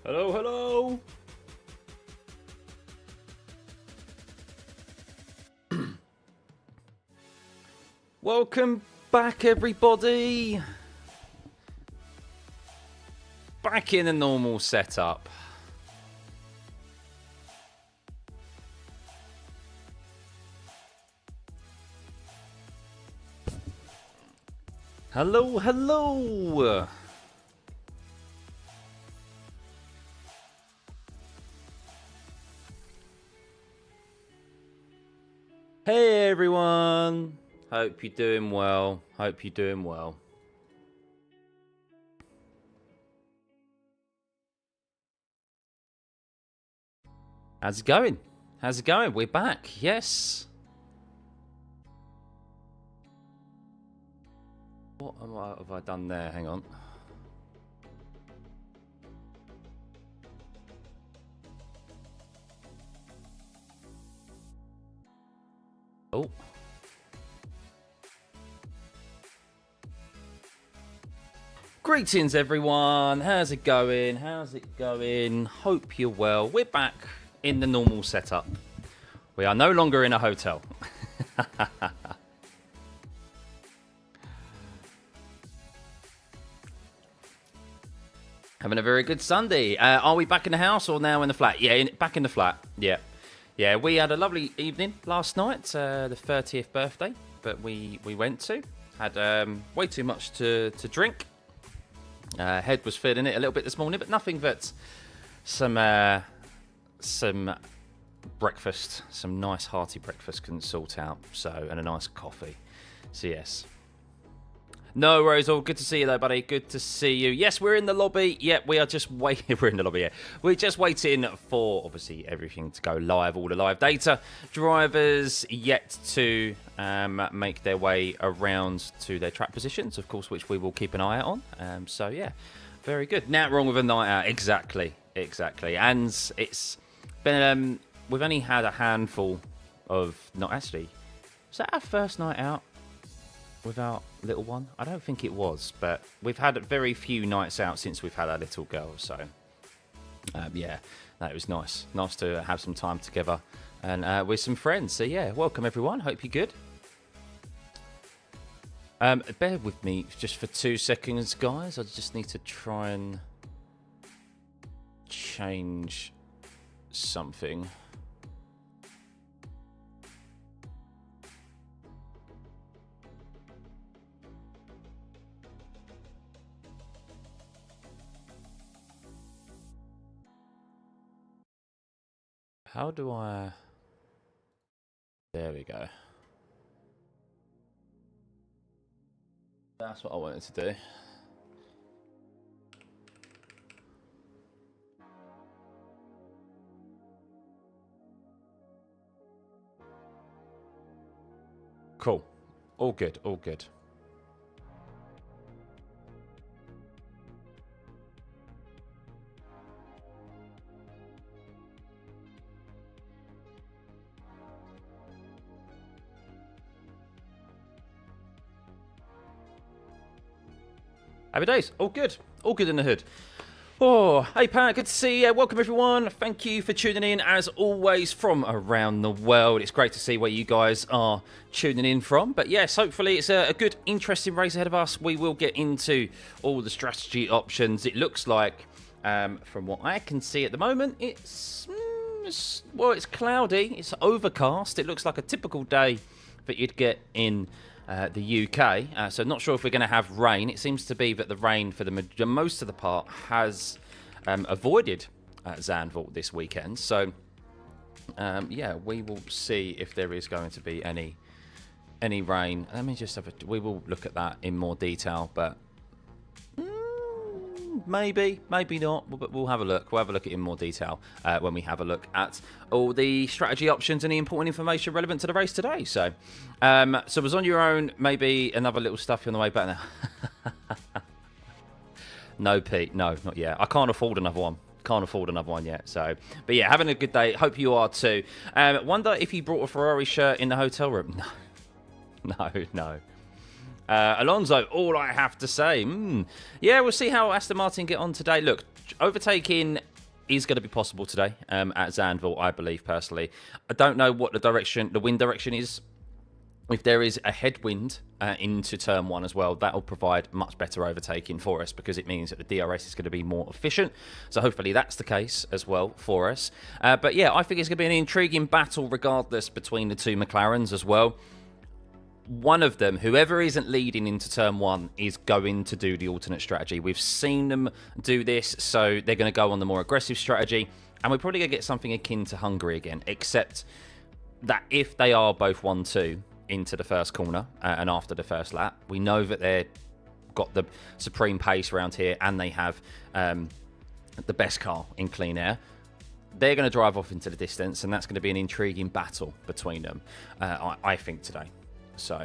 Hello, hello. Welcome back, everybody. Back in a normal setup. Hello, hello. Hey, everyone. Hope you're doing well. Hope you're doing well. How's it going? How's it going? We're back. Yes. What have I done there? Hang on. Oh. Greetings, everyone. How's it going? How's it going? Hope you're well. We're back in the normal setup. We are no longer in a hotel. Having a very good Sunday. Are we back in the house or now in the flat? Yeah, back in the flat. Yeah. Yeah, we had a lovely evening last night, the 30th birthday that we went to. Had way too much to drink. Head was feeling it a little bit this morning, but nothing that some breakfast, some nice hearty breakfast can sort out. So, and a nice coffee. So yes. No worries, all good to see you though, buddy. Good to see you. Yes, we're in the lobby. Yep, we are just waiting. We're in the lobby, yeah. We're just waiting for, obviously, everything to go live, all the live data. Drivers yet to make their way around to their track positions, of course, which we will keep an eye out on. So, yeah, very good. Now wrong with a night out. Exactly. And it's been, we've only had a handful of, not actually, was that our first night out without little one? I don't think it was, but we've had very few nights out since we've had our little girl. So, yeah, that was nice. Nice to have some time together and with some friends. So, yeah, welcome everyone. Hope you're good. Bear with me just for 2 seconds, guys. I just need to try and change something. How do I... There we go. That's what I wanted to do. Cool. All good, all good. Happy days. All good. All good in the hood. Oh, hey Pat, good to see you. Welcome everyone. Thank you for tuning in as always from around the world. It's great to see where you guys are tuning in from. But yes, hopefully it's a good, interesting race ahead of us. We will get into all the strategy options. It looks like, from what I can see at the moment, it's cloudy. It's overcast. It looks like a typical day that you'd get in the UK, so not sure if we're going to have rain. It seems to be that the rain for the most of the part has avoided Zandvoort this weekend. So yeah, we will see if there is going to be any rain. Let me just have we will look at that in more detail, but maybe not, but we'll have a look. We'll have a look at it in more detail when we have a look at all the strategy options and the important information relevant to the race today. So, so was on your own, maybe another little stuff on the way back now. No, Pete, no, not yet. I can't afford another one. Can't afford another one yet. So, but yeah, having a good day. Hope you are too. Wonder if you brought a Ferrari shirt in the hotel room. No. Alonso, all I have to say. Yeah, we'll see how Aston Martin get on today. Look, overtaking is going to be possible today at Zandvoort, I believe, personally. I don't know what the wind direction is. If there is a headwind into turn 1 as well, that will provide much better overtaking for us because it means that the DRS is going to be more efficient. So hopefully that's the case as well for us. But yeah, I think it's going to be an intriguing battle regardless between the two McLarens as well. One of them, whoever isn't leading into turn 1, is going to do the alternate strategy. We've seen them do this, so they're going to go on the more aggressive strategy. And we're probably going to get something akin to Hungary again, except that if they are both 1-2, into the first corner and after the first lap, we know that they've got the supreme pace around here and they have the best car in clean air. They're going to drive off into the distance, and that's going to be an intriguing battle between them, I think, today. So,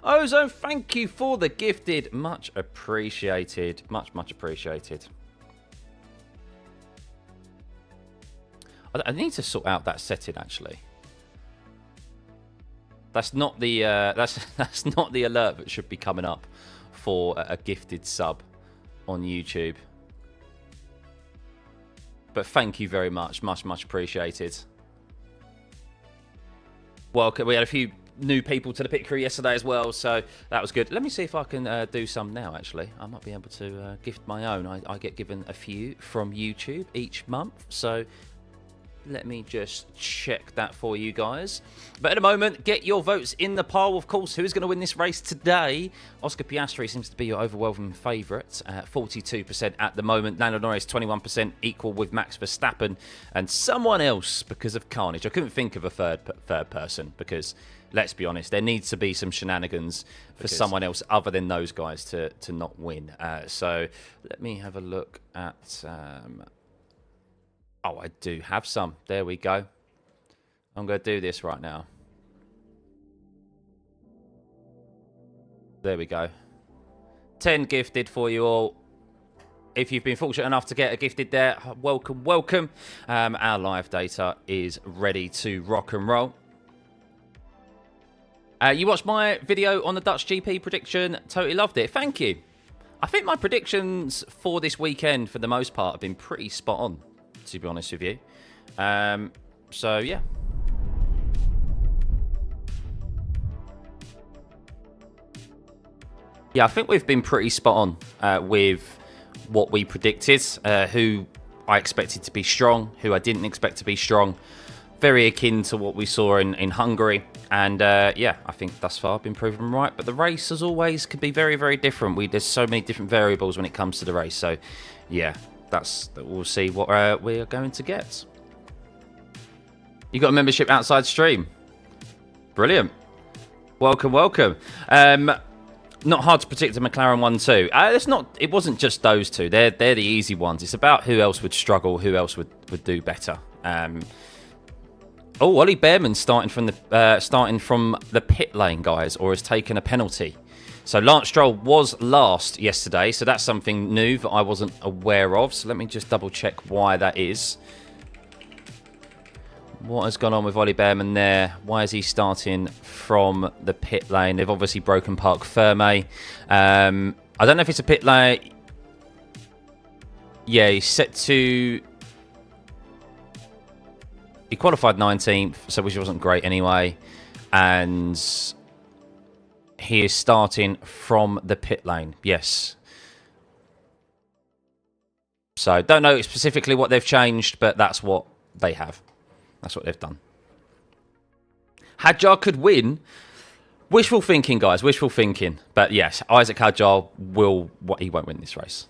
Ozone, thank you for the gifted. Much appreciated. Much, much appreciated. I need to sort out that setting, actually. That's not the that's not the alert that should be coming up for a gifted sub on YouTube. But thank you very much, much appreciated. Welcome. We had a few new people to the pit crew yesterday as well, so that was good. Let me see if I can do some now. Actually, I might be able to gift my own. I get given a few from YouTube each month, so. Let me just check that for you guys. But at the moment, get your votes in the poll. Of course, who's going to win this race today? Oscar Piastri seems to be your overwhelming favourite. 42% at the moment. Lando Norris, 21%, equal with Max Verstappen. And someone else because of carnage. I couldn't think of a third person because, let's be honest, there needs to be some shenanigans for someone else other than those guys to not win. So let me have a look at... Oh, I do have some. There we go. I'm going to do this right now. There we go. 10 gifted for you all. If you've been fortunate enough to get a gifted there, welcome, welcome. Our live data is ready to rock and roll. You watched my video on the Dutch GP prediction. Totally loved it. Thank you. I think my predictions for this weekend, for the most part, have been pretty spot on, to be honest with you. So, yeah. Yeah, I think we've been pretty spot on with what we predicted. Who I expected to be strong, who I didn't expect to be strong. Very akin to what we saw in Hungary. And, yeah, I think thus far I've been proven right. But the race, as always, could be very, very different. There's so many different variables when it comes to the race. So, yeah. We'll see what we're going to get. You got a membership outside stream. Brilliant. Welcome, welcome. Not hard to predict a McLaren 1-2. It wasn't just those two. They're the easy ones. It's about who else would struggle, who else would do better. Ollie Behrman starting from the pit lane, guys, or has taken a penalty. So Lance Stroll was last yesterday, so that's something new that I wasn't aware of. So let me just double check why that is. What has gone on with Ollie Behrman there? Why is he starting from the pit lane? They've obviously broken Parc Fermé. I don't know if it's a pit lane. Yeah, he's set to... He qualified 19th, so which wasn't great anyway. And... he is starting from the pit lane. Yes. So, don't know specifically what they've changed, but that's what they have. That's what they've done. Hadjar could win. Wishful thinking, guys. Wishful thinking. But yes, Isaac Hadjar he won't win this race.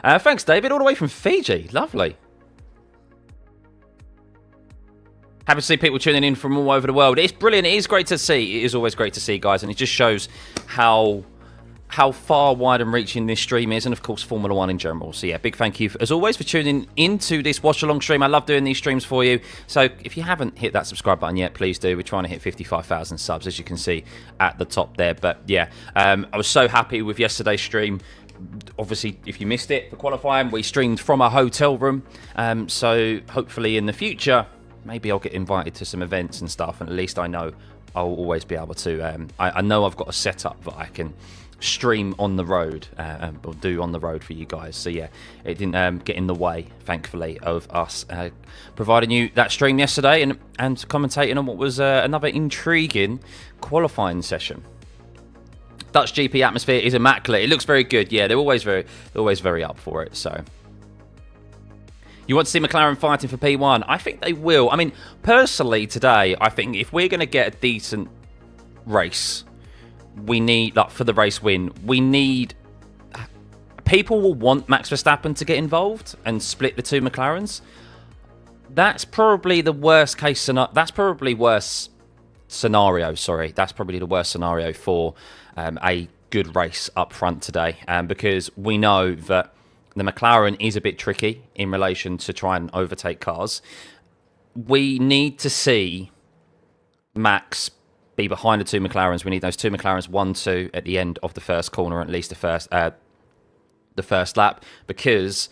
Thanks, David. All the way from Fiji. Lovely. Happy to see people tuning in from all over the world. It's brilliant. It is great to see. It is always great to see, guys. And it just shows how far wide and reaching this stream is. And, of course, Formula 1 in general. So, yeah, big thank you, as always, for tuning into this watch-along stream. I love doing these streams for you. So, if you haven't hit that subscribe button yet, please do. We're trying to hit 55,000 subs, as you can see at the top there. But, yeah, I was so happy with yesterday's stream. Obviously, if you missed it for qualifying, we streamed from a hotel room. So, hopefully, in the future... maybe I'll get invited to some events and stuff, and at least I know I'll always be able to... I know I've got a setup that I can stream on the road, or do on the road for you guys. So yeah, it didn't get in the way, thankfully, of us providing you that stream yesterday and commentating on what was another intriguing qualifying session. Dutch GP atmosphere is immaculate. It looks very good. Yeah, they're always very up for it. So you want to see McLaren fighting for P1? I think they will. I mean, personally, today, I think if we're going to get a decent race, we need, like, for the race win, we need... People will want Max Verstappen to get involved and split the two McLarens. That's probably the worst case scenario. That's probably worst scenario, sorry. That's probably the worst scenario for a good race up front today. Because we know that the McLaren is a bit tricky in relation to try and overtake cars. We need to see Max be behind the two McLarens. We need those two McLarens 1-2 at the end of the first corner, or at least the first lap, because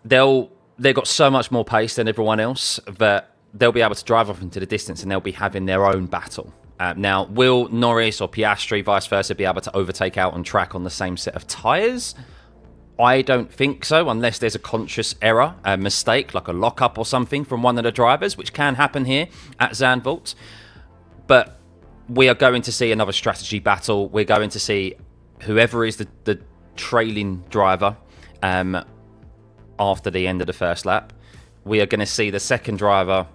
they've got so much more pace than everyone else that they'll be able to drive off into the distance and they'll be having their own battle. Now, will Norris or Piastri, vice versa, be able to overtake out on track on the same set of tyres? I don't think so, unless there's a conscious error, a mistake, like a lock-up or something from one of the drivers, which can happen here at Zandvoort. But we are going to see another strategy battle. We're going to see whoever is the trailing driver after the end of the first lap. We are going to see the second driver,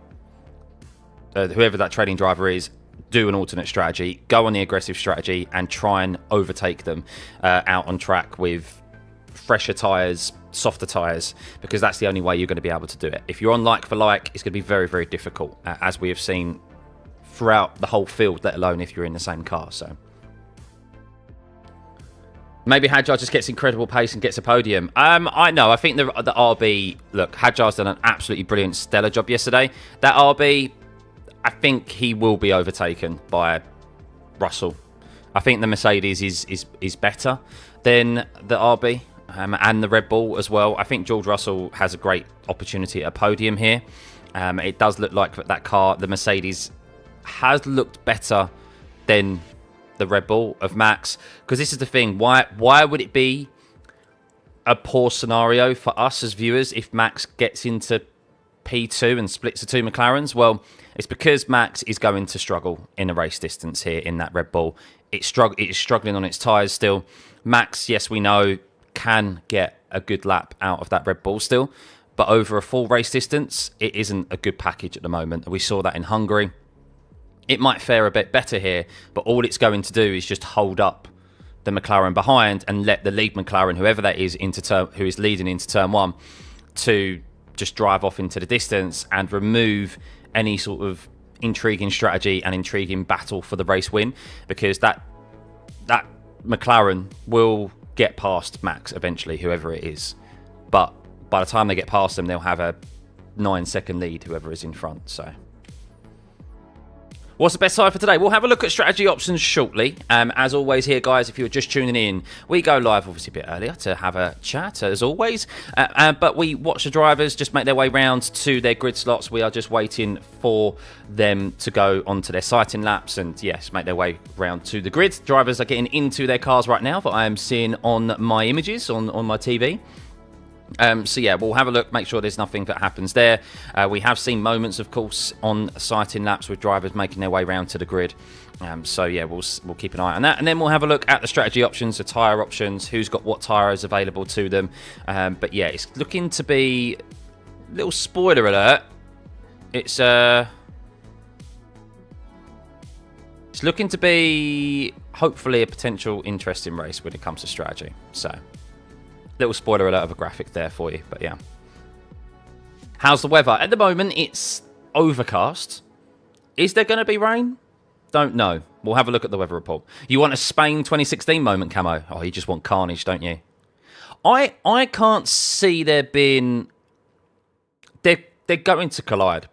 whoever that trailing driver is, do an alternate strategy, go on the aggressive strategy, and try and overtake them out on track with fresher tyres, softer tyres, because that's the only way you're going to be able to do it. If you're on like for like, it's going to be very, very difficult, as we have seen throughout the whole field, let alone if you're in the same car. So maybe Hadjar just gets incredible pace and gets a podium. I know. I think the RB, look, Hadjar's done an absolutely brilliant, stellar job yesterday. That RB, I think he will be overtaken by Russell. I think the Mercedes is better than the RB and the Red Bull as well. I think George Russell has a great opportunity at a podium here. It does look like that car, the Mercedes, has looked better than the Red Bull of Max, because this is the thing. Why would it be a poor scenario for us as viewers if Max gets into P2 and splits the two McLarens? Well, it's because Max is going to struggle in a race distance here in that Red Bull. It is struggling on its tyres still. Max, yes, we know, can get a good lap out of that Red Bull still, but over a full race distance, it isn't a good package at the moment. We saw that in Hungary. It might fare a bit better here, but all it's going to do is just hold up the McLaren behind and let the lead McLaren, whoever that is, who is leading into turn one, to just drive off into the distance and remove any sort of intriguing strategy and intriguing battle for the race win, because that McLaren will get past Max eventually, whoever it is. But by the time they get past them, they'll have a 9-second lead, whoever is in front. So what's the best side for today? We'll have a look at strategy options shortly. As always here, guys, if you're just tuning in, we go live obviously a bit earlier to have a chat, as always. But we watch the drivers just make their way round to their grid slots. We are just waiting for them to go onto their sighting laps and, yes, make their way round to the grid. Drivers are getting into their cars right now that I am seeing on my images on my TV. So yeah, we'll have a look, make sure there's nothing that happens there. We have seen moments, of course, on sighting laps with drivers making their way round to the grid. So yeah, we'll keep an eye on that, and then we'll have a look at the strategy options, the tyre options, who's got what tyres available to them. But yeah, it's looking to be, little spoiler alert, it's looking to be hopefully a potential interesting race when it comes to strategy. So little spoiler alert of a graphic there for you, but yeah. How's the weather? At the moment, it's overcast. Is there going to be rain? Don't know. We'll have a look at the weather report. You want a Spain 2016 moment, Camo? Oh, you just want carnage, don't you? I can't see there being... They're going to collide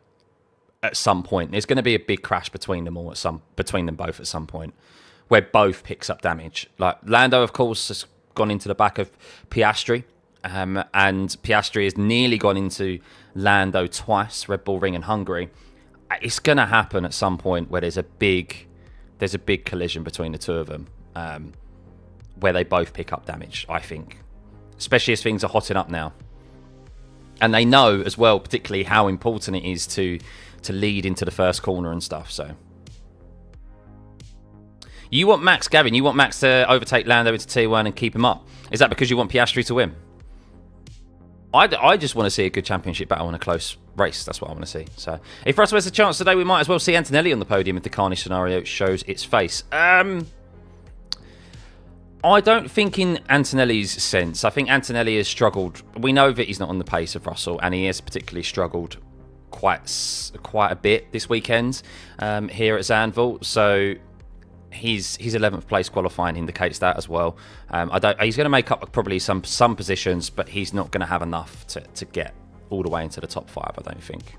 at some point. There's going to be a big crash between them both at some point, where both picks up damage. Like Lando, of course, has gone into the back of Piastri, and Piastri has nearly gone into Lando twice, Red Bull Ring and Hungary. It's going to happen at some point where there's a big collision between the two of them. where they both pick up damage, I think. Especially as things are hotting up now. And they know as well, particularly how important it is to lead into the first corner and stuff, so. You want Max, Gavin, you want Max to overtake Lando into T1 and keep him up. Is that because you want Piastri to win? I just want to see a good championship battle in a close race. That's what I want to see. So, if Russell has a chance today, we might as well see Antonelli on the podium if the Carnage scenario shows its face. I don't think in Antonelli's sense. I think Antonelli has struggled. We know that he's not on the pace of Russell, and he has particularly struggled quite a bit this weekend here at Zandvoort. So his 11th place qualifying indicates that as well. He's going to make up probably some positions, but he's not going to have enough to get all the way into the top 5, I don't think.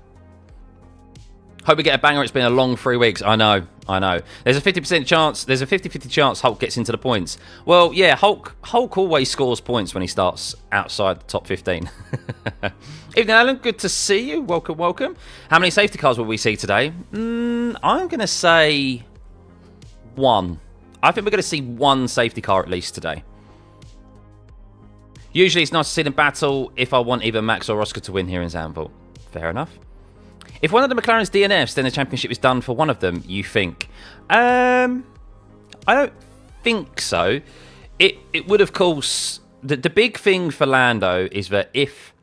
Hope we get a banger. It's been a long 3 weeks. I know. There's a 50% chance. There's a 50-50 chance Hulk gets into the points. Well, yeah, Hulk always scores points when he starts outside the top 15. Evening, Alan. Good to see you. Welcome. How many safety cars will we see today? I'm going to say 1. I think we're going to see 1 safety car at least today. Usually it's nice to see them battle if I want either Max or Oscar to win here in Zandvoort. Fair enough. If one of the McLaren's DNFs, then the championship is done for one of them, you think? I don't think so. It would, of course... The big thing for Lando is that if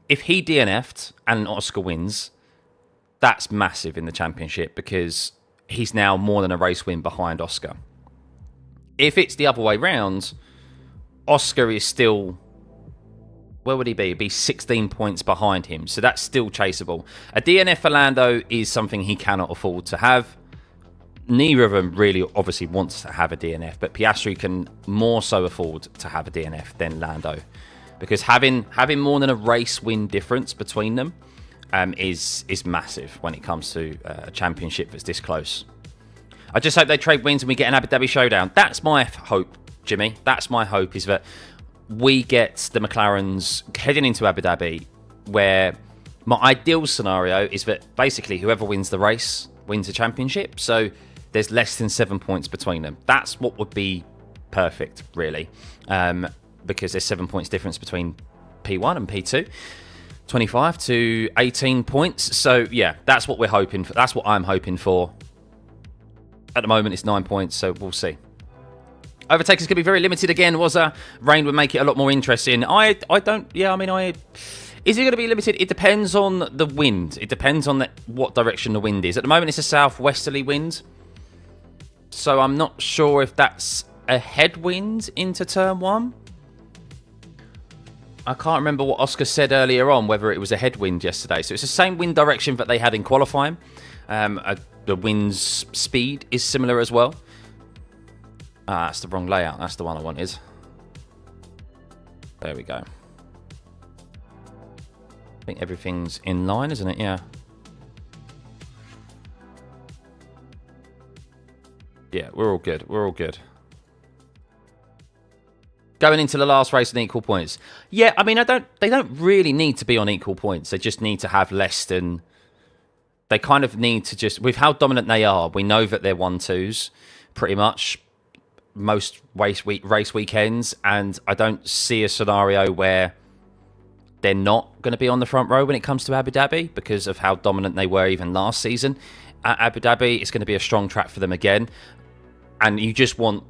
he DNF'd and Oscar wins, that's massive in the championship because he's now more than a race win behind Oscar. If it's the other way round, Oscar is still... Where would he be? He'd be 16 points behind him. So that's still chaseable. A DNF for Lando is something he cannot afford to have. Neither of them really obviously wants to have a DNF, but Piastri can more so afford to have a DNF than Lando. Because having more than a race win difference between them is massive when it comes to a championship that's this close. I just hope they trade wins and we get an Abu Dhabi showdown. That's my hope, Jimmy. That's my hope, is that we get the McLarens heading into Abu Dhabi, where my ideal scenario is that basically whoever wins the race wins the championship. So there's less than 7 points between them. That's what would be perfect, really, because there's 7 points difference between P1 and P2. 25 to 18 points. So yeah, that's what we're hoping for. That's what I'm hoping for. At the moment, it's 9 points, so we'll see. Overtakers could be very limited again. Rain would make it a lot more interesting. Is it going to be limited? It depends on the wind. It depends on what direction the wind is. At the moment, it's a southwesterly wind. So I'm not sure if that's a headwind into turn 1. I can't remember what Oscar said earlier on, whether it was a headwind yesterday. So it's the same wind direction that they had in qualifying. The wind's speed is similar as well. That's the wrong layout. That's the one I wanted. There we go. I think everything's in line, isn't it? Yeah. Yeah, we're all good. We're all good. Going into the last race on equal points. Yeah, I mean, they don't really need to be on equal points. They just need to have less than... They kind of need to just... With how dominant they are, we know that they're 1-2s, pretty much. Most race weekends, and I don't see a scenario where they're not going to be on the front row when it comes to Abu Dhabi because of how dominant they were even last season. At Abu Dhabi, it's going to be a strong track for them again, and you just want,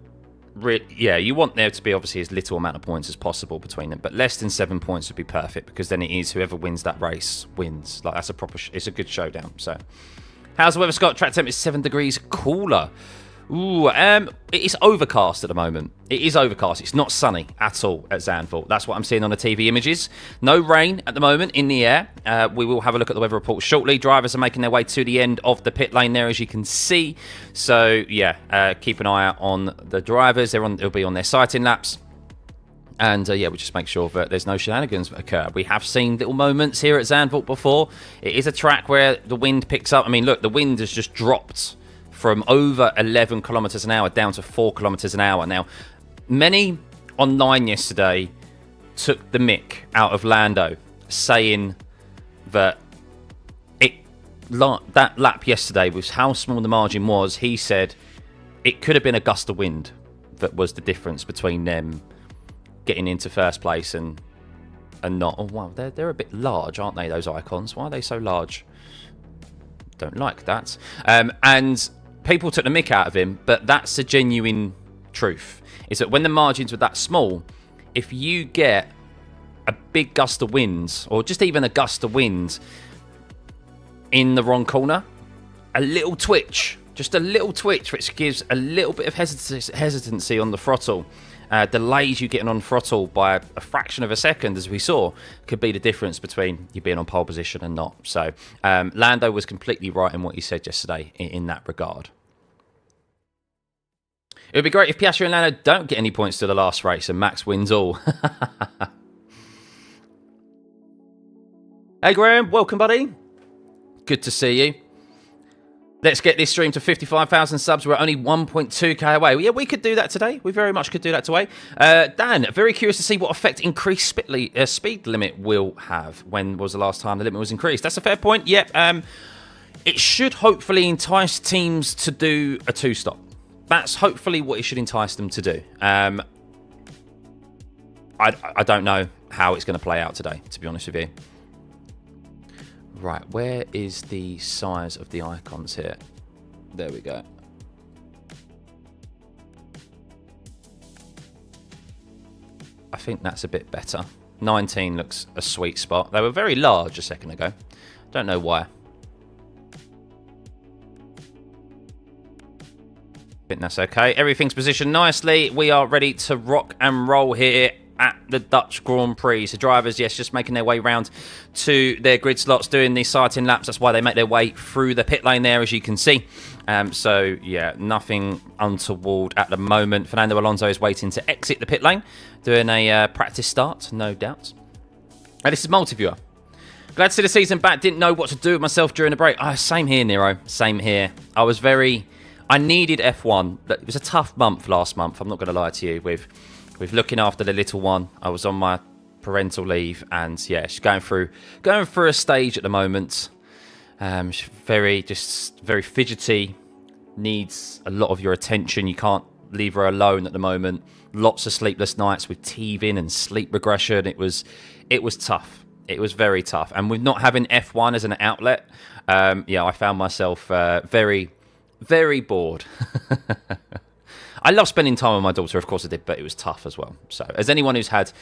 you want there to be obviously as little amount of points as possible between them, but less than 7 points would be perfect because then it is whoever wins that race wins. Like that's it's a good showdown. So, how's the weather, Scott? Track temp is 7 degrees cooler. Ooh, it's overcast at the moment. It is overcast. It's not sunny at all at Zandvoort. That's what I'm seeing on the TV images. No rain at the moment in the air. We will have a look at the weather report shortly. Drivers are making their way to the end of the pit lane there, as you can see. So, yeah, keep an eye out on the drivers. They'll be on their sighting laps. And, we'll just make sure that there's no shenanigans that occur. We have seen little moments here at Zandvoort before. It is a track where the wind picks up. I mean, look, the wind has just dropped from over 11 kilometers an hour down to 4 kilometers an hour. Now, many online yesterday took the mick out of Lando, saying that that lap yesterday was how small the margin was. He said it could have been a gust of wind that was the difference between them getting into first place and not. Oh wow, they're a bit large, aren't they, those icons? Why are they so large? Don't like that. And people took the mick out of him, but that's the genuine truth, is that when the margins were that small, if you get a big gust of wind, or just even a gust of wind in the wrong corner, a little twitch, just a little twitch, which gives a little bit of hesitancy on the throttle, delays you getting on throttle by a fraction of a second, as we saw, could be the difference between you being on pole position and not. So Lando was completely right in what he said yesterday in that regard. It would be great if Piastri and Lando don't get any points to the last race and Max wins all. Hey Graham, welcome buddy. Good to see you. Let's get this stream to 55,000 subs. We're only 1.2k away. Yeah, we could do that today. We very much could do that today. Dan, very curious to see what effect increased speed limit will have. When was the last time the limit was increased? That's a fair point. Yep. It should hopefully entice teams to do a two-stop. That's hopefully what it should entice them to do. I don't know how it's going to play out today, to be honest with you. Right, where is the size of the icons here? There we go. I think that's a bit better. 19 looks a sweet spot. They were very large a second ago. Don't know why. I think that's okay. Everything's positioned nicely. We are ready to rock and roll here at the Dutch Grand Prix. So drivers, yes, just making their way round to their grid slots, doing these sighting laps. That's why they make their way through the pit lane there, as you can see. So, yeah, nothing untoward at the moment. Fernando Alonso is waiting to exit the pit lane, doing a practice start, no doubt. And this is Multiviewer. Glad to see the season back. Didn't know what to do with myself during the break. Same here, Nero. Same here. I needed F1. It was a tough month last month, I'm not going to lie to you, with looking after the little one. I was on my parental leave, and yeah, she's going through a stage at the moment. She's very fidgety, needs a lot of your attention. You can't leave her alone at the moment. Lots of sleepless nights with teething and sleep regression. It was tough. It was very tough. And with not having F1 as an outlet, yeah, I found myself very, very bored. I love spending time with my daughter, of course I did, but it was tough as well. So, as anyone who's had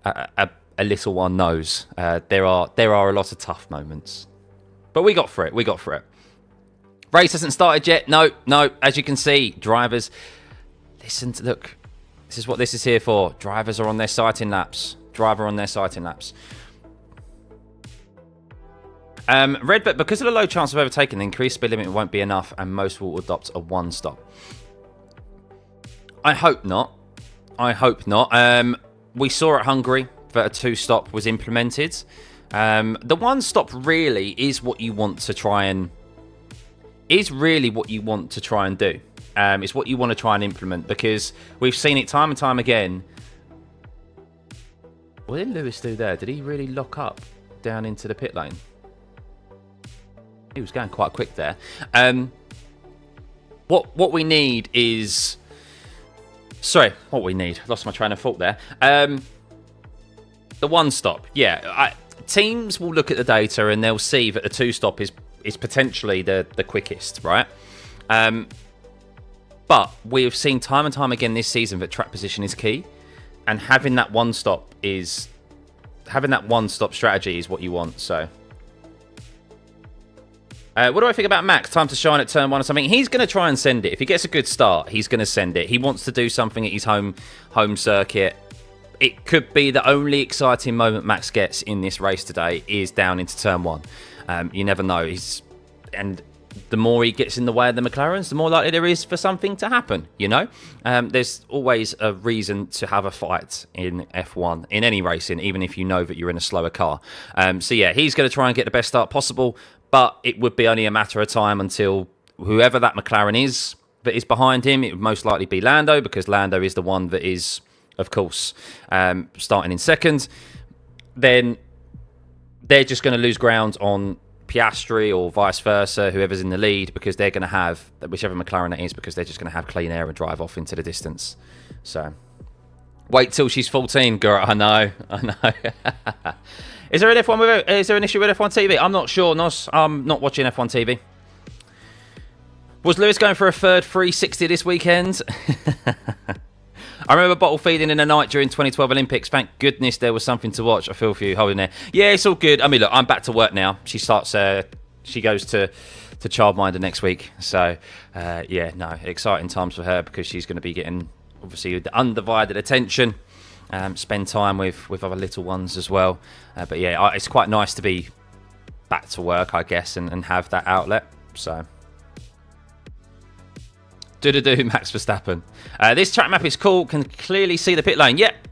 a little one knows, there are a lot of tough moments. But we got through it. Race hasn't started yet. No. As you can see, drivers, look, this is what this is here for. Drivers are on their sighting laps. Redbet, because of the low chance of overtaking, the increased speed limit won't be enough, and most will adopt a one-stop. I hope not. We saw at Hungary that a two-stop was implemented. The one-stop really is what you want to try and do. It's what you want to try and implement, because we've seen it time and time again. What did Lewis do there? Did he really lock up down into the pit lane? He was going quite quick there. What we need is... Sorry, what we need. Lost my train of thought there. The one-stop. Yeah, teams will look at the data and they'll see that the two-stop is potentially the quickest, right? But we've seen time and time again this season that track position is key. And having that one-stop strategy is what you want, so... what do I think about Max? Time to shine at turn one or something. He's going to try and send it. If he gets a good start, he's going to send it. He wants to do something at his home circuit. It could be the only exciting moment Max gets in this race today is down into turn one. You never know. And the more he gets in the way of the McLarens, the more likely there is for something to happen, you know? There's always a reason to have a fight in F1, in any racing, even if you know that you're in a slower car. So yeah, he's going to try and get the best start possible. But it would be only a matter of time until whoever that McLaren is that is behind him, it would most likely be Lando, because Lando is the one that is, of course, starting in second. Then they're just going to lose ground on Piastri or vice versa, whoever's in the lead, because they're going to have, whichever McLaren it is, because they're just going to have clean air and drive off into the distance. So, wait till she's 14, girl. I know. Is there an F1 is there an issue with F1 TV? I'm not sure, Nos. I'm not watching F1 TV. Was Lewis going for a third 360 this weekend? I remember bottle feeding in the night during 2012 Olympics. Thank goodness there was something to watch. I feel for you holding there. Yeah, it's all good. I mean, look, I'm back to work now. She starts. She goes to childminder next week. So, yeah, no, exciting times for her because she's going to be getting obviously the undivided attention. Spend time with other little ones as well. But yeah, it's quite nice to be back to work, I guess, and have that outlet. So. Max Verstappen. This track map is cool. Can clearly see the pit lane. Yep.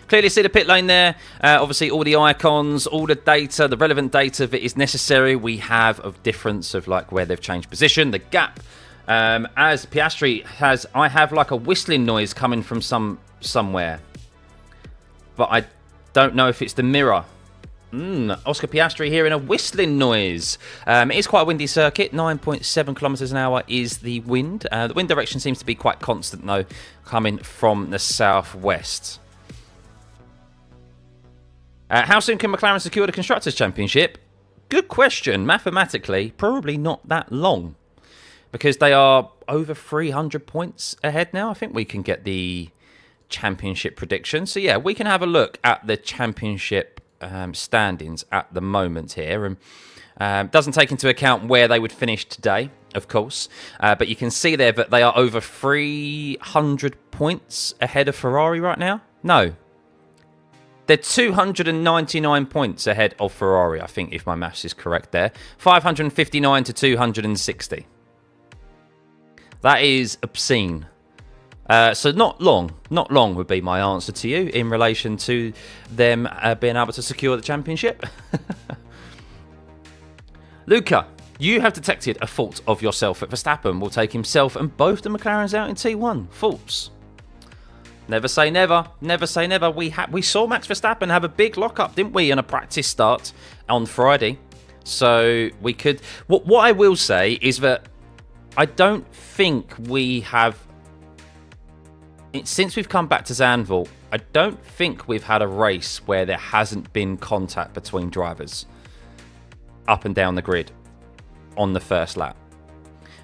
Clearly see the pit lane there. Obviously, all the icons, all the data, the relevant data that is necessary. We have a difference of like where they've changed position, the gap. As Piastri has, I have like a whistling noise coming from somewhere. But I don't know if it's the mirror. Oscar Piastri hearing a whistling noise. It is quite a windy circuit. 9.7 kilometers an hour is the wind. The wind direction seems to be quite constant, though, coming from the southwest. How soon can McLaren secure the Constructors' Championship? Good question. Mathematically, probably not that long. Because they are over 300 points ahead now. I think we can get the championship prediction. So, yeah, we can have a look at the championship standings at the moment here, and doesn't take into account where they would finish today, of course, but you can see there that they are over 300 points ahead of Ferrari right now. No, they're 299 points ahead of Ferrari, I think, if my maths is correct there. 559 to 260. That is obscene. So not long would be my answer to you in relation to them being able to secure the championship. Luca, you have detected a fault of yourself at Verstappen. Will take himself and both the McLarens out in T1. Faults. Never say never. Never say never. We saw Max Verstappen have a big lockup, didn't we, in a practice start on Friday. So we could... What I will say is that I don't think we have... Since we've come back to Zandvoort, I don't think we've had a race where there hasn't been contact between drivers up and down the grid on the first lap.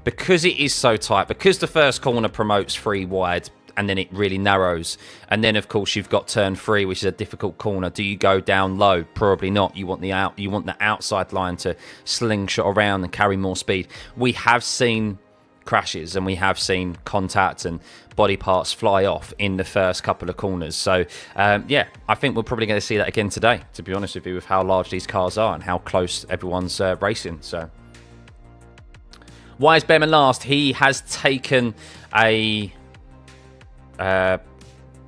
Because it is so tight, because the first corner promotes 3 wide and then it really narrows. And then, of course, you've got turn 3, which is a difficult corner. Do you go down low? Probably not. You want the outside line to slingshot around and carry more speed. We have seen crashes and we have seen contact and body parts fly off in the first couple of corners. So, yeah, I think we're probably going to see that again today, to be honest with you, with how large these cars are and how close everyone's racing. So, why is Behrman last? He has taken a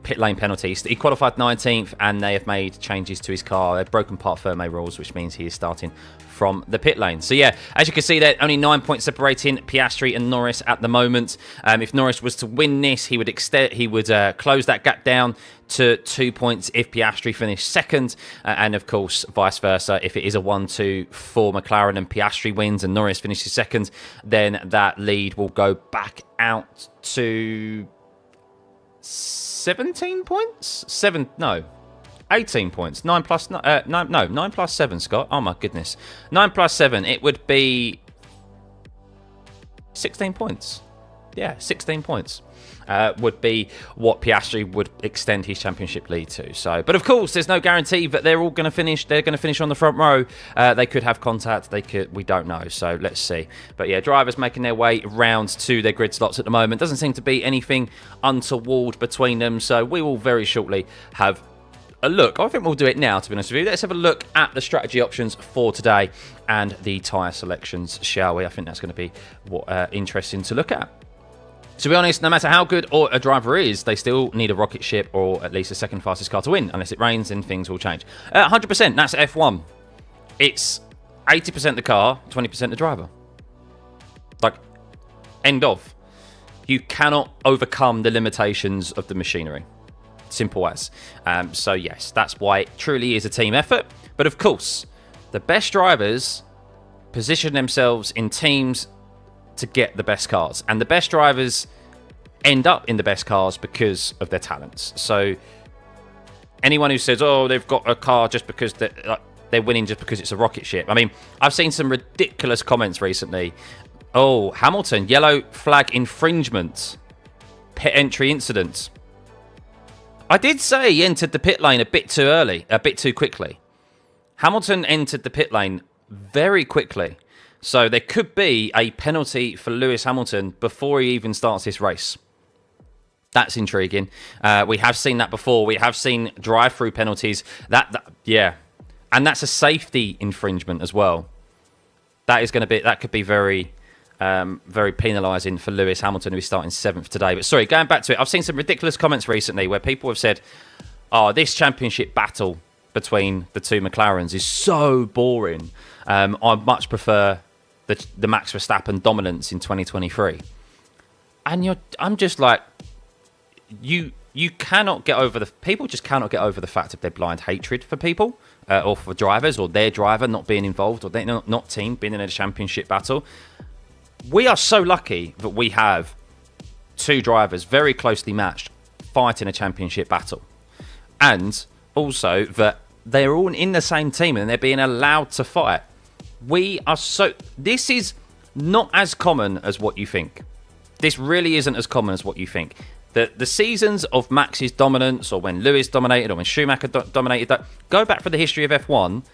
pit lane penalty. He qualified 19th and they have made changes to his car. They've broken part Ferme rules, which means he is starting from the pit lane. So yeah, as you can see there, only 9 points separating Piastri and Norris at the moment. If Norris was to win this, he would close that gap down to 2 points if Piastri finished second, and of course vice versa. If it is a 1-2 for McLaren and Piastri wins and Norris finishes second, then that lead will go back out to 17 points? 18 points. 9 plus 7, Scott. Oh my goodness. 9 plus 7, it would be 16 points. Yeah, 16 points. Would be what Piastri would extend his championship lead to. So, but of course, there's no guarantee that they're all going to finish. They're going to finish on the front row. They could have contact. They could. We don't know. So let's see. But yeah, drivers making their way round to their grid slots at the moment. Doesn't seem to be anything untoward between them. So we will very shortly have a look. I think we'll do it now, to be honest with you. Let's have a look at the strategy options for today and the tyre selections, shall we? I think that's going to be interesting to look at. To be honest, no matter how good a driver is, they still need a rocket ship or at least a second fastest car to win. Unless it rains, then things will change. 100%, that's F1. It's 80% the car, 20% the driver. Like, end of. You cannot overcome the limitations of the machinery. Simple as. So yes, that's why it truly is a team effort. But of course, the best drivers position themselves in teams to get the best cars. And the best drivers end up in the best cars because of their talents. So anyone who says, oh, they've got a car just because they're winning just because it's a rocket ship. I mean, I've seen some ridiculous comments recently. Oh, Hamilton, yellow flag infringement, pit entry incident. I did say he entered the pit lane a bit too early, a bit too quickly. Hamilton entered the pit lane very quickly. So there could be a penalty for Lewis Hamilton before he even starts this race. That's intriguing. We have seen that before. We have seen drive-through penalties. Yeah. And that's a safety infringement as well. That could be very penalising for Lewis Hamilton, who's starting 7th today. But sorry, going back to it, I've seen some ridiculous comments recently where people have said, oh, this championship battle between the two McLarens is so boring. I much prefer the Max Verstappen dominance in 2023. And I'm just like, you cannot get over people just cannot get over the fact of their blind hatred for people or for drivers or their driver not being involved or not team being in a championship battle. We are so lucky that we have two drivers very closely matched fighting a championship battle. And also that they're all in the same team and they're being allowed to fight. This is not as common as what you think. This really isn't as common as what you think. The seasons of Max's dominance, or when Lewis dominated, or when Schumacher dominated, go back for the history of F1.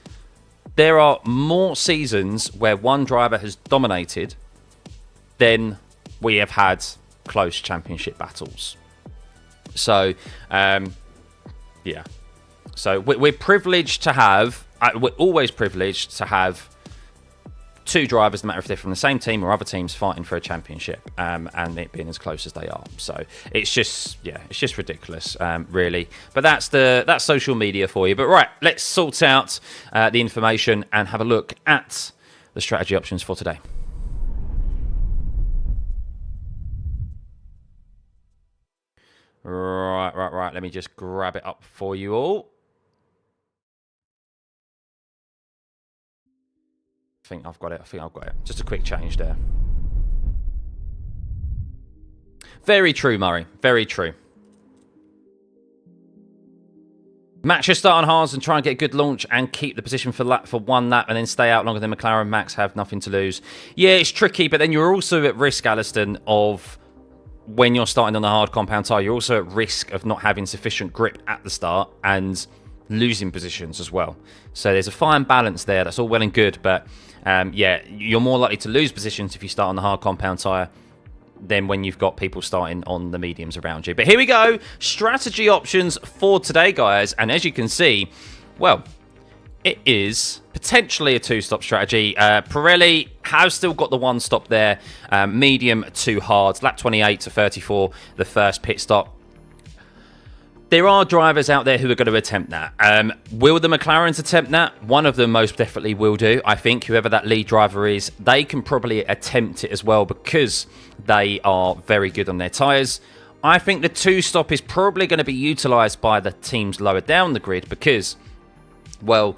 There are more seasons where one driver has dominated than we have had close championship battles. So, yeah. So we're privileged to have. We're always privileged to have two drivers, no matter if they're from the same team or other teams, fighting for a championship, and it being as close as they are. So it's just ridiculous, really. But that's social media for you. But right, let's sort out the information and have a look at the strategy options for today. Right. Let me just grab it up for you all. I think I've got it. Just a quick change there. Very true, Murray. Very true. Max should start on hards and try and get a good launch and keep the position for one lap and then stay out longer than McLaren. Max have nothing to lose. Yeah, it's tricky, but then you're also at risk, Aliston, of when you're starting on a hard compound tyre, you're also at risk of not having sufficient grip at the start and losing positions as well. So there's a fine balance there. That's all well and good, but yeah, you're more likely to lose positions if you start on the hard compound tyre than when you've got people starting on the mediums around you. But here we go. Strategy options for today, guys. And as you can see, well, it is potentially a two-stop strategy. Pirelli has still got the one stop there. Medium to hard. Lap 28 to 34, the first pit stop. There are drivers out there who are going to attempt that. Will the McLarens attempt that? One of them most definitely will do. I think whoever that lead driver is, they can probably attempt it as well because they are very good on their tyres. I think the two-stop is probably going to be utilised by the teams lower down the grid because, well,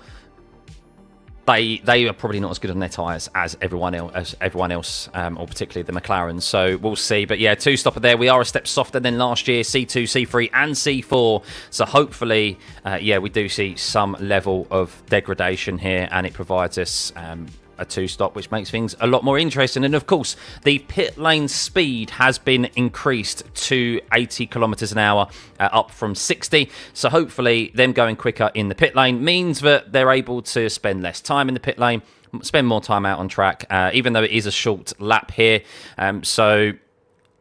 they are probably not as good on their tyres as everyone else, or particularly the McLarens. So we'll see. But yeah, two-stopper there. We are a step softer than last year. C2, C3 and C4. So hopefully, yeah, we do see some level of degradation here. And it provides us a two-stop, which makes things a lot more interesting. And of course, the pit lane speed has been increased to 80 kilometers an hour, up from 60. So hopefully them going quicker in the pit lane means that they're able to spend less time in the pit lane, spend more time out on track, even though it is a short lap here. So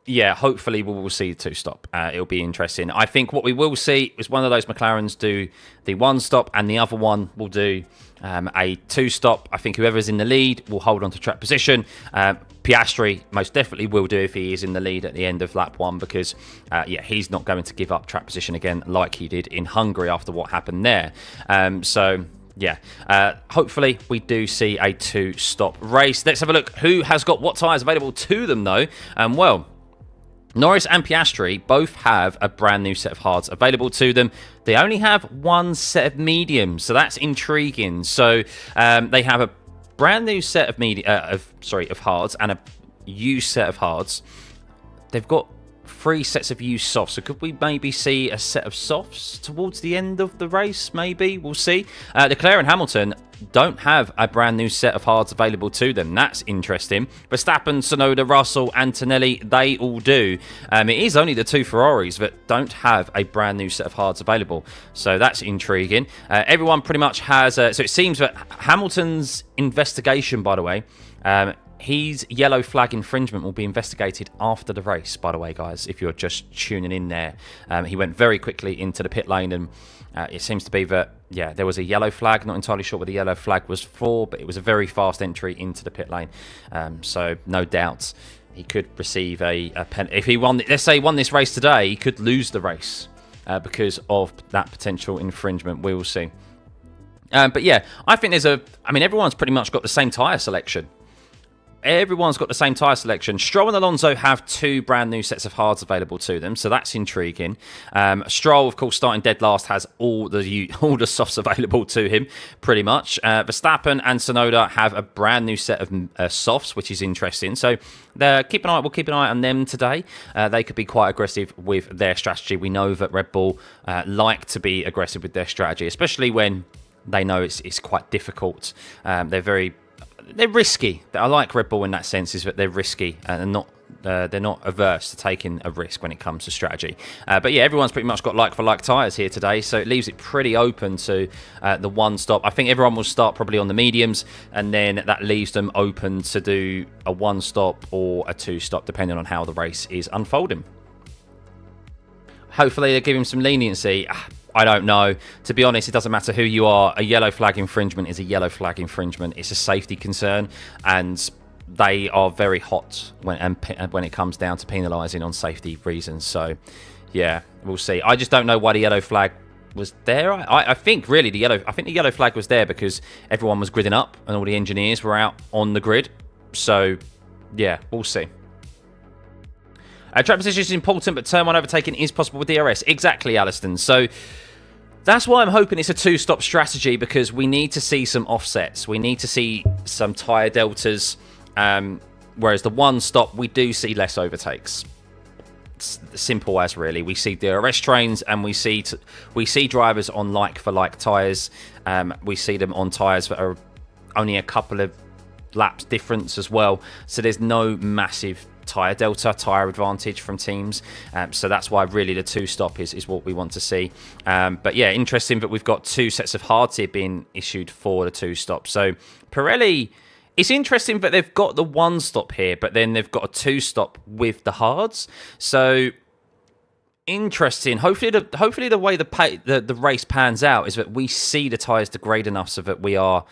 yeah, hopefully we will see the two-stop. It'll be interesting. I think what we will see is one of those McLarens do the one-stop and the other one will do a two-stop. I think whoever's in the lead will hold on to track position. Piastri most definitely will do if he is in the lead at the end of lap one because, yeah, he's not going to give up track position again like he did in Hungary after what happened there. So, yeah, hopefully we do see a two-stop race. Let's have a look who has got what tyres available to them, though. Well, Norris and Piastri both have a brand new set of hards available to them. They only have one set of mediums, so that's intriguing. So they have brand new set of hards and a used set of hards. They've got 3 sets of used softs, so could we maybe see a set of softs towards the end of the race? Maybe, we'll see. Leclerc and Hamilton don't have a brand new set of hards available to them. That's interesting. Verstappen, Tsunoda, Russell, Antonelli, they all do. It is only the 2 Ferraris that don't have a brand new set of hards available, so that's intriguing. Everyone pretty much has, so it seems that Hamilton's investigation, by the way, his yellow flag infringement will be investigated after the race, by the way, guys, if you're just tuning in there. He went very quickly into the pit lane, and it seems to be that, yeah, there was a yellow flag. Not entirely sure what the yellow flag was for, but it was a very fast entry into the pit lane. So no doubt he could receive a pen. If he won, let's say he won this race today, he could lose the race because of that potential infringement. We will see. But yeah, I think everyone's pretty much got the same tyre selection. Everyone's got the same tyre selection. Stroll and Alonso have 2 brand new sets of hards available to them, so that's intriguing. Stroll, of course, starting dead last, has all the softs available to him, pretty much. Verstappen and Tsunoda have a brand new set of softs, which is interesting. So we'll keep an eye on them today. They could be quite aggressive with their strategy. We know that Red Bull like to be aggressive with their strategy, especially when they know it's quite difficult. They're risky. I like Red Bull in that sense, is that they're risky and they're not averse to taking a risk when it comes to strategy. But yeah, everyone's pretty much got like-for-like tyres here today, so it leaves it pretty open to the one stop. I think everyone will start probably on the mediums, and then that leaves them open to do a one stop or a 2 stop, depending on how the race is unfolding. Hopefully they give him some leniency. I don't know. To be honest, it doesn't matter who you are. A yellow flag infringement is a yellow flag infringement. It's a safety concern, and they are very hot when it comes down to penalising on safety reasons. So, yeah, we'll see. I just don't know why the yellow flag was there. I think really the yellow flag was there because everyone was gridding up and all the engineers were out on the grid. So, yeah, we'll see. Track position is important, but turn 1 overtaking is possible with DRS. Exactly, Alliston. So that's why I'm hoping it's a 2-stop strategy, because we need to see some offsets. We need to see some tyre deltas, whereas the 1 stop, we do see less overtakes. It's simple as, really. We see DRS trains, and we see drivers on like-for-like tyres. We see them on tyres that are only a couple of laps difference as well. So there's no massive tyre delta, tyre advantage from teams. So that's why really the 2-stop is what we want to see. But yeah, interesting that we've got 2 sets of hards here being issued for the 2-stop. So Pirelli, it's interesting that they've got the 1-stop here, but then they've got a 2-stop with the hards. So interesting. Hopefully the way the race pans out is that we see the tyres degrade enough so that we are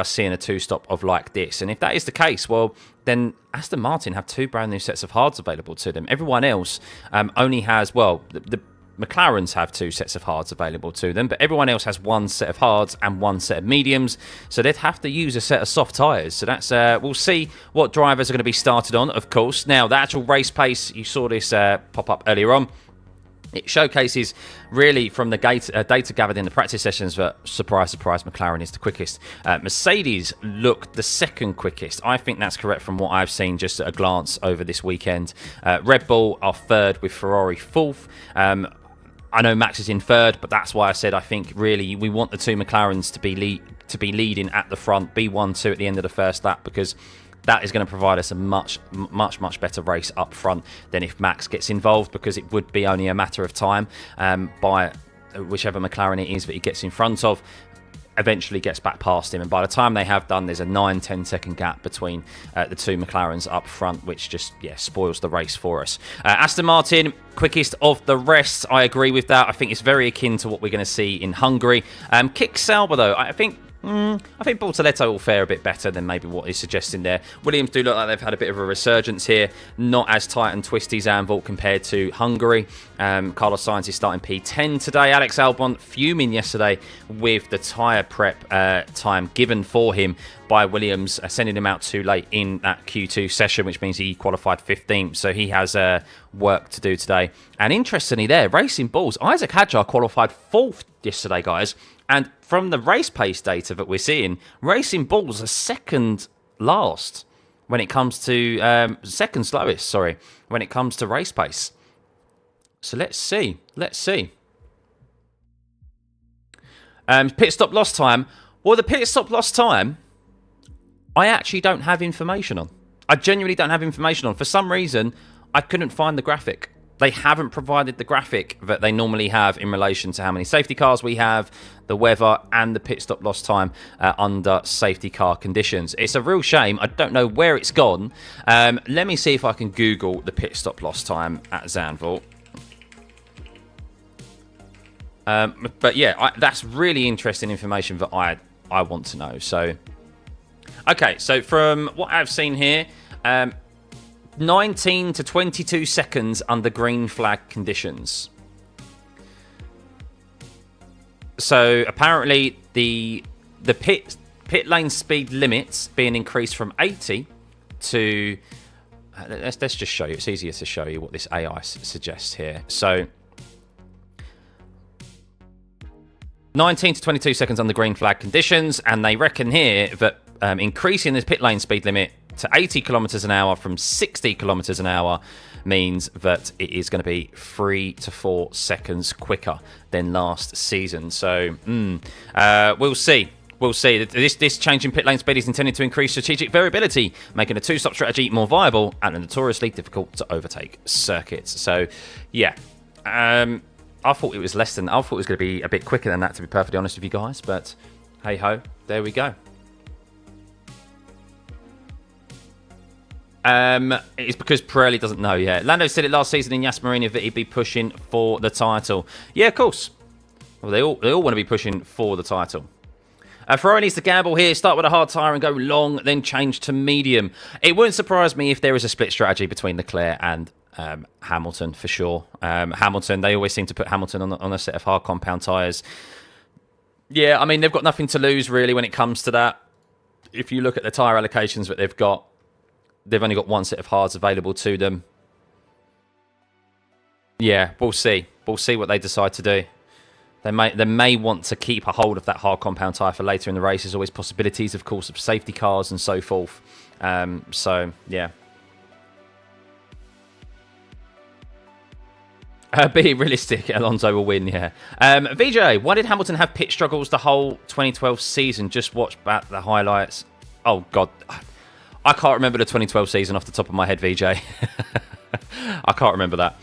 seeing a 2-stop of like this. And if that is the case, well, then Aston Martin have 2 brand new sets of hards available to them. Everyone else only has, well, the McLarens have 2 sets of hards available to them, but everyone else has 1 set of hards and 1 set of mediums. So they'd have to use a set of soft tyres. So that's we'll see what drivers are going to be started on, of course. Now, the actual race pace, you saw this pop up earlier on. It showcases, really, from the data gathered in the practice sessions, that, surprise, surprise, McLaren is the quickest. Mercedes look the 2nd quickest. I think that's correct from what I've seen just at a glance over this weekend. Red Bull are 3rd with Ferrari 4th. I know Max is in 3rd, but that's why I said I think, really, we want the 2 McLarens to be leading at the front, be 1-2 at the end of the first lap, because that is going to provide us a much better race up front than if Max gets involved, because it would be only a matter of time by whichever McLaren it is that he gets in front of, eventually gets back past him. And by the time they have done, there's a 9-10 second gap between the 2 McLarens up front, which just, yeah, spoils the race for us. Aston Martin, quickest of the rest. I agree with that. I think it's very akin to what we're going to see in Hungary. Kick Sauber, though, I think Bortoletto will fare a bit better than maybe what he's suggesting there. Williams do look like they've had a bit of a resurgence here. Not as tight and twisty, Zandvoort, compared to Hungary. Carlos Sainz is starting P10 today. Alex Albon fuming yesterday with the tyre prep time given for him by Williams, sending him out too late in that Q2 session, which means he qualified 15th. So he has work to do today. And interestingly there, Racing Bulls, Isaac Hadjar qualified 4th yesterday, guys. And from the race pace data that we're seeing, Racing Bulls are second last when it comes to... second slowest, sorry, when it comes to race pace. So let's see. Let's see. Pit stop loss time. Well, the pit stop loss time, I actually don't have information on. I genuinely don't have information on. For some reason, I couldn't find the graphic. They haven't provided the graphic that they normally have in relation to how many safety cars we have, the weather, and the pit stop loss time under safety car conditions. It's a real shame. I don't know where it's gone. Let me see if I can Google the pit stop loss time at Zandvoort. But yeah, that's really interesting information that I want to know. So, okay, so from what I've seen here, 19 to 22 seconds under green flag conditions. So apparently the pit lane speed limits being increased from 80 to let's just show you. It's easier to show you what this AI suggests here. So 19 to 22 seconds under green flag conditions, and they reckon here that increasing the pit lane speed limit to 80 kilometers an hour from 60 kilometers an hour means that it is going to be 3 to 4 seconds quicker than last season. So we'll see. We'll see. This change in pit lane speed is intended to increase strategic variability, making a two-stop strategy more viable and a notoriously difficult to overtake circuits. So, yeah. I thought it was less than... I thought it was going to be a bit quicker than that, to be perfectly honest with you guys. But, hey-ho, there we go. It's because Pirelli doesn't know yet. Lando said it last season in Yas Marina that he'd be pushing for the title. Yeah, of course. Well, they all want to be pushing for the title. Ferrari needs to gamble here, start with a hard tyre and go long, then change to medium. It wouldn't surprise me if there is a split strategy between Leclerc and Hamilton, for sure. Hamilton, they always seem to put Hamilton on a set of hard compound tyres. Yeah, I mean, they've got nothing to lose, really, when it comes to that. If you look at the tyre allocations that they've got, they've only got one set of hards available to them. Yeah, we'll see. We'll see what they decide to do. They may want to keep a hold of that hard compound tyre for later in the race. There's always possibilities, of course, of safety cars and so forth. So, yeah. Be realistic, Alonso will win, yeah. VJ, why did Hamilton have pit struggles the whole 2012 season? Just watch back the highlights. Oh, God. I can't remember the 2012 season off the top of my head, VJ. I can't remember that.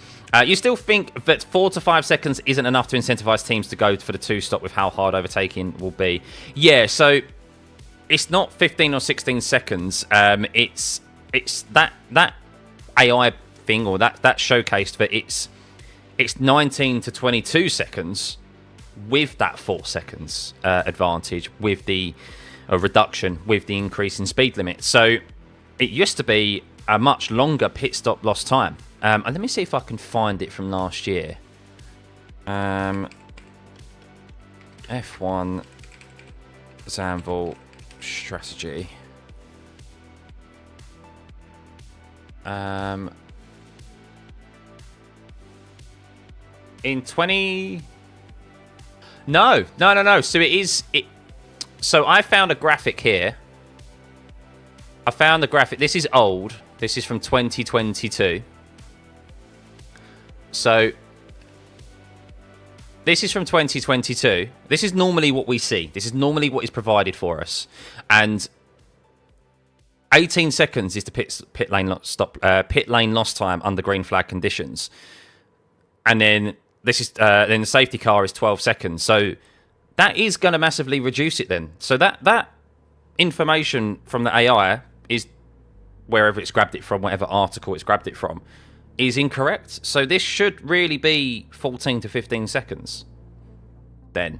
You still think that 4 to 5 seconds isn't enough to incentivize teams to go for the two-stop with how hard overtaking will be? Yeah, so it's not 15 or 16 seconds. It's that AI thing, or that showcased that it's 19 to 22 seconds with that 4 seconds advantage, with the reduction, with the increase in speed limit. So it used to be a much longer pit stop loss time. And let me see if I can find it from last year. F1 Zandvoort strategy. In 20... No. So it is... So I found a graphic here. I found the graphic. This is old. This is from 2022. So this is from 2022. This is normally what we see. This is normally what is provided for us. And 18 seconds is the pit lane loss time under green flag conditions. And then this is then the safety car is 12 seconds. So that is going to massively reduce it then. So that information from the AI is, wherever it's grabbed it from, whatever article it's grabbed it from, is incorrect. So this should really be 14 to 15 seconds then.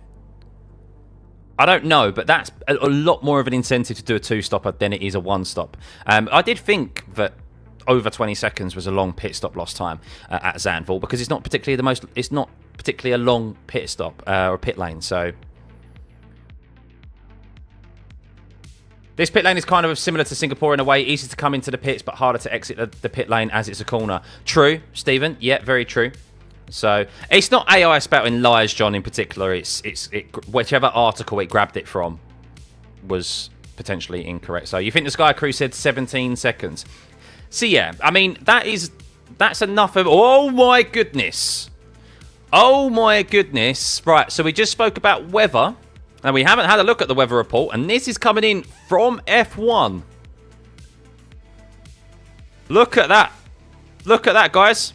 I don't know, but that's a lot more of an incentive to do a two-stopper than it is a one-stop. I did think that over 20 seconds was a long pit stop loss time at Zandvoort, because it's not particularly a long pit stop or pit lane. So This pit lane is kind of similar to Singapore in a way. Easy to come into the pits, but harder to exit the pit lane as it's a corner. True, Stephen. Yeah, very true. So it's not AI spouting lies, John, in particular. Whichever article it grabbed it from was potentially incorrect. So you think the Sky Crew said 17 seconds? So yeah, I mean, that's enough of... Oh my goodness. Oh my goodness. Right, so we just spoke about weather. And we haven't had a look at the weather report. And this is coming in from F1. Look at that. Look at that, guys.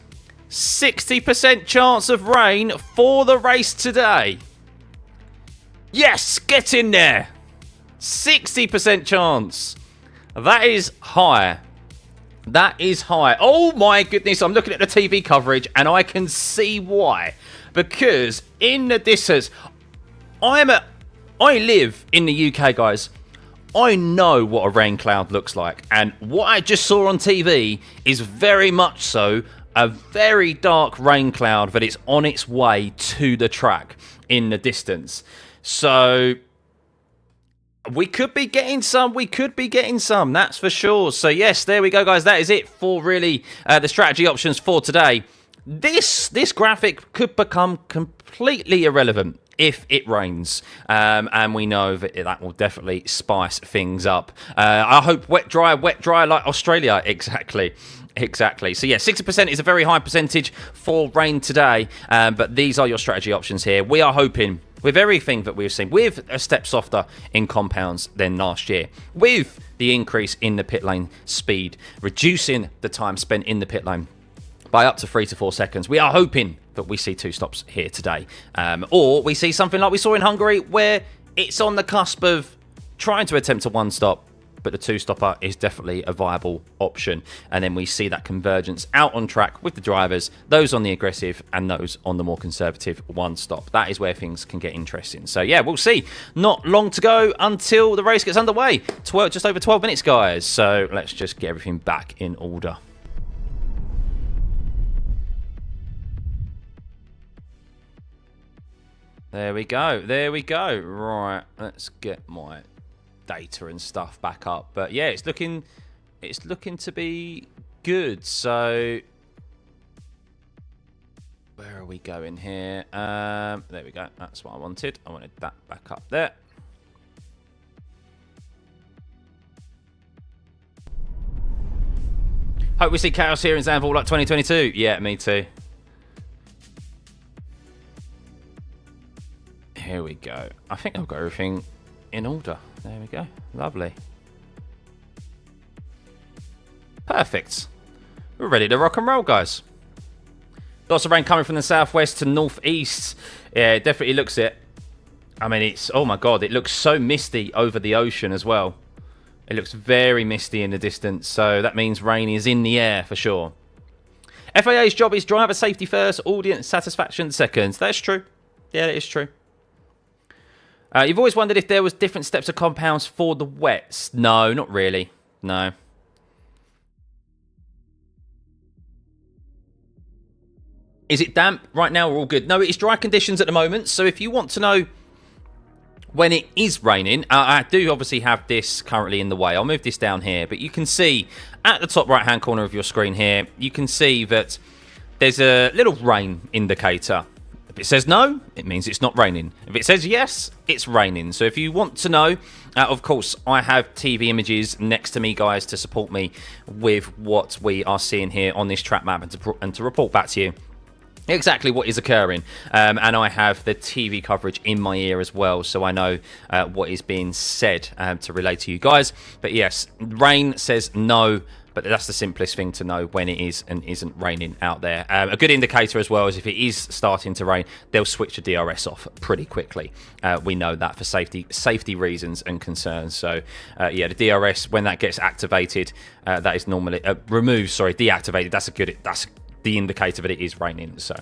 60% chance of rain for the race today. Yes, get in there. 60% chance. That is high. That is high. Oh my goodness, I'm looking at the TV coverage and I can see why. Because in the distance, I live in the UK, guys. I know what a rain cloud looks like. And what I just saw on TV is very much so a very dark rain cloud that is on its way to the track in the distance. So we could be getting some. We could be getting some. That's for sure. So yes, there we go, guys. That is it for really the strategy options for today. This graphic could become completely irrelevant if it rains, and we know that will definitely spice things up. I hope wet, dry like Australia. Exactly. So yeah, 60% is a very high percentage for rain today, but these are your strategy options here. We are hoping, with everything that we've seen, with a step softer in compounds than last year, with the increase in the pit lane speed, reducing the time spent in the pit lane by up to 3 to 4 seconds, we are hoping that we see 2 stops here today. Or we see something like we saw in Hungary, where it's on the cusp of trying to attempt a 1 stop, but the 2-stopper is definitely a viable option. And then we see that convergence out on track with the drivers, those on the aggressive and those on the more conservative 1-stop. That is where things can get interesting. So yeah, we'll see. Not long to go until the race gets underway. Just over 12 minutes, guys. So let's just get everything back in order. There we go. There we go. Right, let's get my data and stuff back up. But yeah, it's looking to be good. So where are we going here? There we go. That's what I wanted. I wanted that back up there. Hope we see chaos here in Zandvoort like 2022. Yeah, me too. Here we go. I think I've got everything in order. There we go. Lovely. Perfect. We're ready to rock and roll, guys. Lots of rain coming from the southwest to northeast. Yeah, it definitely looks it. I mean, it's... Oh, my God. It looks so misty over the ocean as well. It looks very misty in the distance. So that means rain is in the air for sure. FIA's job is driver safety first, audience satisfaction second. That's true. Yeah, that is true. You've always wondered if there was different steps of compounds for the wets. No, not really. No. Is it damp? Right now, we're all good. No, it is dry conditions at the moment. So if you want to know when it is raining, I do obviously have this currently in the way. I'll move this down here. But you can see at the top right-hand corner of your screen here, you can see that there's a little rain indicator. If it says no, it means it's not raining. If it says yes, it's raining. So if you want to know, of course, I have TV images next to me, guys, to support me with what we are seeing here on this track map and to report back to you exactly what is occurring. And I have the TV coverage in my ear as well, so I know what is being said to relay to you guys. But yes, rain says no. But that's the simplest thing to know when it is and isn't raining out there. A good indicator as well is if it is starting to rain, they'll switch the DRS off pretty quickly. We know that for safety reasons and concerns. So yeah, the DRS, when that gets activated, that is normally deactivated. That's the indicator that it is raining. So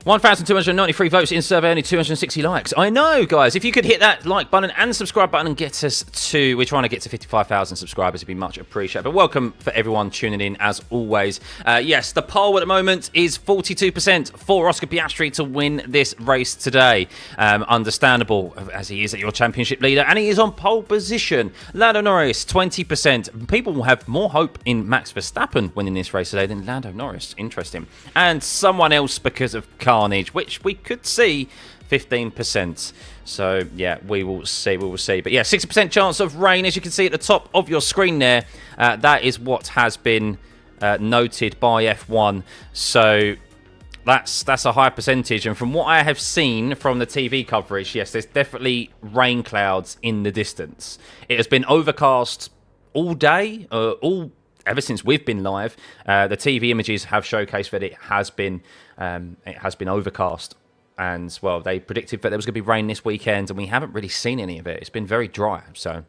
1,293 votes in survey, only 260 likes. I know, guys. If you could hit that like button and subscribe button and get us to... We're trying to get to 55,000 subscribers. It'd be much appreciated. But welcome for everyone tuning in, as always. Yes, the poll at the moment is 42% for Oscar Piastri to win this race today. Understandable, as he is your championship leader, and he is on pole position. Lando Norris, 20%. People will have more hope in Max Verstappen winning this race today than Lando Norris. Interesting. And someone else because of carnage, which we could see, 15%. So yeah, we will see. But yeah, 60% chance of rain, as you can see at the top of your screen there. That is what has been noted by F1. So that's a high percentage, and from what I have seen from the TV coverage, yes, there's definitely rain clouds in the distance. It has been overcast all day, ever since we've been live. The TV images have showcased that it has been overcast, and well, they predicted that there was going to be rain this weekend, and we haven't really seen any of it. It's been very dry. So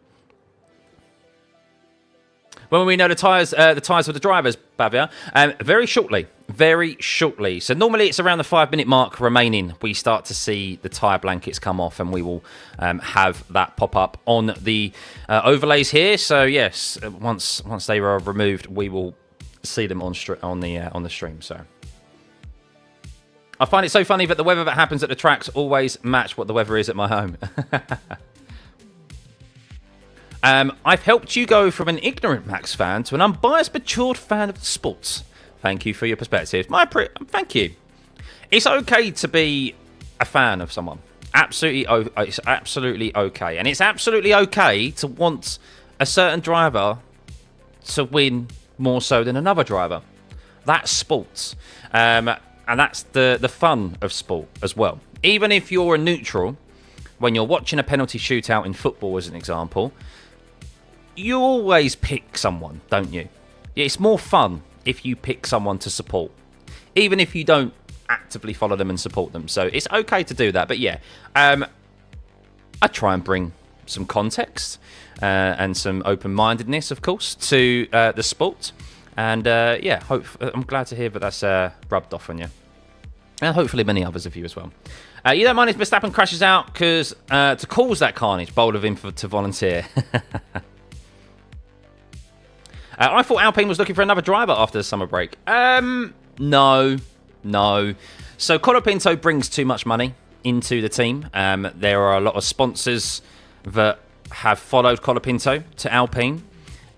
when will we know the tyres for the drivers, Bavia? Very shortly. So normally it's around the 5-minute mark remaining. We start to see the tyre blankets come off, and we will have that pop up on the overlays here. So yes, once they are removed, we will see them on the stream. So I find it so funny that the weather that happens at the tracks always match what the weather is at my home. I've helped you go from an ignorant Max fan to an unbiased, matured fan of the sports. Thank you for your perspective. Thank you. It's okay to be a fan of someone. It's absolutely okay. And it's absolutely okay to want a certain driver to win more so than another driver. That's sports. And that's the fun of sport as well. Even if you're a neutral, when you're watching a penalty shootout in football, as an example, you always pick someone, don't you? It's more fun if you pick someone to support, even if you don't actively follow them and support them. So it's okay to do that. But yeah, I try and bring some context and some open-mindedness, of course, to the sport. And yeah, I'm glad to hear that that's rubbed off on you. And hopefully many others of you as well. You don't mind if Verstappen crashes out because to cause that carnage, bold of him to volunteer. I thought Alpine was looking for another driver after the summer break. No. So Colapinto brings too much money into the team. There are a lot of sponsors that have followed Colapinto to Alpine,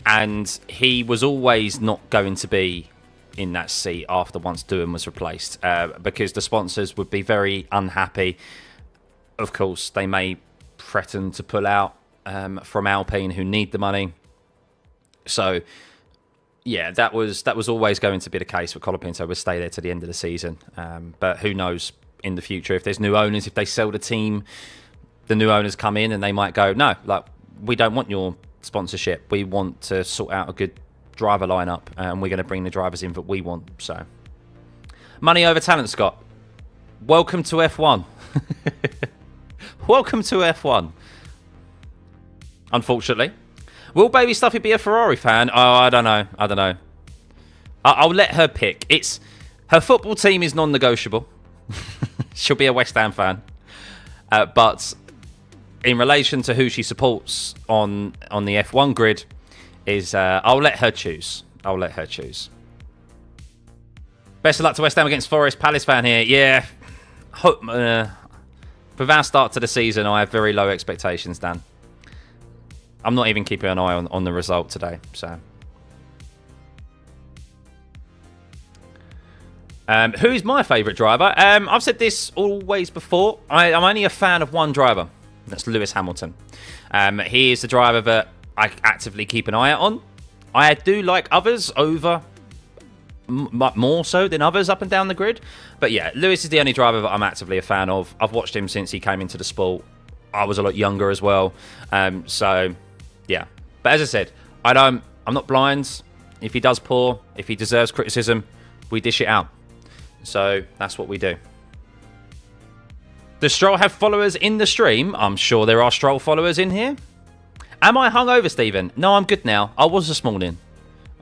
and he was always not going to be in that seat after once Doohan was replaced, because the sponsors would be very unhappy. Of course, they may threaten to pull out from Alpine, who need the money. So, yeah, that was always going to be the case. For Colapinto would stay there to the end of the season. But who knows in the future, if there's new owners, if they sell the team, the new owners come in and they might go, no, like, we don't want your sponsorship. We want to sort out a good driver lineup, and we're going to bring the drivers in that we want. So, money over talent, Scott. Welcome to F1. Welcome to F1. Unfortunately. Will baby Stuffeyy be a Ferrari fan? Oh, I don't know. I'll let her pick. Her football team is non-negotiable. She'll be a West Ham fan. But in relation to who she supports on the F1 grid, I'll let her choose. Best of luck to West Ham against Forest. Palace fan here. Yeah. For our start to the season, I have very low expectations, Dan. I'm not even keeping an eye on the result today. So, who's my favourite driver? I've said this always before. I'm only a fan of one driver. That's Lewis Hamilton. He is the driver that I actively keep an eye out on. I do like others over more so than others up and down the grid. But yeah, Lewis is the only driver that I'm actively a fan of. I've watched him since he came into the sport. I was a lot younger as well. So yeah. But as I said, I'm not blind. If he does poor, if he deserves criticism, we dish it out. So that's what we do. Does Stroll have followers in the stream? I'm sure there are Stroll followers in here. Am I hungover, Stephen? No, I'm good now. I was this morning,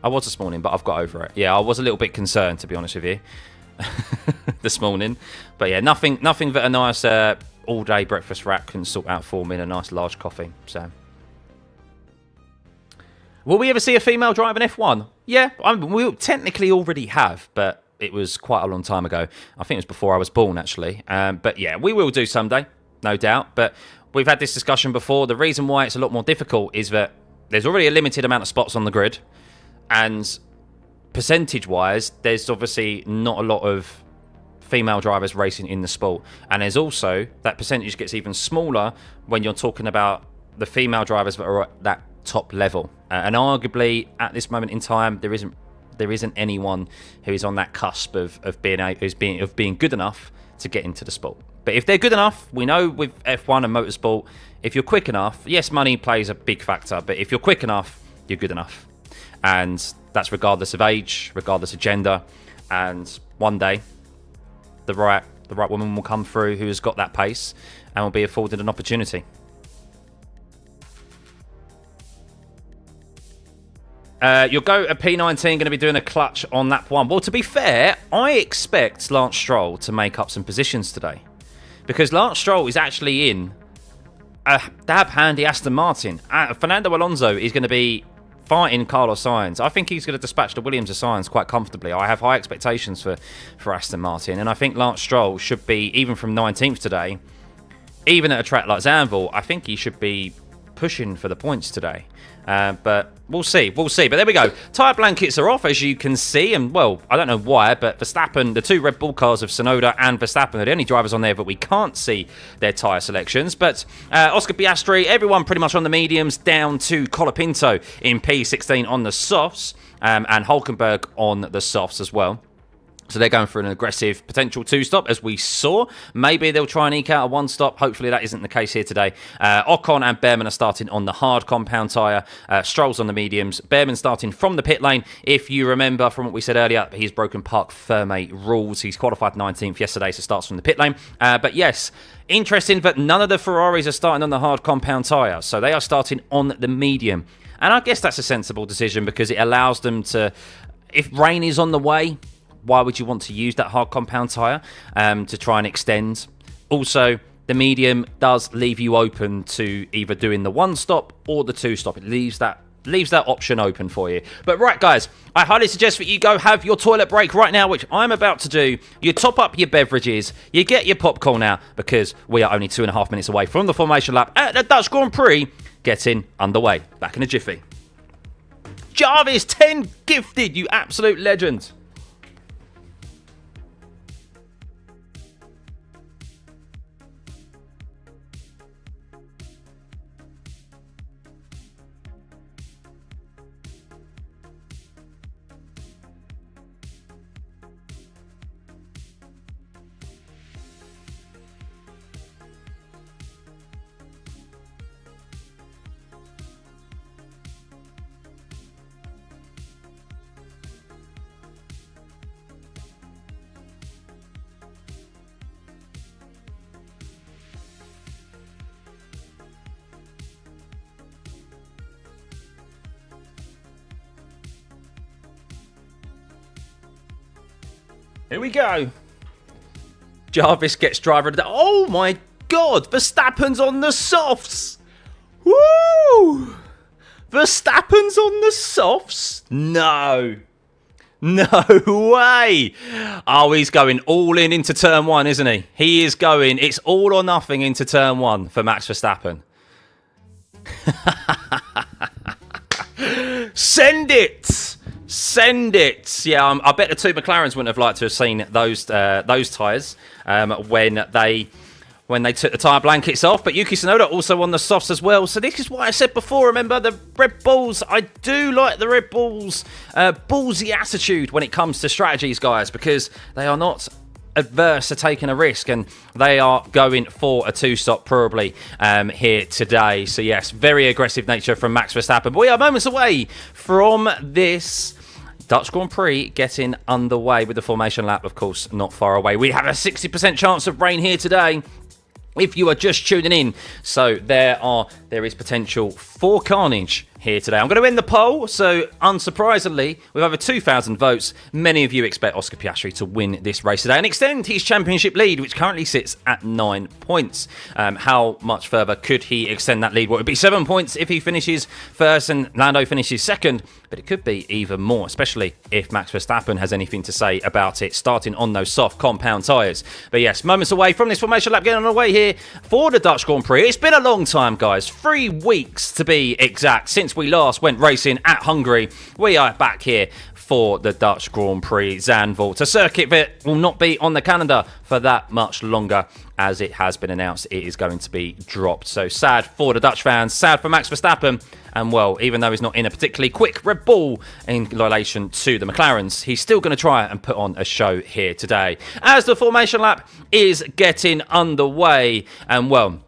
but I've got over it. Yeah, I was a little bit concerned, to be honest with you. this morning. But yeah, nothing that a nice all-day breakfast wrap can sort out for me, and a nice large coffee. So, will we ever see a female drive an F1? Yeah, we technically already have, but it was quite a long time ago. I think it was before I was born, actually. But yeah, we will do someday, no doubt. But we've had this discussion before. The reason why it's a lot more difficult is that there's already a limited amount of spots on the grid, and percentage-wise, there's obviously not a lot of female drivers racing in the sport. And there's also, that percentage gets even smaller when you're talking about the female drivers that are at that top level. And arguably, at this moment in time, there isn't anyone who is on that cusp of being good enough to get into the sport. But if they're good enough, we know with F1 and motorsport, if you're quick enough, yes, money plays a big factor, but if you're quick enough, you're good enough. And that's regardless of age, regardless of gender. And one day, the right woman will come through who has got that pace and will be afforded an opportunity. Your GOAT at P19 going to be doing a clutch on lap 1. Well, to be fair, I expect Lance Stroll to make up some positions today, because Lance Stroll is actually in a dab handy Aston Martin. Fernando Alonso is going to be fighting Carlos Sainz. I think he's going to dispatch the Williams of Sainz quite comfortably. I have high expectations for Aston Martin, and I think Lance Stroll should be, even from 19th today, even at a track like Zandvoort, I think he should be pushing for the points today. But we'll see. But there we go. Tyre blankets are off, as you can see. And, well, I don't know why, but Verstappen, the two Red Bull cars of Tsunoda and Verstappen are the only drivers on there that we can't see their tyre selections. But Oscar Piastri, everyone pretty much on the mediums, down to Colapinto in P16 on the softs, and Hulkenberg on the softs as well. So they're going for an aggressive potential 2-stop, as we saw. Maybe they'll try and eke out a 1-stop. Hopefully that isn't the case here today. Ocon and Behrman are starting on the hard compound tyre. Stroll's on the mediums. Behrman starting from the pit lane. If you remember from what we said earlier, he's broken Parc Ferme rules. He's qualified 19th yesterday, so starts from the pit lane. But yes, interesting that none of the Ferraris are starting on the hard compound tyre. So they are starting on the medium. And I guess that's a sensible decision, because it allows them to, if rain is on the way, why would you want to use that hard compound tyre to try and extend? Also, the medium does leave you open to either doing the 1-stop or the 2-stop. It leaves that option open for you. But right, guys, I highly suggest that you go have your toilet break right now, which I'm about to do. You top up your beverages, you get your popcorn out, because we are only 2.5 minutes away from the formation lap at the Dutch Grand Prix getting underway. Back in a jiffy. Jarvis, 10 gifted, you absolute legend. Here we go. Jarvis gets driver of the... Oh my God! Verstappen's on the softs! Woo! Verstappen's on the softs? No. No way! Oh, he's going all in into turn 1, isn't he? He is going... It's all or nothing into turn 1 for Max Verstappen. Send it! Send it! Yeah, I bet the two McLarens wouldn't have liked to have seen those tyres when they took the tyre blankets off. But Yuki Tsunoda also on the softs as well. So this is what I said before. Remember, the Red Bulls, I do like the Red Bulls' ballsy attitude when it comes to strategies, guys, because they are not adverse to taking a risk, and they are going for a 2-stop probably here today. So yes, very aggressive nature from Max Verstappen. But we are moments away from this Dutch Grand Prix getting underway with the formation lap, of course, not far away. We have a 60% chance of rain here today, if you are just tuning in. So there is potential for carnage here today. I'm going to win the poll, so unsurprisingly, with over 2,000 votes, many of you expect Oscar Piastri to win this race today and extend his championship lead, which currently sits at 9 points. How much further could he extend that lead? Well, it would be 7 points if he finishes first and Lando finishes second, but it could be even more, especially if Max Verstappen has anything to say about it, starting on those soft compound tyres. But yes, moments away from this formation lap, getting on the way here for the Dutch Grand Prix. It's been a long time, guys. 3 weeks to be exact since we last went racing at Hungary. We are back here for the Dutch Grand Prix Zandvoort, a circuit that will not be on the calendar for that much longer, as it has been announced it is going to be dropped. So sad for the Dutch fans, sad for Max Verstappen, and well, even though he's not in a particularly quick Red Bull in relation to the McLarens, he's still going to try and put on a show here today. As the formation lap is getting underway, and well,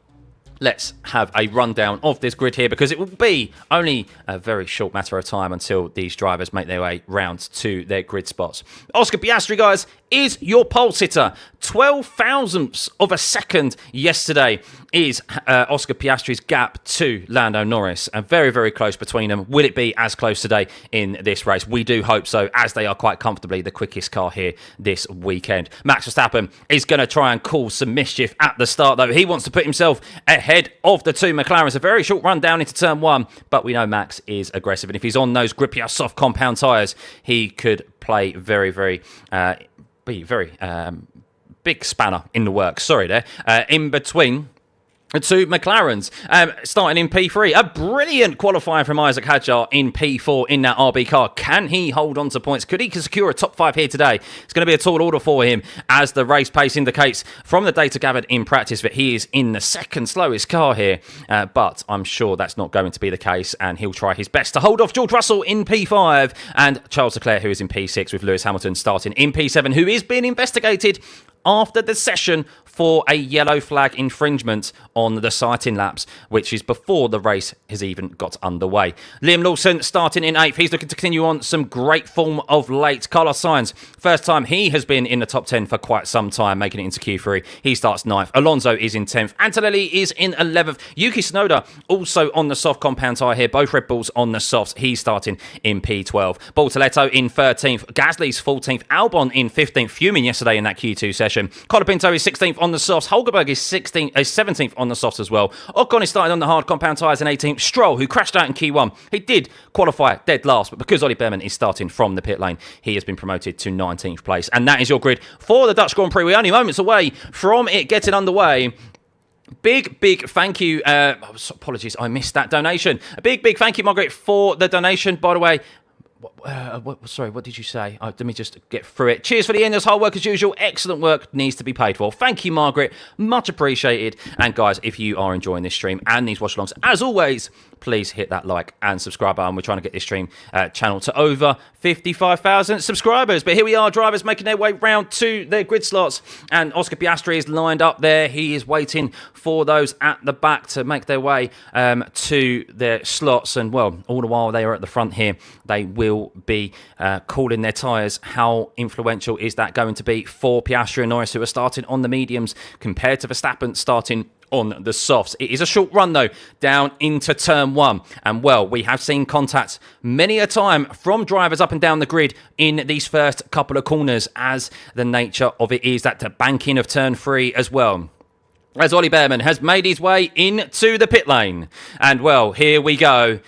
let's have a rundown of this grid here, because it will be only a very short matter of time until these drivers make their way round to their grid spots. Oscar Piastri, guys, is your pole sitter. 12 thousandths of a second yesterday is Oscar Piastri's gap to Lando Norris. And very, very close between them. Will it be as close today in this race? We do hope so, as they are quite comfortably the quickest car here this weekend. Max Verstappen is going to try and cause some mischief at the start, though. He wants to put himself ahead of the two McLarens. A very short run down into turn one, but we know Max is aggressive. And if he's on those grippier, soft compound tyres, he could play very, very... big spanner in the works. Sorry there. In between the two McLarens, starting in P3. A brilliant qualifying from Isaac Hadjar in P4 in that RB car. Can he hold on to points? Could he secure a top 5 here today? It's going to be a tall order for him, as the race pace indicates from the data gathered in practice that he is in the second slowest car here. But I'm sure that's not going to be the case, and he'll try his best to hold off George Russell in P5 and Charles Leclerc, who is in P6, with Lewis Hamilton starting in P7, who is being investigated after the session for a yellow flag infringement on the sighting laps, which is before the race has even got underway. Liam Lawson starting in 8th. He's looking to continue on some great form of late. Carlos Sainz, first time he has been in the top 10 for quite some time, making it into Q3. He starts 9th. Alonso is in 10th. Antonelli is in 11th. Yuki Tsunoda also on the soft compound tyre here. Both Red Bulls on the softs. He's starting in P12. Bortoletto in 13th. Gasly's 14th. Albon in 15th. Fuming yesterday in that Q2 session. Colapinto is 16th on the softs. Hulkenberg is 17th on the softs as well. Ocon is starting on the hard compound tyres in 18th. Stroll, who crashed out in Q1, he did qualify dead last, but because Ollie Behrman is starting from the pit lane, he has been promoted to 19th place. And that is your grid for the Dutch Grand Prix. We're only moments away from it getting underway. Big thank you. Apologies, I missed that donation. A big thank you, Margaret, for the donation. By the way, sorry, what did you say? Let me just get through it. Cheers for the endless hard work as usual. Excellent work needs to be paid for. Thank you, Margaret. Much appreciated. And guys, if you are enjoying this stream and these watch-alongs, as always, please hit that like and subscribe button. We're trying to get this stream channel to over 55,000 subscribers. But here we are, drivers making their way round to their grid slots. And Oscar Piastri is lined up there. He is waiting for those at the back to make their way to their slots. And, well, all the while they are at the front here, they will be cooling their tyres. How influential is that going to be for Piastri and Norris, who are starting on the mediums, compared to Verstappen starting on the softs? It is a short run, though, down into turn one. And, well, we have seen contact many a time from drivers up and down the grid in these first couple of corners, as the nature of it is that the banking of turn 3 as well, as Ollie Behrman has made his way into the pit lane. And, well, here we go.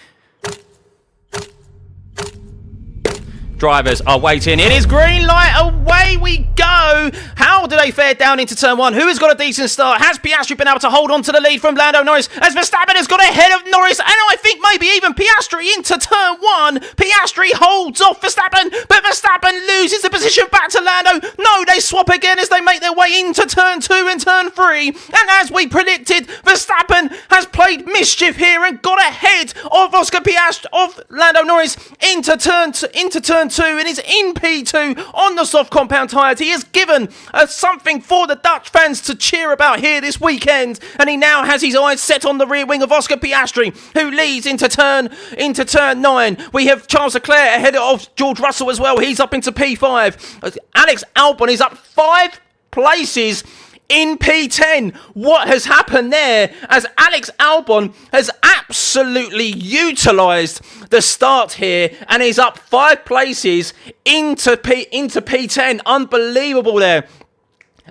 Drivers are waiting. It is green light. Away we go. How do they fare down into turn 1? Who has got a decent start? Has Piastri been able to hold on to the lead from Lando Norris? As Verstappen has got ahead of Norris, and I think maybe even Piastri into turn 1. Piastri holds off Verstappen, but Verstappen loses the position back to Lando. No, they swap again as they make their way into turn 2 and turn 3. And as we predicted, Verstappen has played mischief here and got ahead of Oscar Piastri, of Lando Norris, into turn 2, and is in P2 on the soft compound tyres. He has given something for the Dutch fans to cheer about here this weekend, and he now has his eyes set on the rear wing of Oscar Piastri, who leads into turn 9. We have Charles Leclerc ahead of George Russell as well. He's up into P5. Alex Albon is up 5 places in P10. What has happened there as Alex Albon has absolutely utilised the start here and is up 5 places into P10. Unbelievable there.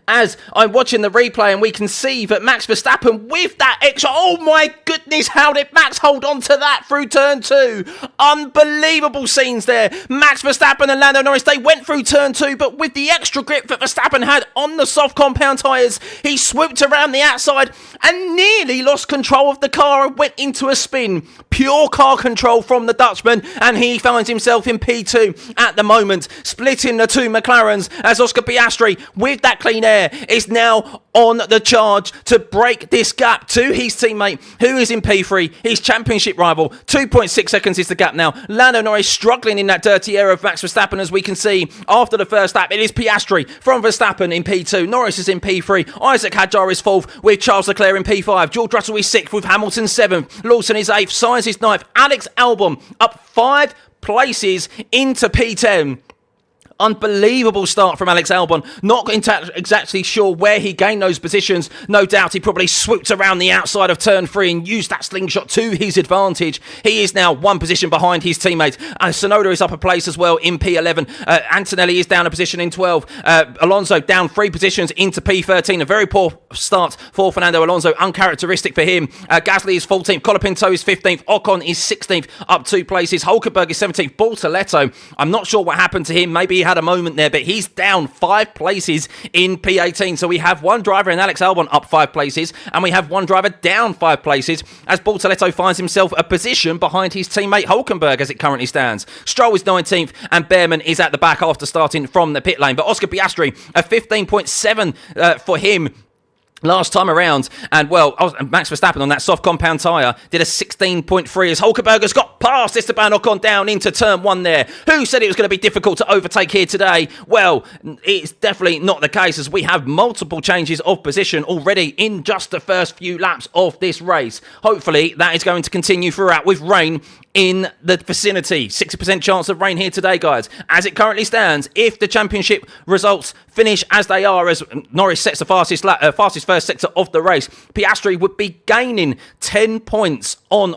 As I'm watching the replay and we can see that Max Verstappen with that extra... Oh my goodness, how did Max hold on to that through turn 2? Unbelievable scenes there. Max Verstappen and Lando Norris, they went through turn 2, but with the extra grip that Verstappen had on the soft compound tyres, he swooped around the outside and nearly lost control of the car and went into a spin. Pure car control from the Dutchman, and he finds himself in P2 at the moment, splitting the 2 McLarens as Oscar Piastri, with that clean air, is now on the charge to break this gap to his teammate, who is in P3, his championship rival. 2.6 seconds is the gap now. Lando Norris struggling in that dirty air of Max Verstappen, as we can see after the first lap. It is Piastri from Verstappen in P2. Norris is in P3. Isaac Hadjar is 4th with Charles Leclerc in P5. George Russell is 6th with Hamilton 7th. Lawson is 8th. Sainz is 9th. Alex Albon up 5 places into P10. Unbelievable start from Alex Albon. Not exactly sure where he gained those positions. No doubt he probably swooped around the outside of turn 3 and used that slingshot to his advantage. He is now 1 position behind his teammate. Sonoda is up a place as well in P11. Antonelli is down a position in 12. Alonso down 3 positions into P13. A very poor start for Fernando Alonso. Uncharacteristic for him. Gasly is 14th. Colapinto is 15th. Ocon is 16th. Up 2 places. Hulkenberg is 17th. Bortoletto, I'm not sure what happened to him. Maybe he had a moment there, but he's down 5 places in P18. So we have one driver in Alex Albon up 5 places, and we have one driver down 5 places as Bortoletto finds himself a position behind his teammate Hulkenberg as it currently stands. Stroll is 19th, and Behrman is at the back after starting from the pit lane. But Oscar Piastri, a 15.7 for him last time around, and well, Max Verstappen on that soft compound tyre did a 16.3 as Hulkenberg has got past Esteban Ocon down into turn 1 there. Who said it was going to be difficult to overtake here today? Well, it's definitely not the case, as we have multiple changes of position already in just the first few laps of this race. Hopefully that is going to continue throughout with rain in the vicinity. 60% chance of rain here today, guys. As it currently stands, if the championship results finish as they are, as Norris sets the fastest first sector of the race, Piastri would be gaining 10 points on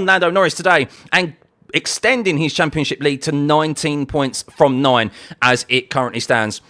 Lando Norris today and extending his championship lead to 19 points from 9 as it currently stands.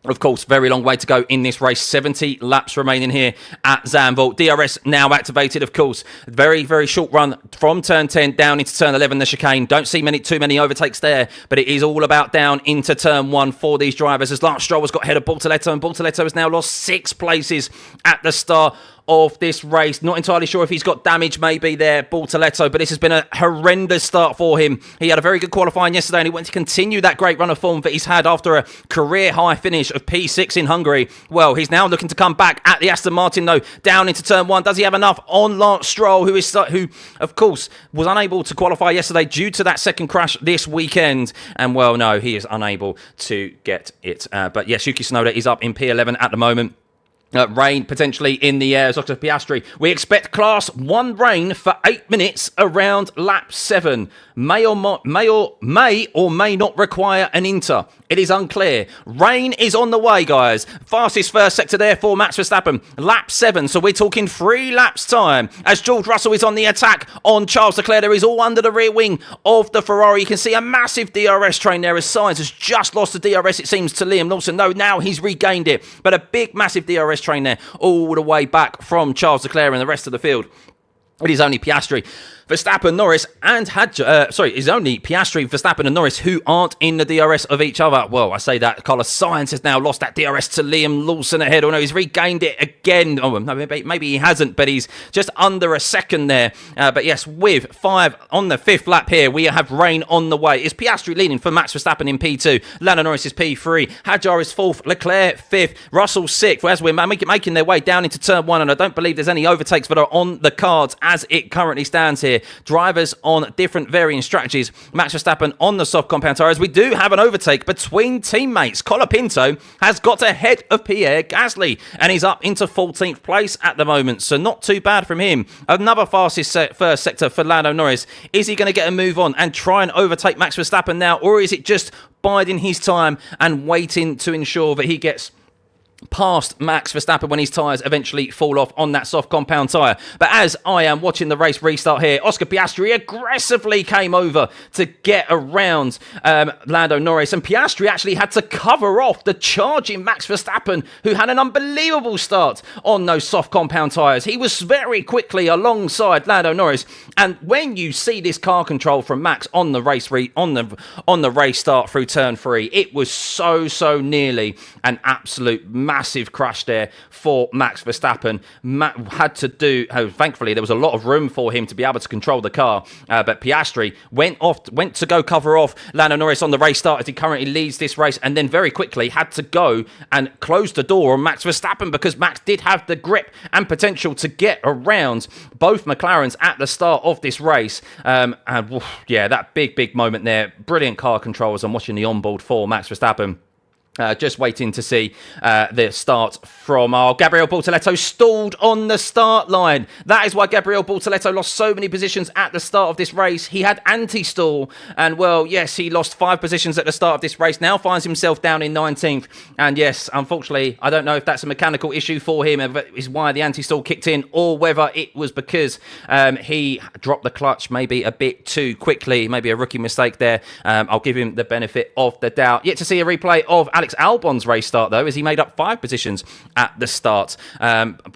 Of course, very long way to go in this race. 70 laps remaining here at Zandvoort. DRS now activated, of course. Very, very short run from turn 10 down into turn 11, the chicane. Don't see too many overtakes there, but it is all about down into turn 1 for these drivers, as Lance Stroll has got ahead of Bortoletto, and Bortoletto has now lost 6 places at the start of this race. Not entirely sure if he's got damage maybe there, Bortoletto, but this has been a horrendous start for him. He had a very good qualifying yesterday, and he went to continue that great run of form that he's had after a career high finish of P6 in Hungary. Well, he's now looking to come back at the Aston Martin though, down into turn 1. Does he have enough on Lance Stroll, who of course was unable to qualify yesterday due to that second crash this weekend? And well, no, he is unable to get it. But yes, Yuki Tsunoda is up in P11 at the moment. Rain potentially in the air. Oscar Piastri, we expect class 1 rain for 8 minutes around lap 7. May or may not require an inter. It is unclear. Rain is on the way, guys. Fastest first sector there for Max Verstappen. Lap 7, so we're talking 3 laps time. As George Russell is on the attack on Charles Leclerc, there is all under the rear wing of the Ferrari. You can see a massive DRS train there as Sainz has just lost the DRS, it seems, to Liam Lawson. No, now he's regained it. But a big, massive DRS train there all the way back from Charles Leclerc and the rest of the field. It is only Piastri, Verstappen, Norris, and it's only Piastri, Verstappen, and Norris who aren't in the DRS of each other. Well, I say that Carlos Sainz has now lost that DRS to Liam Lawson ahead. Oh no, he's regained it again. Oh, no, maybe he hasn't, but he's just under a second there. But yes, with 5 on the 5th lap here, we have rain on the way. It's Piastri leading for Max Verstappen in P2. Lando Norris is P3. Hadjar is 4th. Leclerc 5th. Russell 6th. As we're making their way down into turn 1, and I don't believe there's any overtakes that are on the cards as it currently stands here. Drivers on different varying strategies. Max Verstappen on the soft compound tyres. We do have an overtake between teammates. Colapinto has got ahead of Pierre Gasly, and he's up into 14th place at the moment, so not too bad from him. Another fastest first sector for Lando Norris. Is he going to get a move on and try and overtake Max Verstappen now, or is it just biding his time and waiting to ensure that he gets past Max Verstappen when his tyres eventually fall off on that soft compound tyre. But as I am watching the race restart here, Oscar Piastri aggressively came over to get around Lando Norris, and Piastri actually had to cover off the charging Max Verstappen, who had an unbelievable start on those soft compound tyres. He was very quickly alongside Lando Norris, and when you see this car control from Max on the race on the race start through turn 3, it was so nearly an absolute massive crash there for Max Verstappen. Had to do, thankfully there was a lot of room for him to be able to control the car, but Piastri went to go cover off Lando Norris on the race start as he currently leads this race, and then very quickly had to go and close the door on Max Verstappen because Max did have the grip and potential to get around both McLarens at the start of this race. And yeah, that big moment there. Brilliant car control as I'm watching the onboard for Max Verstappen. Just waiting to see the start from our Gabriel Bortoleto, stalled on the start line. That is why Gabriel Bortoleto lost so many positions at the start of this race. He had anti-stall, and well, yes, he lost 5 positions at the start of this race. Now finds himself down in 19th. And yes, unfortunately, I don't know if that's a mechanical issue for him, if that is why the anti-stall kicked in, or whether it was because he dropped the clutch maybe a bit too quickly. Maybe a rookie mistake there. I'll give him the benefit of the doubt. Yet to see a replay of Alex Albon's race start, though, as he made up 5 positions at the start.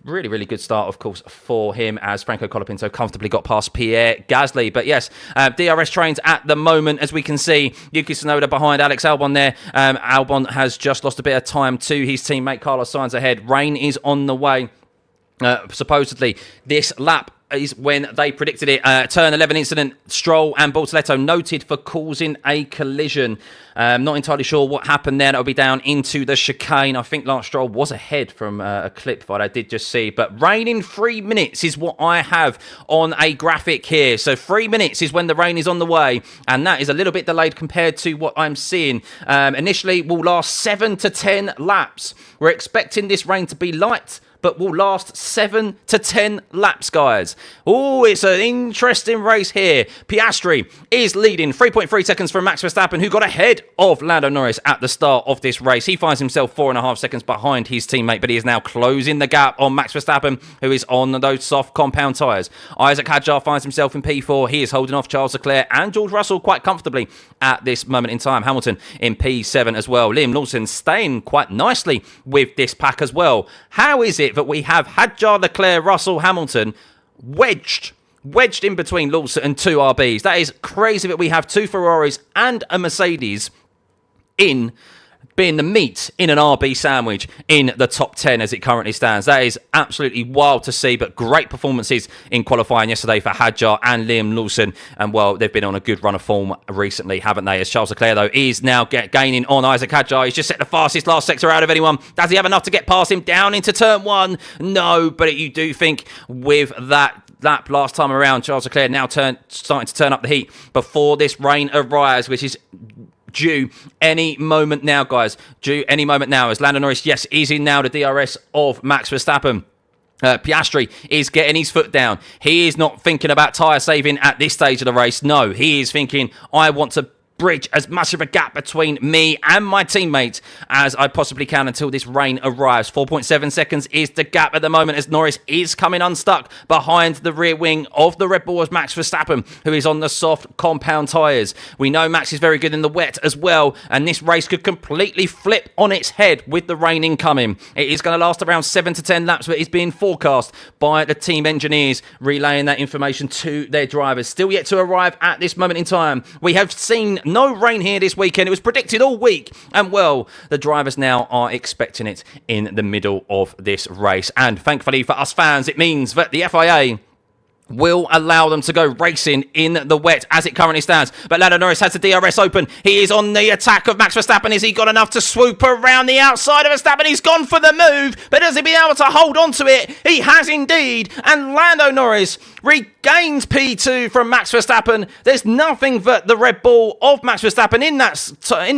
Really good start, of course, for him, as Franco Colapinto comfortably got past Pierre Gasly. But yes, DRS trains at the moment, as we can see. Yuki Tsunoda behind Alex Albon there. Albon has just lost a bit of time to his teammate Carlos Sainz ahead. Rain is on the way. Supposedly, this lap is when they predicted it. Turn 11 incident, Stroll and Bortoleto noted for causing a collision. Not entirely sure what happened there. That'll be down into the chicane. I think Lance Stroll was ahead from a clip that I did just see. But rain in 3 minutes is what I have on a graphic here. So 3 minutes is when the rain is on the way. And that is a little bit delayed compared to what I'm seeing. Initially, will last 7 to 10 laps. We're expecting this rain to be light, but will last 7 to 10 laps, guys. Oh, it's an interesting race here. Piastri is leading 3.3 seconds from Max Verstappen, who got ahead of Lando Norris at the start of this race. He finds himself 4.5 seconds behind his teammate, but he is now closing the gap on Max Verstappen, who is on those soft compound tyres. Isaac Hadjar finds himself in P4. He is holding off Charles Leclerc and George Russell quite comfortably at this moment in time. Hamilton in P7 as well. Liam Lawson staying quite nicely with this pack as well. How is it that we have Hadjar, Leclerc, Russell, Hamilton wedged in between Lawson and 2 RBs? That is crazy that we have 2 Ferraris and a Mercedes in being the meat in an RB sandwich in the top 10 as it currently stands. That is absolutely wild to see, but great performances in qualifying yesterday for Hadjar and Liam Lawson. And well, they've been on a good run of form recently, haven't they? As Charles Leclerc, though, is now gaining on Isaac Hadjar. He's just set the fastest last sector out of anyone. Does he have enough to get past him down into turn 1? No, but you do think with that lap last time around, Charles Leclerc now starting to turn up the heat before this rain arrives, which is due any moment now, guys. Due any moment now, as Lando Norris, yes, is in now the DRS of Max Verstappen. Piastri is getting his foot down. He is not thinking about tyre saving at this stage of the race. No, he is thinking, I want to bridge as much of a gap between me and my teammates as I possibly can until this rain arrives. 4.7 seconds is the gap at the moment as Norris is coming unstuck behind the rear wing of the Red Bull as Max Verstappen, who is on the soft compound tyres. We know Max is very good in the wet as well, and this race could completely flip on its head with the rain incoming. It is going to last around 7 to 10 laps, but it's being forecast by the team engineers relaying that information to their drivers. Still yet to arrive at this moment in time. We have seen no rain here this weekend. It was predicted all week. And well, the drivers now are expecting it in the middle of this race. And thankfully for us fans, it means that the FIA will allow them to go racing in the wet as it currently stands. But Lando Norris has the DRS open. He is on the attack of Max Verstappen. Has he got enough to swoop around the outside of Verstappen? He's gone for the move, but has he been able to hold on to it? He has indeed. And Lando Norris regains P2 from Max Verstappen. There's nothing that the Red Bull of Max Verstappen in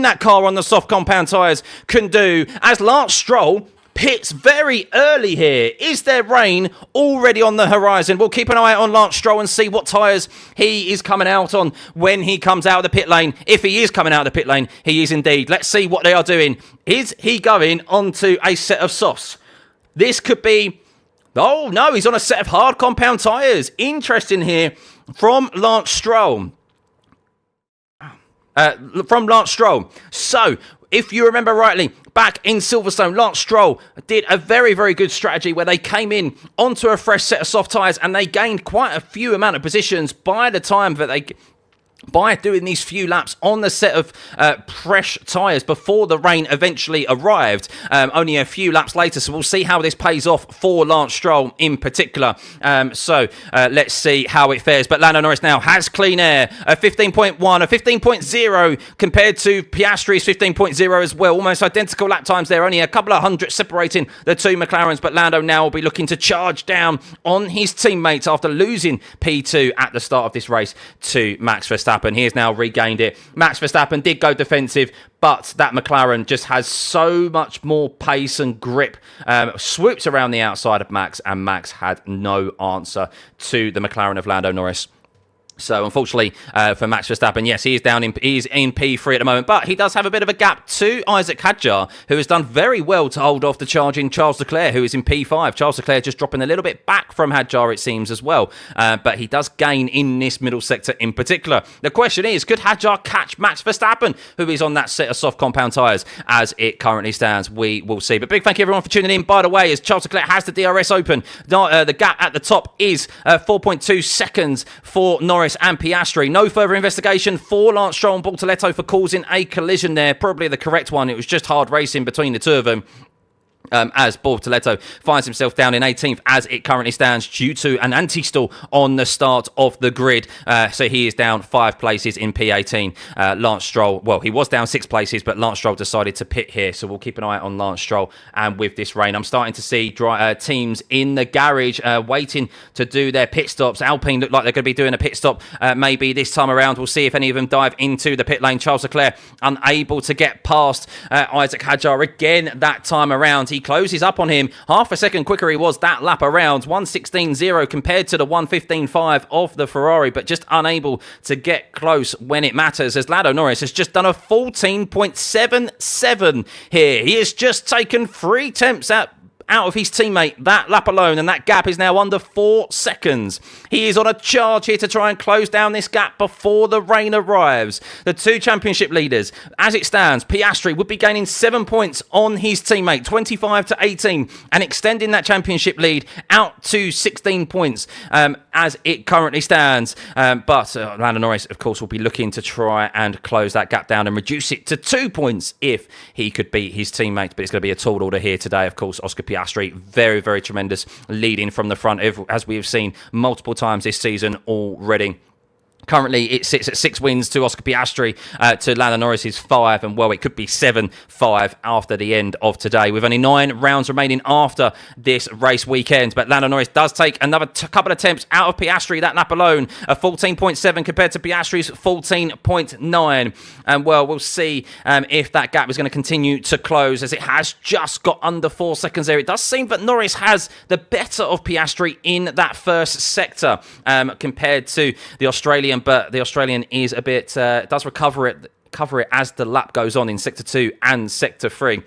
that car on the soft compound tyres can do, as Lance Stroll pits very early here. Is there rain already on the horizon? We'll keep an eye on Lance Stroll and see what tyres he is coming out on when he comes out of the pit lane. If he is coming out of the pit lane, he is indeed. Let's see what they are doing. Is he going onto a set of softs? This could be... Oh, no, he's on a set of hard compound tyres. Interesting here from Lance Stroll. So, if you remember rightly, back in Silverstone, Lance Stroll did a very, very good strategy where they came in onto a fresh set of soft tyres and they gained quite a few amount of positions by the time that they... by doing these few laps on the set of fresh tyres before the rain eventually arrived, only a few laps later. So we'll see how this pays off for Lance Stroll in particular. So let's see how it fares. But Lando Norris now has clean air, a 15.1, a 15.0 compared to Piastri's 15.0 as well. Almost identical lap times there, only a couple of hundred separating the two McLarens. But Lando now will be looking to charge down on his teammates after losing P2 at the start of this race to Max Verstappen. He has now regained it. Max Verstappen did go defensive, but that McLaren just has so much more pace and grip. Swoops around the outside of Max, and Max had no answer to the McLaren of Lando Norris. So, unfortunately, for Max Verstappen, yes, he is in P3 at the moment, but he does have a bit of a gap to Isaac Hadjar, who has done very well to hold off the charging Charles Leclerc, who is in P5. Charles Leclerc just dropping a little bit back from Hadjar, it seems, as well. But he does gain in this middle sector in particular. The question is, could Hadjar catch Max Verstappen, who is on that set of soft compound tyres as it currently stands? We will see. But big thank you, everyone, for tuning in. By the way, as Charles Leclerc has the DRS open, the gap at the top is 4.2 seconds for Norris and Piastri. No further investigation for Lance Stroll and Bortoleto for causing a collision there. Probably the correct one. It was just hard racing between the two of them. As Bortoleto finds himself down in 18th as it currently stands due to an anti-stall on the start of the grid. So he is down 5 places in P18. Lance Stroll, well, he was down 6 places, but Lance Stroll decided to pit here. So we'll keep an eye on Lance Stroll. And with this rain, I'm starting to see teams in the garage waiting to do their pit stops. Alpine look like they're going to be doing a pit stop maybe this time around. We'll see if any of them dive into the pit lane. Charles Leclerc unable to get past Isaac Hadjar again that time around. He closes up on him. Half a second quicker he was that lap around. 1:16.0 compared to the 1:15.5 of the Ferrari, but just unable to get close when it matters, as Lando Norris has just done a 14.77 here. He has just taken 3 tenths out of his teammate that lap alone, and that gap is now under 4 seconds. He is on a charge here to try and close down this gap before the rain arrives. The two championship leaders, as it stands, Piastri would be gaining 7 points on his teammate, 25 to 18, and extending that championship lead out to 16 points as it currently stands. But Lando Norris, of course, will be looking to try and close that gap down and reduce it to 2 points if he could beat his teammate. But it's going to be a tall order here today, of course. Oscar Piastri, very, very tremendous leading from the front, as we have seen multiple times this season already. Currently, it sits at 6 wins to Oscar Piastri, to Lando Norris's 5, and, well, it could be 7-5 after the end of today, with only 9 rounds remaining after this race weekend. But Lando Norris does take another couple of attempts out of Piastri that lap alone, a 14.7 compared to Piastri's 14.9. And, well, we'll see if that gap is going to continue to close, as it has just got under 4 seconds there. It does seem that Norris has the better of Piastri in that first sector compared to the Australian. But the Australian is a bit does cover it as the lap goes on in Sector 2 and Sector 3.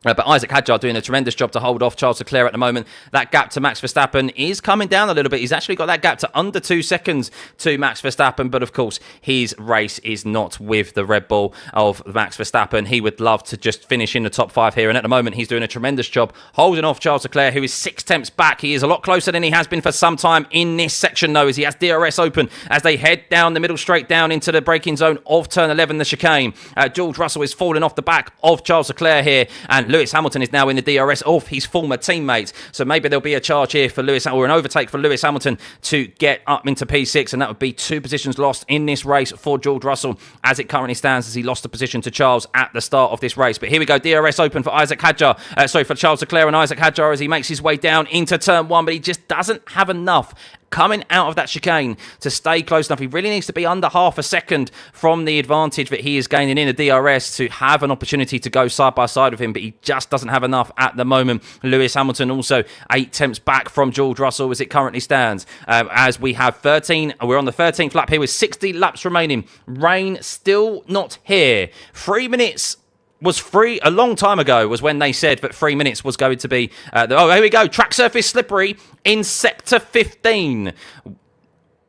But Isaac Hadjar doing a tremendous job to hold off Charles Leclerc at the moment. That gap to Max Verstappen is coming down a little bit. He's actually got that gap to under 2 seconds to Max Verstappen. But, of course, his race is not with the Red Bull of Max Verstappen. He would love to just finish in the top 5 here. And at the moment, he's doing a tremendous job holding off Charles Leclerc, who is 6 tenths back. He is a lot closer than he has been for some time in this section, though, as he has DRS open as they head down the middle straight down into the braking zone of turn 11, the chicane. George Russell is falling off the back of Charles Leclerc here, and Lewis Hamilton is now in the DRS of his former teammate. So maybe there'll be a charge here for Lewis, or an overtake for Lewis Hamilton to get up into P6, and that would be 2 positions lost in this race for George Russell as it currently stands, as he lost the position to Charles at the start of this race. But here we go, DRS open for Isaac Hadjar, for Charles Leclerc and Isaac Hadjar as he makes his way down into turn 1, but he just doesn't have enough coming out of that chicane to stay close enough. He really needs to be under half a second from the advantage that he is gaining in the DRS to have an opportunity to go side by side with him, but he just doesn't have enough at the moment. Lewis Hamilton also 8 tenths back from George Russell as it currently stands. As we have 13, we're on the 13th lap here with 60 laps remaining. Rain still not here. 3 minutes was free a long time ago was when they said that 3 minutes was going to be oh, here we go, track surface slippery in sector 15.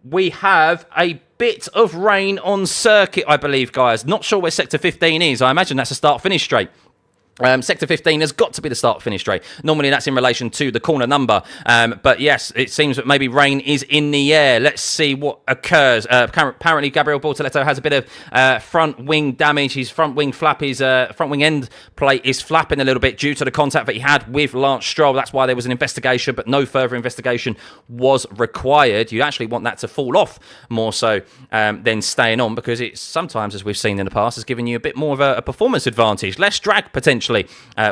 We have a bit of rain on circuit, I believe, guys. Not sure where sector 15 is. I imagine that's a start finish straight. Sector 15 has got to be the start finish straight. Normally that's in relation to the corner number. But yes, it seems that maybe rain is in the air. Let's see what occurs. Apparently Gabriel Bortoleto has a bit of front wing damage. His front wing flap, his front wing end plate is flapping a little bit due to the contact that he had with Lance Stroll. That's why there was an investigation, but no further investigation was required. You actually want that to fall off more so than staying on, because it's sometimes, as we've seen in the past, has given you a bit more of a performance advantage. Less drag potentially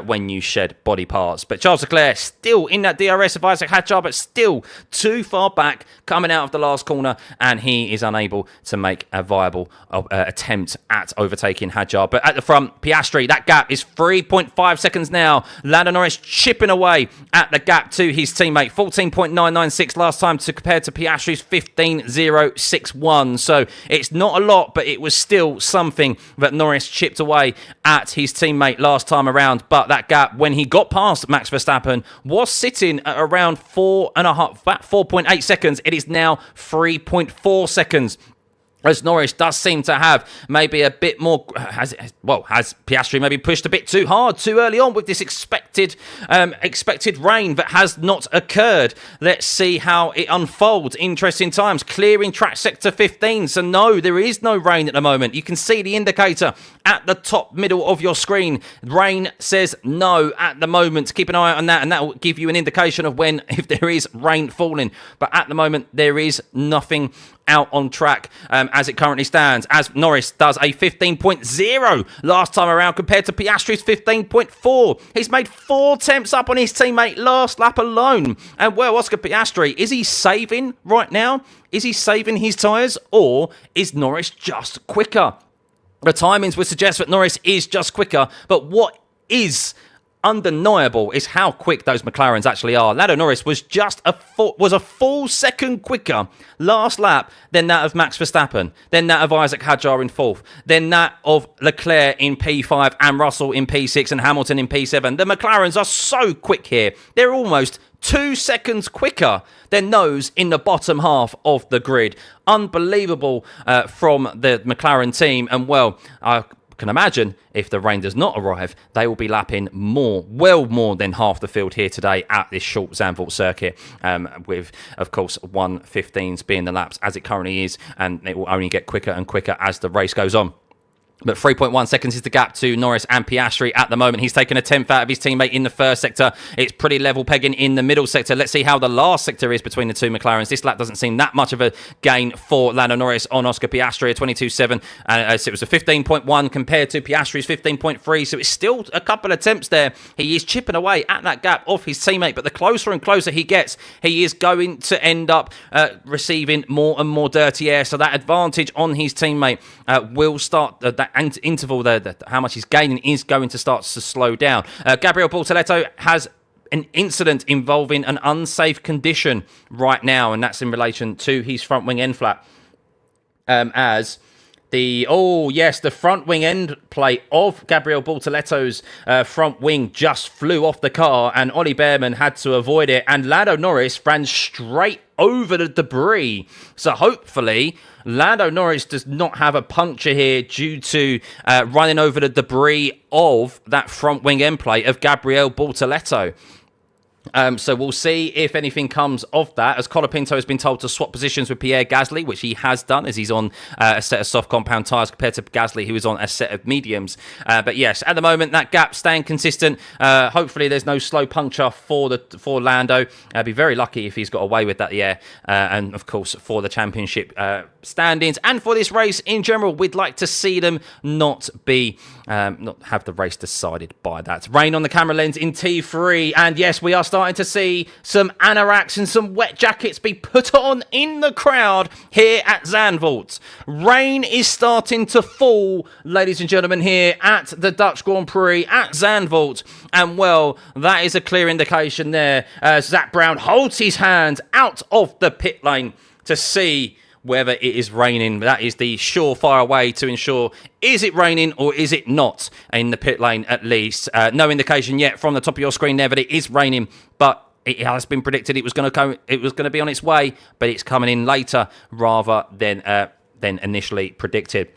when you shed body parts. But Charles Leclerc still in that DRS of Isaac Hadjar, but still too far back coming out of the last corner, and he is unable to make a viable attempt at overtaking Hadjar. But at the front, Piastri, that gap is 3.5 seconds now. Lando Norris chipping away at the gap to his teammate. 14.996 last time to compare to Piastri's 15.061. So it's not a lot, but it was still something that Norris chipped away at his teammate last time around. But that gap, when he got past Max Verstappen, was sitting at around 4.8 seconds. It is now 3.4 seconds. As Norris does seem to have maybe a bit more, has Piastri maybe pushed a bit too hard, too early on with this expected rain that has not occurred. Let's see how it unfolds. Interesting times. Clearing track sector 15. So no, there is no rain at the moment. You can see the indicator at the top middle of your screen. Rain says no at the moment. Keep an eye on that, and that will give you an indication of when, if there is rain falling. But at the moment, there is nothing out on track as it currently stands, as Norris does a 15.0 last time around compared to Piastri's 15.4. He's made 4 attempts up on his teammate last lap alone. And well, Oscar Piastri, is he saving right now? Is he saving his tyres, or is Norris just quicker? The timings would suggest that Norris is just quicker, but what is undeniable is how quick those McLarens actually are. Lando Norris was just a full second quicker last lap than that of Max Verstappen, then that of Isaac Hadjar in 4th, then that of Leclerc in P5 and Russell in P6 and Hamilton in P7. The McLarens are so quick here. They're almost 2 seconds quicker than those in the bottom half of the grid. Unbelievable from the McLaren team. And well, I can imagine if the rain does not arrive, they will be lapping well more than half the field here today at this short Zandvoort circuit, with, of course, 1:15s being the laps as it currently is, and it will only get quicker and quicker as the race goes on. But 3.1 seconds is the gap to Norris and Piastri at the moment. He's taken a 10th out of his teammate in the first sector. It's pretty level pegging in the middle sector. Let's see how the last sector is between the two McLarens. This lap doesn't seem that much of a gain for Lando Norris on Oscar Piastri, a 22.7. So it was a 15.1 compared to Piastri's 15.3. So it's still a couple of attempts there. He is chipping away at that gap off his teammate. But the closer and closer he gets, he is going to end up receiving more and more dirty air. So that advantage on his teammate will start, that interval there, how much he's gaining is going to start to slow down. Gabriel Bortoleto has an incident involving an unsafe condition right now, and that's in relation to his front wing end flap. As the front wing end plate of Gabriel Bortoleto's front wing just flew off the car, and Ollie Behrman had to avoid it, and Lando Norris ran straight over the debris. So hopefully Lando Norris does not have a puncture here due to running over the debris of that front wing end plate of Gabriel Bortoleto. So we'll see if anything comes of that, as Colapinto has been told to swap positions with Pierre Gasly, which he has done, as he's on a set of soft compound tyres compared to Gasly, who is on a set of mediums. But yes, at the moment, that gap staying consistent. Hopefully there's no slow puncture for Lando. I'd be very lucky if he's got away with that, and of course for the championship standings and for this race in general, we'd like to see them not have the race decided by that. Rain on the camera lens in T3, and yes, we are starting to see some anoraks and some wet jackets be put on in the crowd here at Zandvoort. Rain is starting to fall, ladies and gentlemen, here at the Dutch Grand Prix at Zandvoort. And, well, that is a clear indication there as Zak Brown holds his hand out of the pit lane to see whether it is raining. That is the surefire way to ensure, is it raining or is it not in the pit lane at least. No indication yet from the top of your screen there that it is raining, but it has been predicted it was going to be on its way, but it's coming in later rather than initially predicted.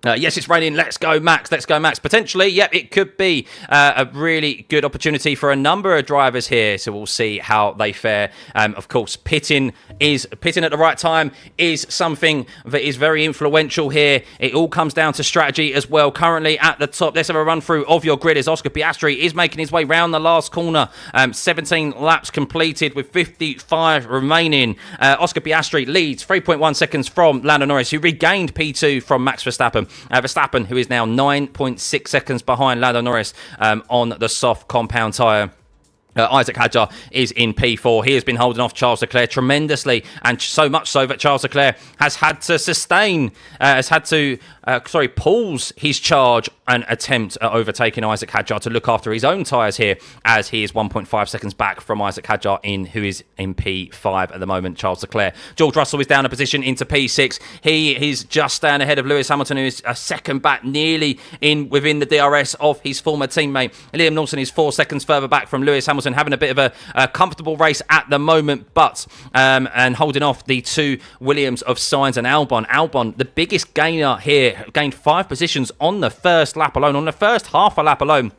Yes, it's raining. Let's go, Max. Let's go, Max. Potentially, yep, it could be a really good opportunity for a number of drivers here. So we'll see how they fare. Of course, pitting at the right time is something that is very influential here. It all comes down to strategy as well. Currently at the top, let's have a run through of your grid as Oscar Piastri is making his way round the last corner. 17 laps completed with 55 remaining. Oscar Piastri leads 3.1 seconds from Lando Norris, who regained P2 from Max Verstappen. Verstappen, who is now 9.6 seconds behind Lando Norris on the soft compound tyre. Isaac Hadjar is in P4. He has been holding off Charles Leclerc tremendously, and so much so that Charles Leclerc has had to pause his charge and attempt at overtaking Isaac Hadjar to look after his own tyres here, as he is 1.5 seconds back from Isaac Hadjar, who is in P5 at the moment, Charles Leclerc. George Russell is down a position into P6. He is just staying ahead of Lewis Hamilton, who is a second back, nearly within the DRS of his former teammate. Liam Lawson is 4 seconds further back from Lewis Hamilton, having a bit of a comfortable race at the moment, but and holding off the two Williams of Sainz and Albon. Albon, the biggest gainer here, gained 5 positions on the first lap alone, on the first half a lap alone.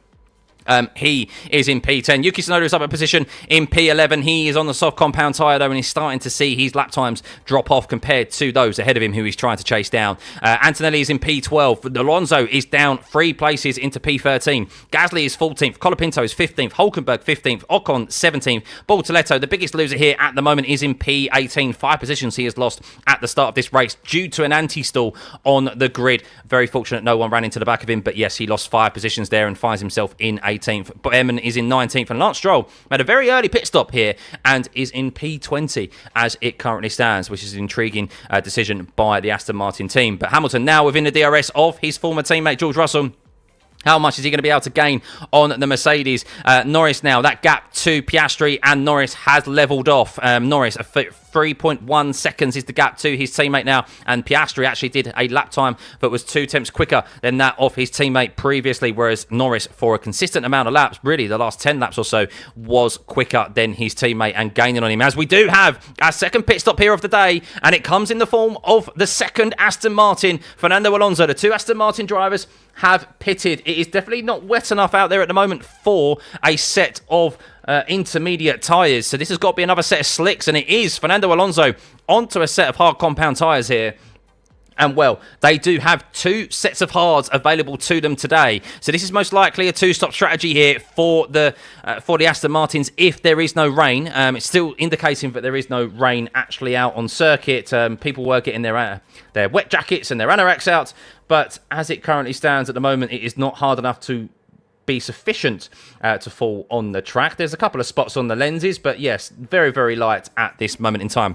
He is in P10. Yuki Tsunoda is up a position in P11. He is on the soft compound tyre, though, and he's starting to see his lap times drop off compared to those ahead of him who he's trying to chase down. Antonelli is in P12. Alonso is down 3 places into P13. Gasly is 14th. Colapinto is 15th. Hulkenberg 15th. Ocon 17th. Bortoletto, the biggest loser here at the moment, is in P18. 5 positions he has lost at the start of this race due to an anti-stall on the grid. Very fortunate no one ran into the back of him, but yes, he lost 5 positions there and finds himself in 18th. But Eamon is in 19th, and Lance Stroll had a very early pit stop here and is in P20 as it currently stands, which is an intriguing decision by the Aston Martin team. But Hamilton now within the DRS of his former teammate George Russell. How much is he going to be able to gain on the Mercedes? Norris now, that gap to Piastri and Norris has levelled off. Norris, 3.1 seconds is the gap to his teammate now, and Piastri actually did a lap time that was 2 tenths quicker than that of his teammate previously, whereas Norris, for a consistent amount of laps, really the last 10 laps or so, was quicker than his teammate and gaining on him. As we do have our second pit stop here of the day, and it comes in the form of the second Aston Martin, Fernando Alonso. The 2 Aston Martin drivers have pitted. It is definitely not wet enough out there at the moment for a set of intermediate tyres. So this has got to be another set of slicks, and it is Fernando Alonso onto a set of hard compound tyres here. And, well, they do have 2 sets of hards available to them today. So this is most likely a 2-stop strategy here for the Aston Martins if there is no rain. It's still indicating that there is no rain actually out on circuit. People were getting their wet jackets and their anoraks out. But as it currently stands at the moment, it is not hard enough to be sufficient to fall on the track. There's a couple of spots on the lenses, but yes, very, very light at this moment in time.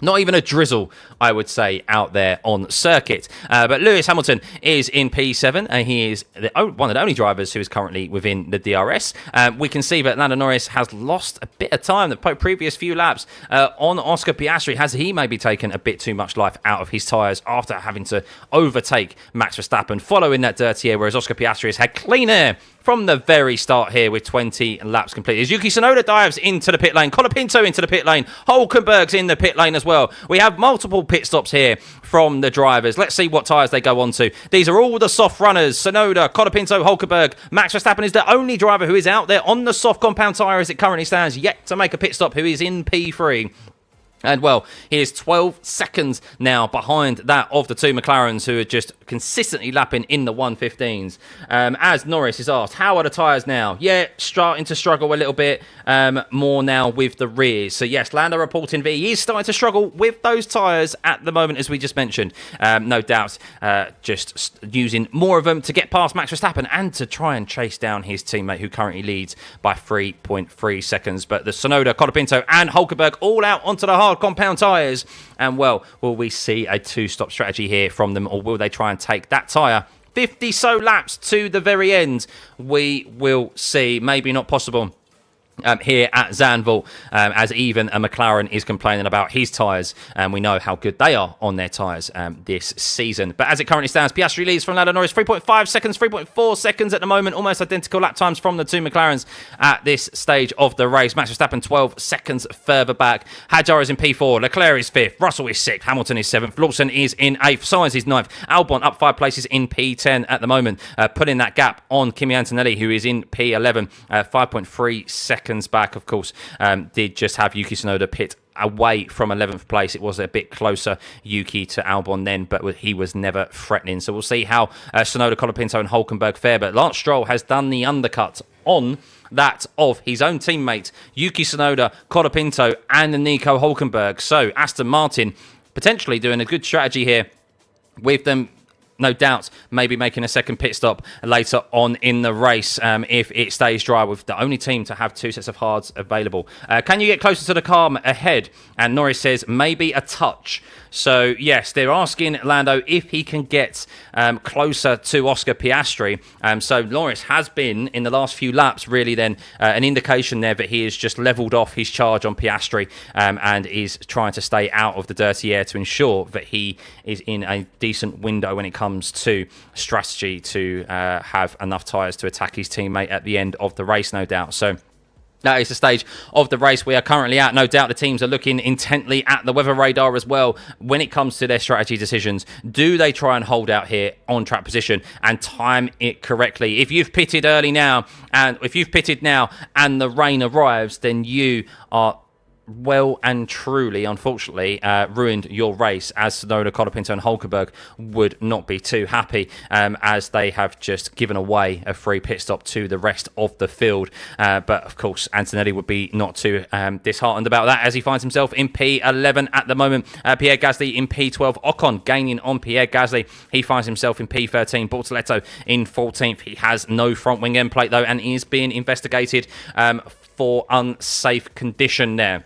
Not even a drizzle, I would say, out there on circuit. But Lewis Hamilton is in P7, and he is one of the only drivers who is currently within the DRS. We can see that Lando Norris has lost a bit of time the previous few laps on Oscar Piastri. Has he maybe taken a bit too much life out of his tyres after having to overtake Max Verstappen following that dirty air, whereas Oscar Piastri has had clean air from the very start here with 20 laps completed. As Yuki Tsunoda dives into the pit lane, Colapinto into the pit lane, Hulkenberg's in the pit lane as well. We have multiple pit stops here from the drivers. Let's see what tyres they go on to. These are all the soft runners. Tsunoda, Colapinto, Hulkenberg. Max Verstappen is the only driver who is out there on the soft compound tyre as it currently stands, yet to make a pit stop, who is in P3. And, well, he is 12 seconds now behind that of the two McLarens who are just consistently lapping in the 115s. As Norris is asked, how are the tyres now? Yeah, starting to struggle a little bit more now with the rears. So, yes, Lando reporting that he is starting to struggle with those tyres at the moment, as we just mentioned. No doubt, just using more of them to get past Max Verstappen and to try and chase down his teammate who currently leads by 3.3 seconds. But the Tsunoda, Colapinto and Hulkenberg all out onto the hard compound tyres. And, well, will we see a two-stop strategy here from them, or will they try and take that tyre 50 so laps to the very end? We will see. Maybe not possible here at Zandvoort, as even a McLaren is complaining about his tyres, and we know how good they are on their tyres this season. But as it currently stands, Piastri leads from Lando Norris 3.5 seconds, 3.4 seconds at the moment, almost identical lap times from the two McLarens at this stage of the race. Max Verstappen 12 seconds further back. Hadjar is in P4, Leclerc is 5th, Russell is 6th, Hamilton is 7th, Lawson is in 8th, Sainz is 9th, Albon up 5 places in P10 at the moment, putting that gap on Kimi Antonelli, who is in P11, 5.3 seconds back. Of course, did just have Yuki Tsunoda pit away from 11th place. It was a bit closer, Yuki to Albon then, but he was never threatening. So we'll see how Tsunoda, Colapinto and Hulkenberg fare. But Lance Stroll has done the undercut on that of his own teammate, Yuki Tsunoda, Colapinto and Nico Hulkenberg. So Aston Martin potentially doing a good strategy here with them, no doubt, maybe making a second pit stop later on in the race if it stays dry, with the only team to have 2 sets of hards available. Can you get closer to the car ahead? And Norris says maybe a touch. So, yes, they're asking Lando if he can get closer to Oscar Piastri. So Norris has been, in the last few laps, really then an indication there that he has just levelled off his charge on Piastri and is trying to stay out of the dirty air to ensure that he is in a decent window when it comes to strategy to have enough tyres to attack his teammate at the end of the race, no doubt. So that is the stage of the race we are currently at. No doubt the teams are looking intently at the weather radar as well when it comes to their strategy decisions. Do they try and hold out here on track position and time it correctly? If you've pitted early now, and if you've pitted now and the rain arrives, then you are well and truly, unfortunately, ruined your race, as Tsunoda, Colapinto and Hulkenberg would not be too happy, as they have just given away a free pit stop to the rest of the field. But, of course, Antonelli would be not too disheartened about that, as he finds himself in P11 at the moment. Pierre Gasly in P12. Ocon gaining on Pierre Gasly. He finds himself in P13. Bortoletto in 14th. He has no front wing end plate, though, and is being investigated for unsafe condition there.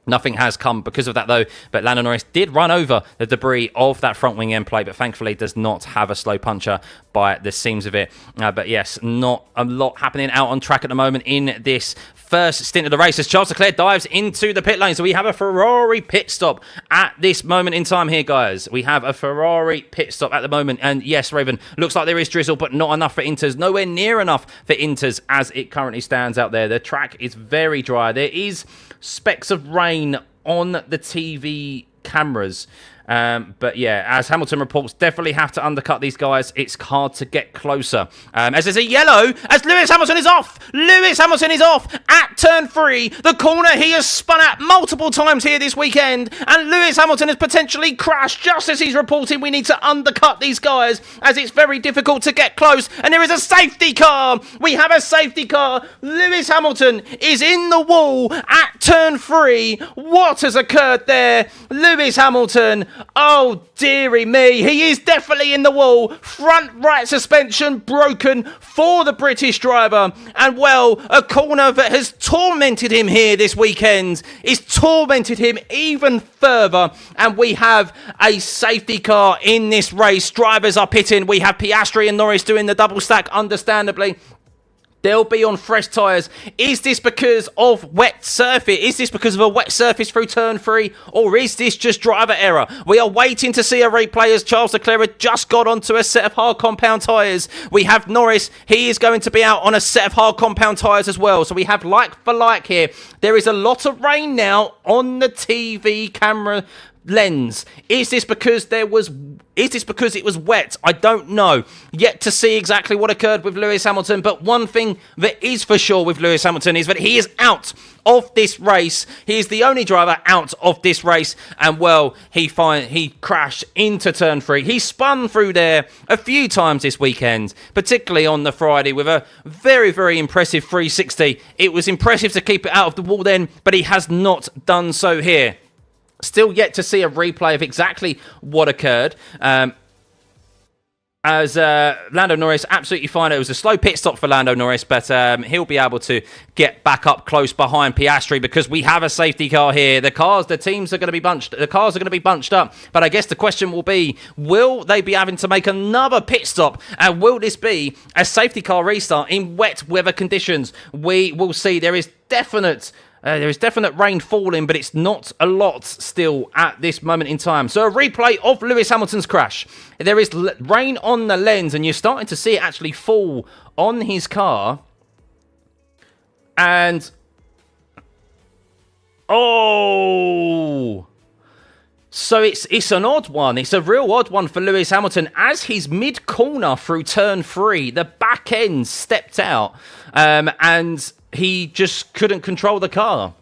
Nothing has come because of that, though, but Lando Norris did run over the debris of that front wing end plate, but thankfully does not have a slow puncher by the seams of it. But yes, not a lot happening out on track at the moment in this first stint of the race as Charles Leclerc dives into the pit lane. So we have a Ferrari pit stop at this moment in time here, guys. We have a Ferrari pit stop at the moment. And yes, Raven, looks like there is drizzle, but not enough for Inters. Nowhere near enough for Inters as it currently stands out there. The track is very dry. There is specks of rain on the TV cameras. But yeah, as Hamilton reports, definitely have to undercut these guys. It's hard to get closer. As there's a yellow, as Lewis Hamilton is off. Lewis Hamilton is off at turn 3. The corner he has spun at multiple times here this weekend. And Lewis Hamilton has potentially crashed just as he's reporting. We need to undercut these guys as it's very difficult to get close. And there is a safety car. We have a safety car. Lewis Hamilton is in the wall at turn 3. What has occurred there? Lewis Hamilton, oh dearie me, he is definitely in the wall. Front right suspension broken for the British driver. And well, a corner that has tormented him here this weekend is tormented him even further. And we have a safety car in this race. Drivers are pitting. We have Piastri and Norris doing the double stack, understandably. They'll be on fresh tyres. Is this because of wet surface? Is this because of a wet surface through turn 3? Or is this just driver error? We are waiting to see a replay as Charles Leclerc had just got onto a set of hard compound tyres. We have Norris. He is going to be out on a set of hard compound tyres as well. So we have like for like here. There is a lot of rain now on the TV camera lens? Is this because it was wet? I don't know. Yet to see exactly what occurred with Lewis Hamilton, but one thing that is for sure with Lewis Hamilton is that he is out of this race. He is the only driver out of this race, and well, he crashed into turn 3. He spun through there a few times this weekend, particularly on the Friday with a very, very impressive 360. It was impressive to keep it out of the wall then, but he has not done so here. Still yet to see a replay of exactly what occurred. As Lando Norris, absolutely fine. It was a slow pit stop for Lando Norris, but he'll be able to get back up close behind Piastri because we have a safety car here. The cars are going to be bunched up. But I guess the question will be, will they be having to make another pit stop? And will this be a safety car restart in wet weather conditions? We will see. There is definite rain falling, but it's not a lot still at this moment in time. So a replay of Lewis Hamilton's crash. There is rain on the lens, and you're starting to see it actually fall on his car. And... oh! So it's an odd one. It's a real odd one for Lewis Hamilton. As he's mid-corner through turn 3, the back end stepped out, and he just couldn't control the car.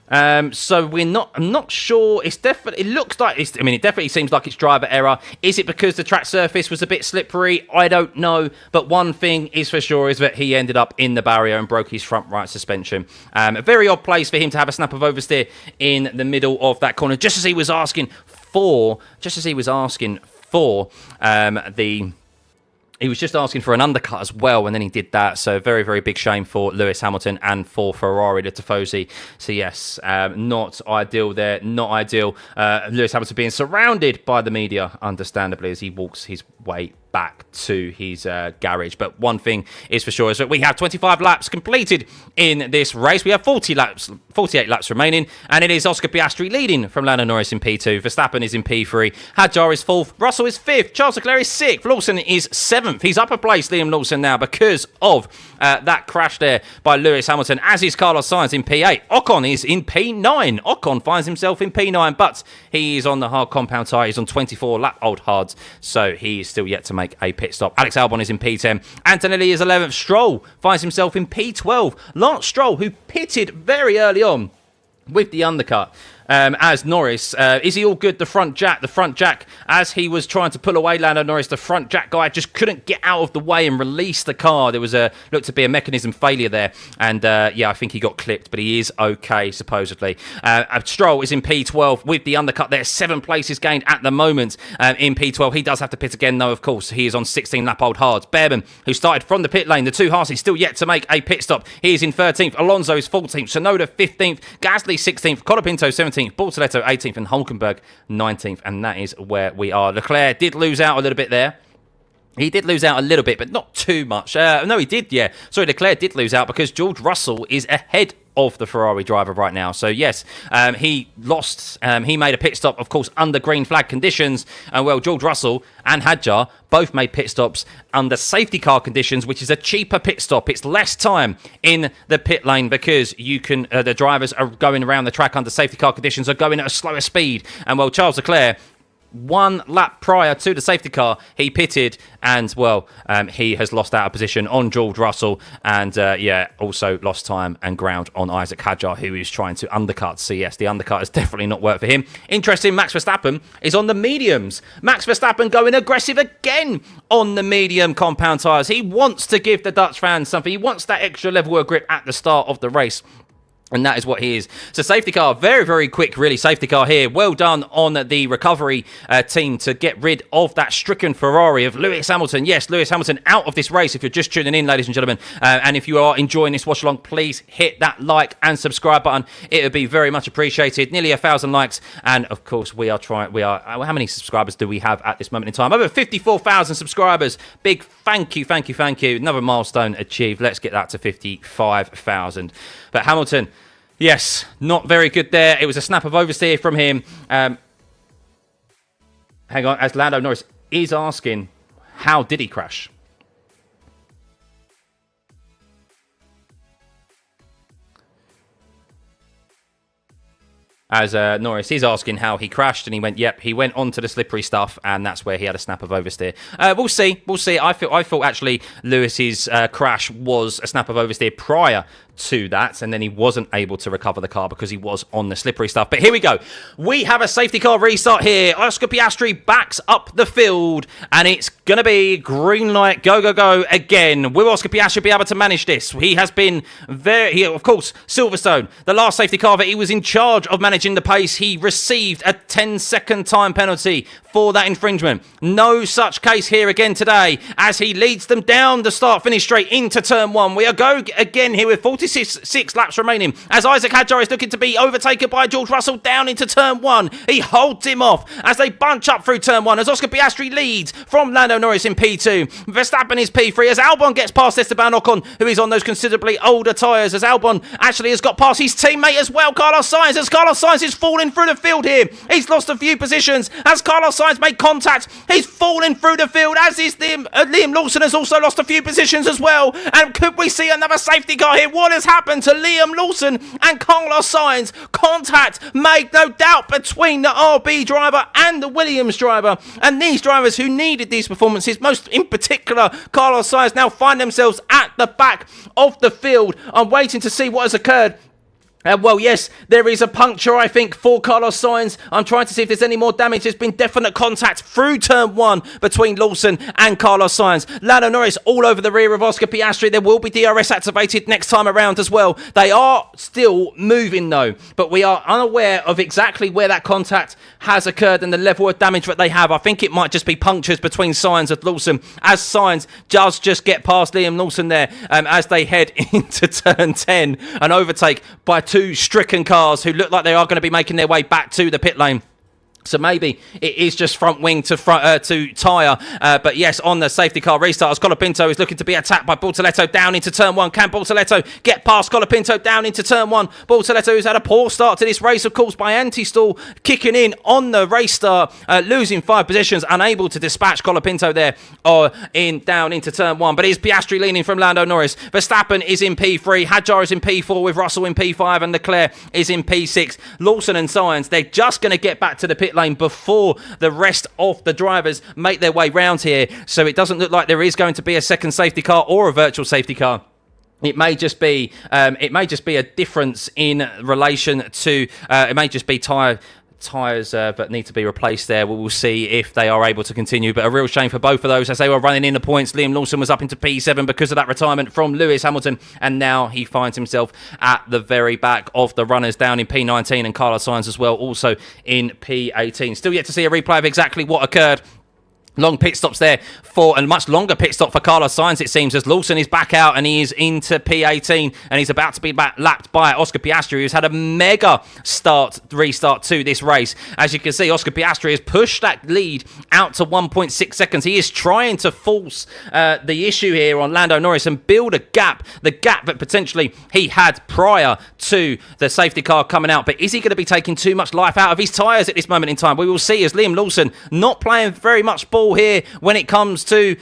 So I'm not sure. It definitely seems like it's driver error. Is it because the track surface was a bit slippery? I don't know. But one thing is for sure is that he ended up in the barrier and broke his front right suspension. A very odd place for him to have a snap of oversteer in the middle of that corner, just as he was asking for He was just asking for an undercut as well, and then he did that. So very, very big shame for Lewis Hamilton and for Ferrari, the Tifosi. So yes, not ideal there, not ideal. Lewis Hamilton being surrounded by the media, understandably, as he walks his way back to his garage. But one thing is for sure is that we have 25 laps completed in this race. We have 48 laps remaining, and it is Oscar Piastri leading from Lando Norris in P2. Verstappen is in P3. Hadjar is 4th. Russell is 5th. Charles Leclerc is 6th. Lawson is 7th. He's up a place, Liam Lawson, now because of that crash there by Lewis Hamilton, as is Carlos Sainz in P8. Ocon is in P9. Ocon finds himself in P9, but he is on the hard compound tyre. He's on 24 lap old hards, so he is still yet to make a pit stop. Alex Albon is in P10. Antonelli is 11th. Stroll finds himself in P12. Lance Stroll, who pitted very early on with the undercut, as Norris, is he all good? The front jack, as he was trying to pull away Lando Norris, the front jack guy just couldn't get out of the way and release the car. There was looked to be a mechanism failure there, and I think he got clipped, but he is okay, supposedly. Stroll is in P12 with the undercut there, 7 places gained at the moment in P12. He does have to pit again, though, of course. He is on 16 lap old hards. Bearman, who started from the pit lane, the two Haas, still yet to make a pit stop. He is in 13th. Alonso is 14th. Tsunoda 15th. Gasly 16th. Colapinto 17th. Bortoletto 18th and Hulkenberg 19th, and that is where we are. Leclerc did lose out a little bit there. He did lose out a little bit, but not too much. No, he did, yeah. Sorry, Leclerc did lose out because George Russell is ahead of the Ferrari driver right now. So yes, he lost. He made a pit stop, of course, under green flag conditions. Well, George Russell and Hadjar both made pit stops under safety car conditions, which is a cheaper pit stop. It's less time in the pit lane because you can. The drivers are going around the track under safety car conditions, are going at a slower speed. And well, Charles Leclerc, 1 lap prior to the safety car, he pitted, and well, he has lost out of position on George Russell, and also lost time and ground on Isaac Hadjar, who is trying to undercut. So yes, the undercut has definitely not worked for him. Interesting, Max Verstappen is on the mediums. Max Verstappen going aggressive again on the medium compound tyres. He wants to give the Dutch fans something. He wants that extra level of grip at the start of the race. And that is what he is. So safety car, very, very quick, really, safety car here. Well done on the recovery team to get rid of that stricken Ferrari of Lewis Hamilton. Yes, Lewis Hamilton out of this race if you're just tuning in, ladies and gentlemen. And if you are enjoying this watch along, please hit that like and subscribe button. It would be very much appreciated. Nearly 1,000 likes. And of course, how many subscribers do we have at this moment in time? Over 54,000 subscribers. Big thank you. Another milestone achieved. Let's get that to 55,000. But Hamilton, yes, not very good there. It was a snap of oversteer from him. Hang on, as Lando Norris is asking, how did he crash? as Norris is asking how he crashed, and he went, yep, he went onto the slippery stuff, and that's where he had a snap of oversteer. We'll see. I thought actually Lewis's crash was a snap of oversteer prior to that, and then he wasn't able to recover the car because he was on the slippery stuff. But here we go. We have a safety car restart here. Oscar Piastri backs up the field, and it's going to be green light, go again. Will Oscar Piastri be able to manage this? He has been of course, Silverstone, the last safety car that he was in charge of managing the pace, he received a 10-second time penalty for that infringement. No such case here again today, as he leads them down the start-finish straight into turn 1. We are go again here with 46 laps remaining, as Isaac Hadjar is looking to be overtaken by George Russell down into turn 1. He holds him off as they bunch up through turn 1, as Oscar Piastri leads from Lando Norris in P2. Verstappen is P3, as Albon gets past Esteban Ocon, who is on those considerably older tyres, as Albon actually has got past his teammate as well, Carlos Sainz, as Carlos Sainz is falling through the field here. He's lost a few positions as Carlos Sainz made contact. He's falling through the field, as is Liam Lawson has also lost a few positions as well. And could we see another safety car here? What has happened to Liam Lawson and Carlos Sainz? Contact made, no doubt, between the RB driver and the Williams driver. And these drivers who needed these performances, most in particular Carlos Sainz, now find themselves at the back of the field. I'm waiting to see what has occurred. Well, yes, there is a puncture, I think, for Carlos Sainz. I'm trying to see if there's any more damage. There's been definite contact through turn 1 between Lawson and Carlos Sainz. Lando Norris all over the rear of Oscar Piastri. There will be DRS activated next time around as well. They are still moving, though, but we are unaware of exactly where that contact has occurred and the level of damage that they have. I think it might just be punctures between Sainz and Lawson, as Sainz does just get past Liam Lawson there as they head into turn 10. An overtake by 2 stricken cars who look like they are going to be making their way back to the pit lane. So maybe it is just front wing to tyre. But yes, on the safety car restart, Scolopinto is looking to be attacked by Bortoleto down into turn 1. Can Bortoleto get past Scolopinto down into turn 1? Bortoleto, who's had a poor start to this race, of course, by anti-stall, kicking in on the race start, losing 5 positions, unable to dispatch Scolopinto there down into turn 1. But it is Piastri leaning from Lando Norris. Verstappen is in P3. Hadjar is in P4 with Russell in P5, and Leclerc is in P6. Lawson and Sainz, they're just going to get back to the pit lane before the rest of the drivers make their way round here. So it doesn't look like there is going to be a second safety car or a virtual safety car. It may just be a difference in relation to it may just be tyres that need to be replaced there. We will see if they are able to continue, but a real shame for both of those as they were running in the points. Liam Lawson was up into P7 because of that retirement from Lewis Hamilton, and now he finds himself at the very back of the runners, down in P19, and Carlos Sainz as well, also in P18. Still yet to see a replay of exactly what occurred. Long pit stops there for, and much longer pit stop for Carlos Sainz, it seems, as Lawson is back out and he is into P18, and he's about to be lapped by Oscar Piastri, who's had a mega restart to this race. As you can see, Oscar Piastri has pushed that lead out to 1.6 seconds. He is trying to force the issue here on Lando Norris and build a gap, the gap that potentially he had prior to the safety car coming out. But is he going to be taking too much life out of his tyres at this moment in time? We will see, as Liam Lawson not playing very much ball here when it comes to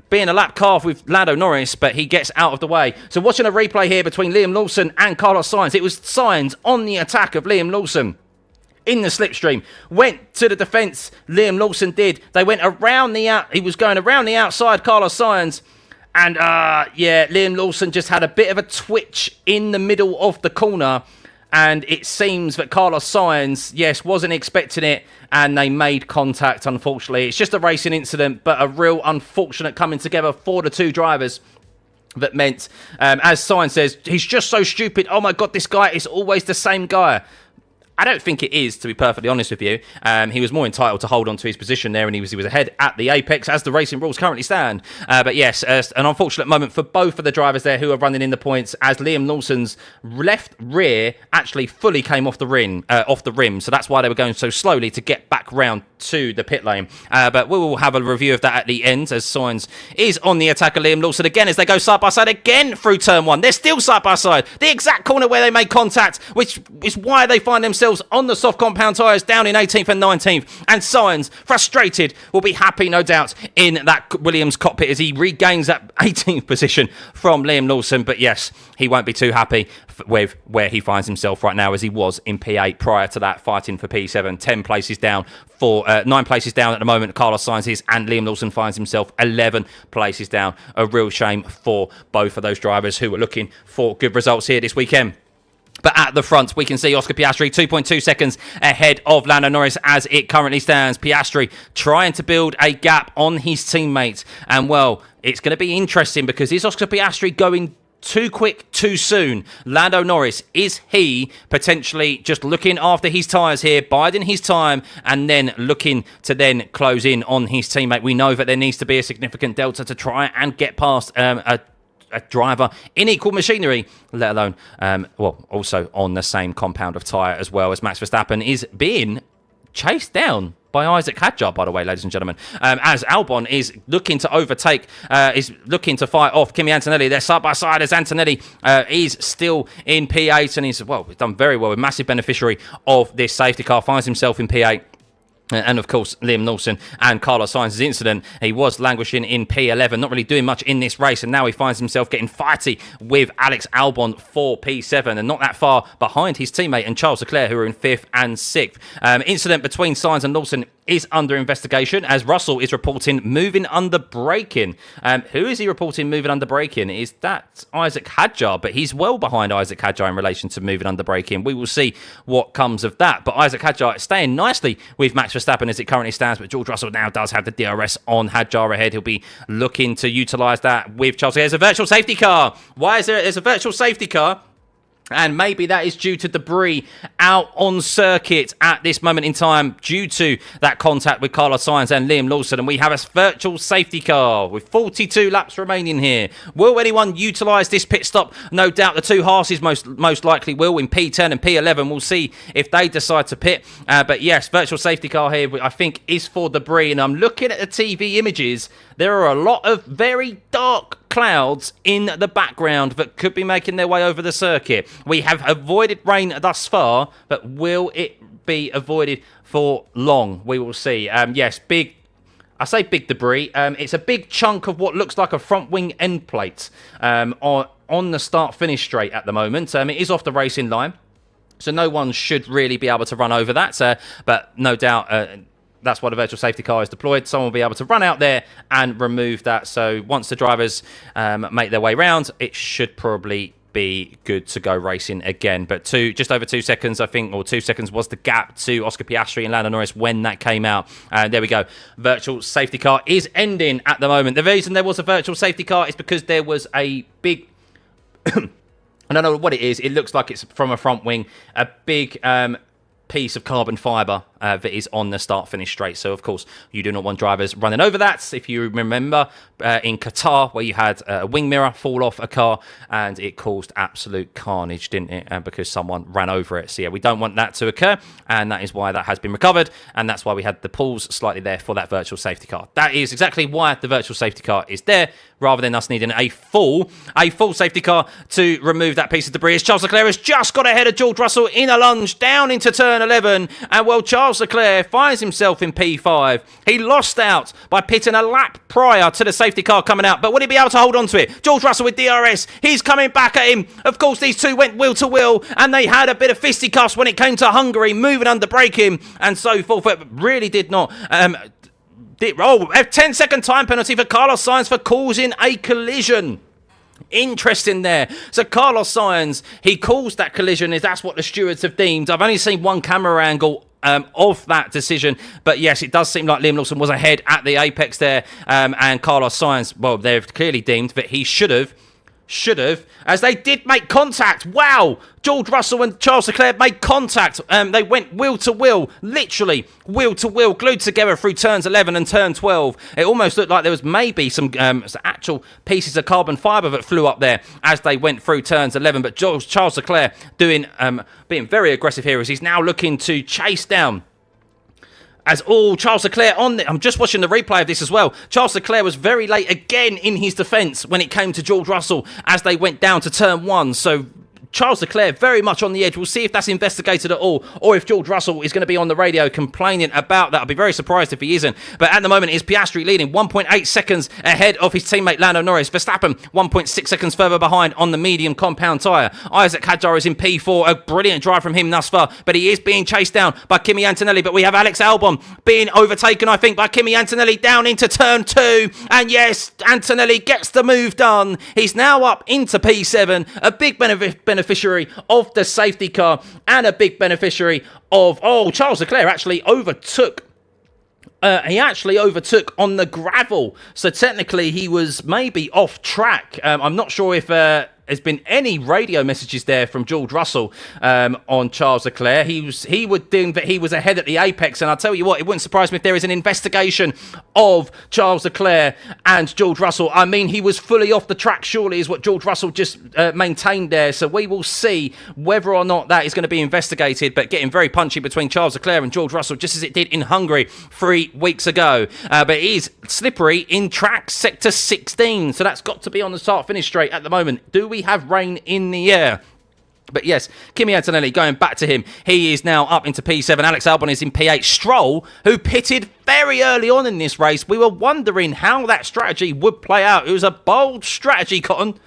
being a lap calf with Lando Norris, but he gets out of the way. So watching a replay here between Liam Lawson and Carlos Sainz. It was Sainz on the attack of Liam Lawson in the slipstream, went to the defence. Liam Lawson did. They went around he was going around the outside, Carlos Sainz. And Liam Lawson just had a bit of a twitch in the middle of the corner. And it seems that Carlos Sainz, yes, wasn't expecting it, and they made contact, unfortunately. It's just a racing incident, but a real unfortunate coming together for the two drivers. That meant, as Sainz says, he's just so stupid. Oh my God, this guy is always the same guy. I don't think it is, to be perfectly honest with you. He was more entitled to hold on to his position there, and he was ahead at the apex as the racing rules currently stand. But yes, an unfortunate moment for both of the drivers there who are running in the points, as Liam Lawson's left rear actually fully came off the rim. So that's why they were going so slowly to get back round to the pit lane. But we will have a review of that at the end, as Sainz is on the attack of Liam Lawson again as they go side by side again through turn 1. They're still side by side. The exact corner where they made contact, which is why they find themselves themselves on the soft compound tyres down in 18th and 19th. And Sainz, frustrated, will be happy, no doubt, in that Williams cockpit as he regains that 18th position from Liam Lawson. But yes, he won't be too happy with where he finds himself right now, as he was in P8 prior to that, fighting for P7. 10 places down for 9 places down at the moment, Carlos Sainz is, and Liam Lawson finds himself 11 places down. A real shame for both of those drivers who were looking for good results here this weekend. But at the front, we can see Oscar Piastri 2.2 seconds ahead of Lando Norris as it currently stands. Piastri trying to build a gap on his teammate. And, well, it's going to be interesting because is Oscar Piastri going too quick, too soon? Lando Norris, is he potentially just looking after his tyres here, biding his time, and then looking to then close in on his teammate? We know that there needs to be a significant delta to try and get past a driver in equal machinery, let alone, also on the same compound of tyre, as well as Max Verstappen is being chased down by Isaac Hadjar, by the way, ladies and gentlemen, as Albon is looking to overtake, is looking to fight off Kimi Antonelli. They're side by side as Antonelli is still in P8, and he's done very well, a massive beneficiary of this safety car, finds himself in P8. And, of course, Liam Lawson and Carlos Sainz's incident. He was languishing in P11, not really doing much in this race, and now he finds himself getting fighty with Alex Albon for P7, and not that far behind his teammate and Charles Leclerc, who are in 5th and 6th. Incident between Sainz and Lawson is under investigation, as Russell is reporting moving under braking. Who is he reporting moving under braking? Is that Isaac Hadjar? But he's well behind Isaac Hadjar in relation to moving under braking. We will see what comes of that. But Isaac Hadjar is staying nicely with Max Verstappen as it currently stands. But George Russell now does have the DRS on Hadjar ahead. He'll be looking to utilise that with Charles. There's a virtual safety car. Why is there's a virtual safety car? And maybe that is due to debris out on circuit at this moment in time due to that contact with Carlos Sainz and Liam Lawson. And we have a virtual safety car with 42 laps remaining here. Will anyone utilise this pit stop? No doubt the two Haas's most likely will in P10 and P11. We'll see if they decide to pit. But yes, virtual safety car here, I think, is for debris. And I'm looking at the TV images. There are a lot of very dark clouds in the background that could be making their way over the circuit. We have avoided rain thus far, but will it be avoided for long? We will see. Yes, big. I say big debris. It's a big chunk of what looks like a front wing end plate on the start-finish straight at the moment. It is off the racing line, so no one should really be able to run over that. But no doubt. That's why the virtual safety car is deployed. Someone will be able to run out there and remove that. So once the drivers make their way round, it should probably be good to go racing again. But just over 2 seconds, I think, or 2 seconds was the gap to Oscar Piastri and Lando Norris when that came out. There we go. Virtual safety car is ending at the moment. The reason there was a virtual safety car is because there was a big... I don't know what it is. It looks like it's from a front wing. A big... piece of carbon fibre that is on the start-finish straight. So, of course, you do not want drivers running over that. If you remember in Qatar, where you had a wing mirror fall off a car and it caused absolute carnage, didn't it? Because someone ran over it. So, yeah, we don't want that to occur, and that is why that has been recovered, and that's why we had the pulls slightly there for that virtual safety car. That is exactly why the virtual safety car is there, rather than us needing a full safety car to remove that piece of debris. As Charles Leclerc has just got ahead of George Russell in a lunge down into turn 11, and well, Charles Leclerc finds himself in P5. He lost out by pitting a lap prior to the safety car coming out, but would he be able to hold on to it? George Russell with DRS, he's coming back at him. Of course, these two went wheel to wheel, and they had a bit of fisticuffs when it came to Hungary, moving under braking and so forth. It really did not... a 10-second time penalty for Carlos Sainz for causing a collision. Interesting there. So Carlos Sainz, he caused that collision, if that's what the stewards have deemed. I've only seen one camera angle of that decision, but yes, it does seem like Liam Lawson was ahead at the apex there, and Carlos Sainz, well, they've clearly deemed that he should have, as they did make contact. Wow! George Russell and Charles Leclerc made contact. They went wheel to wheel, literally wheel to wheel, glued together through turns 11 and turn 12. It almost looked like there was maybe some actual pieces of carbon fibre that flew up there as they went through turns 11. But Charles Leclerc being very aggressive here as he's now looking to chase down. Charles Leclerc I'm just watching the replay of this as well. Charles Leclerc was very late again in his defence when it came to George Russell as they went down to turn 1. So Charles Leclerc very much on the edge. We'll see if that's investigated at all, or if George Russell is going to be on the radio complaining about that. I'll be very surprised if he isn't. But at the moment, it's Piastri leading 1.8 seconds ahead of his teammate Lando Norris. Verstappen 1.6 seconds further behind on the medium compound tyre. Isaac Hadjar is in P4. A brilliant drive from him thus far, but he is being chased down by Kimi Antonelli. But we have Alex Albon being overtaken, I think, by Kimi Antonelli down into turn 2. And yes, Antonelli gets the move done. He's now up into P7. A big beneficiary of the safety car, and a big beneficiary of... Oh, Charles Leclerc actually overtook... he actually overtook on the gravel. So technically he was maybe off track. I'm not sure if... there's been any radio messages there from George Russell on Charles Leclerc. He would think that he was ahead at the apex, and I'll tell you what, it wouldn't surprise me if there is an investigation of Charles Leclerc and George Russell. I mean, he was fully off the track, surely, is what George Russell just maintained there. So we will see whether or not that is going to be investigated, but getting very punchy between Charles Leclerc and George Russell, just as it did in Hungary 3 weeks ago. But it is slippery in track sector 16, so that's got to be on the start-finish straight at the moment. Do we have rain in the air? But yes, Kimi Antonelli going back to him. He is now up into P7. Alex Albon is in P8. Stroll, who pitted very early on in this race. We were wondering how that strategy would play out. It was a bold strategy, Cotton.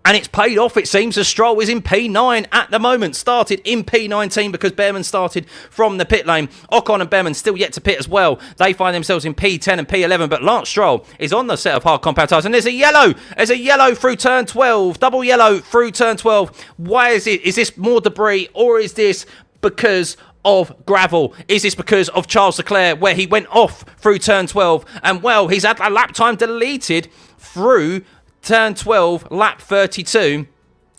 And it's paid off, it seems, as Stroll is in P9 at the moment. Started in P19 because Behrman started from the pit lane. Ocon and Behrman still yet to pit as well. They find themselves in P10 and P11. But Lance Stroll is on the set of hard compound tyres. And there's a yellow. There's a yellow through turn 12. Double yellow through turn 12. Why is it? Is this more debris, or is this because of gravel? Is this because of Charles Leclerc, where he went off through turn 12? And, well, he's had a lap time deleted through turn 12, lap 32,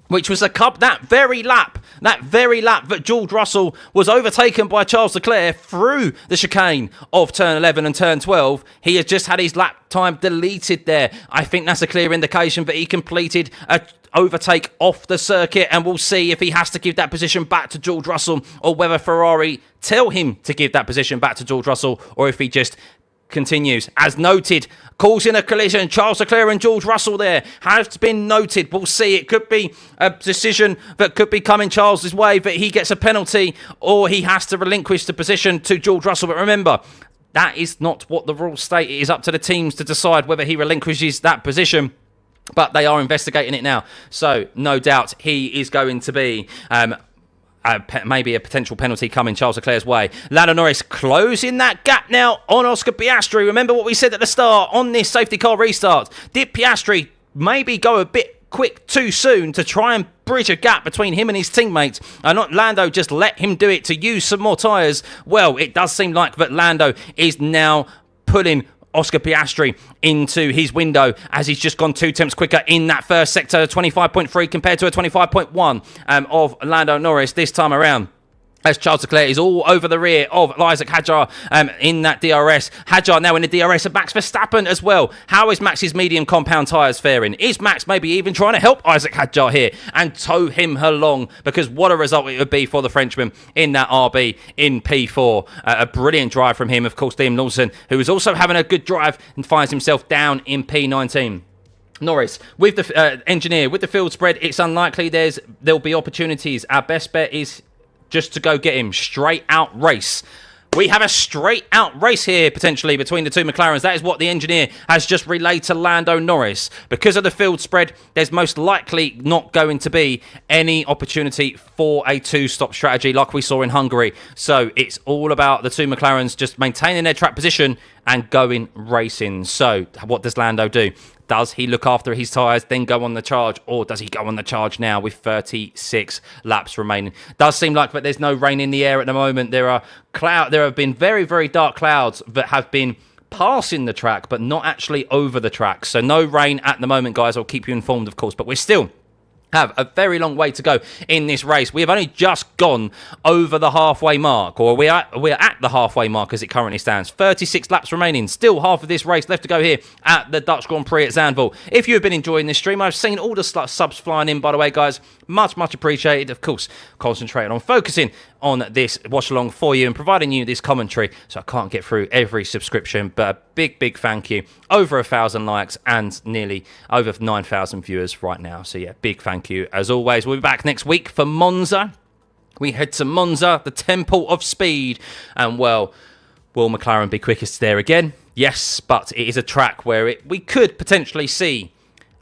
which was that very lap that George Russell was overtaken by Charles Leclerc through the chicane of turn 11 and turn 12. He has just had his lap time deleted there. I think that's a clear indication that he completed a overtake off the circuit, and we'll see if he has to give that position back to George Russell, or whether Ferrari tell him to give that position back to George Russell, or if he just continues. As noted, causing a collision, Charles Leclerc and George Russell there has been noted. We'll see. It could be a decision that could be coming Charles's way, that he gets a penalty, or he has to relinquish the position to George Russell. But remember, that is not what the rules state. It is up to the teams to decide whether he relinquishes that position. But they are investigating it now. So no doubt he is going to be... maybe a potential penalty coming Charles Leclerc's way. Lando Norris closing that gap now on Oscar Piastri. Remember what we said at the start on this safety car restart. Did Piastri maybe go a bit quick too soon to try and bridge a gap between him and his teammates, and not Lando just let him do it to use some more tyres? Well, it does seem like that Lando is now pulling Oscar Piastri into his window, as he's just gone 2 tenths quicker in that first sector, 25.3 compared to a 25.1 of Lando Norris this time around. As Charles Leclerc is all over the rear of Isaac Hadjar in that DRS. Hadjar now in the DRS of Max Verstappen as well. How is Max's medium compound tyres faring? Is Max maybe even trying to help Isaac Hadjar here and tow him along? Because what a result it would be for the Frenchman in that RB in P4. A brilliant drive from him. Of course, Liam Lawson, who is also having a good drive and finds himself down in P19. Norris with the engineer with the field spread. It's unlikely there'll be opportunities. Our best bet is just to go get him. Straight out race. We have a straight out race here, potentially, between the two McLarens. That is what the engineer has just relayed to Lando Norris. Because of the field spread, there's most likely not going to be any opportunity for a two-stop strategy like we saw in Hungary. So it's all about the two McLarens just maintaining their track position and going racing. So what does Lando do? Does he look after his tyres, then go on the charge, or does he go on the charge now with 36 laps remaining? Does seem like that there's no rain in the air at the moment. There have been very, very dark clouds that have been passing the track, but not actually over the track. So no rain at the moment, guys. I'll keep you informed, of course, but we're still have a very long way to go in this race. We have only just gone over the halfway mark, or we're at the halfway mark as it currently stands. 36 laps remaining. Still half of this race left to go here at the Dutch Grand Prix at Zandvoort. If you have been enjoying this stream, I've seen all the subs flying in, by the way, guys. Much appreciated. Of course, concentrating on focusing on this watch along for you and providing you this commentary, so I can't get through every subscription, but a big thank you. Over 1,000 likes and nearly over 9,000 viewers right now. So yeah, big thank you as always. We'll be back next week for Monza. We head to Monza, the Temple of Speed, and well, will McLaren be quickest there again? Yes, but it is a track where we could potentially see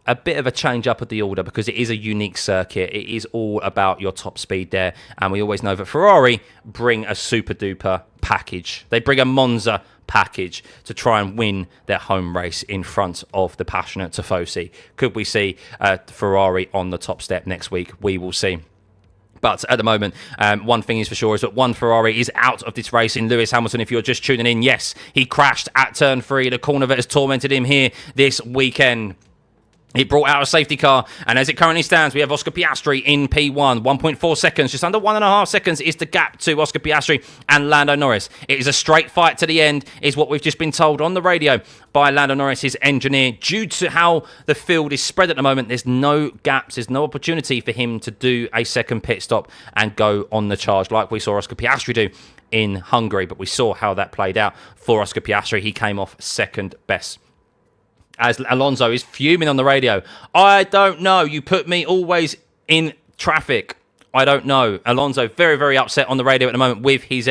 a bit of a change up of the order, because it is a unique circuit. It is all about your top speed there, and we always know that Ferrari bring a super duper package. They bring a Monza package to try and win their home race in front of the passionate Tifosi. Could we see Ferrari on the top step next week? We will see. But at the moment, one thing is for sure is that one Ferrari is out of this race in Lewis Hamilton. If you're just tuning in, yes, he crashed at turn 3, the corner that has tormented him here this weekend. He brought out a safety car, and as it currently stands, we have Oscar Piastri in P1. 1.4 seconds, just under 1.5 seconds is the gap to Oscar Piastri and Lando Norris. It is a straight fight to the end, is what we've just been told on the radio by Lando Norris' engineer. Due to how the field is spread at the moment, there's no gaps, there's no opportunity for him to do a second pit stop and go on the charge like we saw Oscar Piastri do in Hungary. But we saw how that played out for Oscar Piastri. He came off second best. As Alonso is fuming on the radio. I don't know. You put me always in traffic. I don't know. Alonso very upset on the radio at the moment with his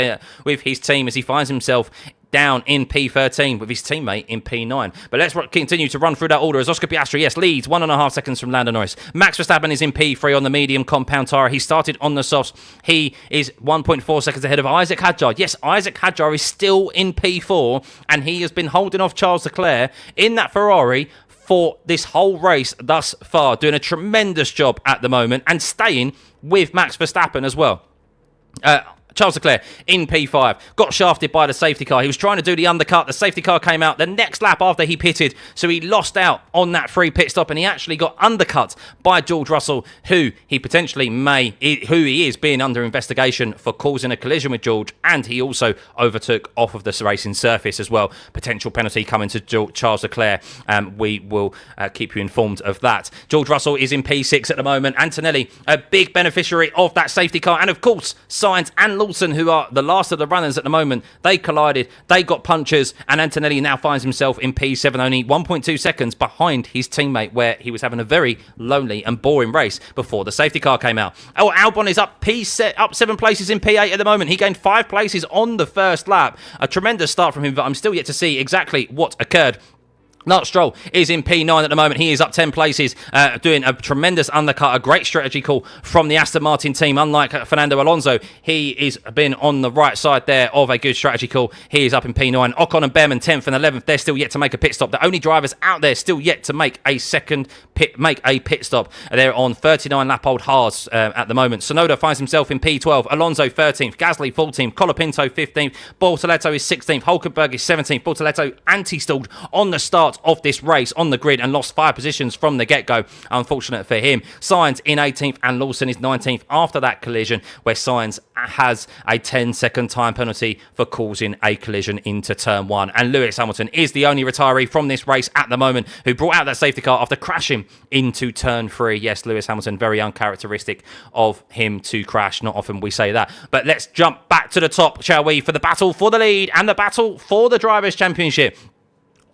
team, as he finds himself down in P13 with his teammate in P9. But let's continue to run through that order as Oscar Piastri, yes, leads 1.5 seconds from Lando Norris. Max Verstappen is in P3 on the medium compound tyre. He started on the softs. He is 1.4 seconds ahead of Isaac Hadjar. Yes, Isaac Hadjar is still in P4, and he has been holding off Charles Leclerc in that Ferrari for this whole race thus far, doing a tremendous job at the moment and staying with Max Verstappen as well. Charles Leclerc in P5, got shafted by the safety car. He was trying to do the undercut. The safety car came out the next lap after he pitted, so he lost out on that free pit stop, and he actually got undercut by George Russell, who he is being under investigation for causing a collision with George, and he also overtook off of the racing surface as well. Potential penalty coming to Charles Leclerc. We will keep you informed of that. George Russell is in P6 at the moment. Antonelli, a big beneficiary of that safety car, and of course, Sainz and Lawson, who are the last of the runners at the moment, they collided, they got punches, and Antonelli now finds himself in P7, only 1.2 seconds behind his teammate, where he was having a very lonely and boring race before the safety car came out. Oh, Albon is up 7 places in P8 at the moment. He gained 5 places on the first lap. A tremendous start from him, but I'm still yet to see exactly what occurred. Lance Stroll is in P9 at the moment. He is up 10 places, doing a tremendous undercut, a great strategy call from the Aston Martin team. Unlike Fernando Alonso, he is been on the right side there of a good strategy call. He is up in P9. Ocon and Behrman 10th and 11th. They're still yet to make a pit stop. The only drivers out there still yet to make a pit stop. They're on 39 lap old hards at the moment. Tsunoda finds himself in P12. Alonso 13th. Gasly 14th. Colapinto 15th. Bortoletto is 16th. Hulkenberg is 17th. Bortoletto anti-stalled on the start of this race on the grid and lost 5 positions from the get-go. Unfortunate for him. Sainz in 18th and Lawson is 19th after that collision, where Sainz has a 10-second time penalty for causing a collision into turn 1. And Lewis Hamilton is the only retiree from this race at the moment who brought out that safety car after crashing into turn 3. Yes, Lewis Hamilton, very uncharacteristic of him to crash. Not often we say that. But let's jump back to the top, shall we, for the battle for the lead and the battle for the Drivers' Championship.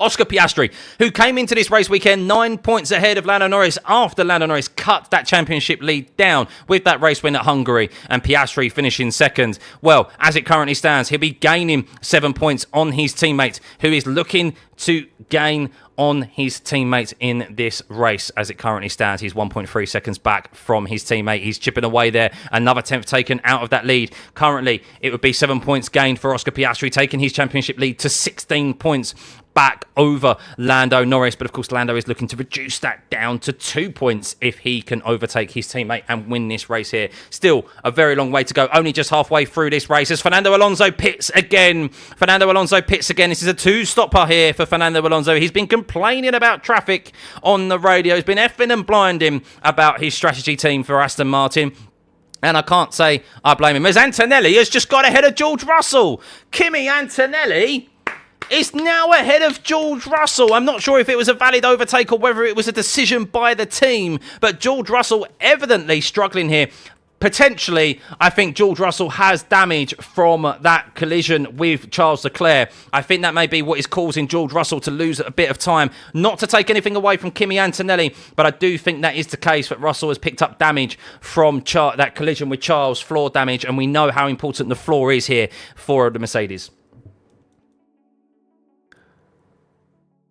Oscar Piastri, who came into this race weekend 9 points ahead of Lando Norris after Lando Norris cut that championship lead down with that race win at Hungary, and Piastri finishing second. Well, as it currently stands, he'll be gaining 7 points on his teammate, who is looking to gain on his teammate in this race. As it currently stands, he's 1.3 seconds back from his teammate. He's chipping away there. Another 10th taken out of that lead. Currently, it would be 7 points gained for Oscar Piastri, taking his championship lead to 16 points back over Lando Norris. But of course, Lando is looking to reduce that down to 2 points if he can overtake his teammate and win this race here. Still a very long way to go. Only just halfway through this race as Fernando Alonso pits again. This is a 2-stopper here for Fernando Alonso. He's been complaining about traffic on the radio. He's been effing and blinding about his strategy team for Aston Martin. And I can't say I blame him, as Antonelli has just got ahead of George Russell. Kimi Antonelli is now ahead of George Russell. I'm not sure if it was a valid overtake or whether it was a decision by the team, but George Russell evidently struggling here. Potentially, I think George Russell has damage from that collision with Charles Leclerc. I think that may be what is causing George Russell to lose a bit of time. Not to take anything away from Kimi Antonelli, but I do think that is the case, that Russell has picked up damage from that collision with Charles, floor damage, and we know how important the floor is here for the Mercedes.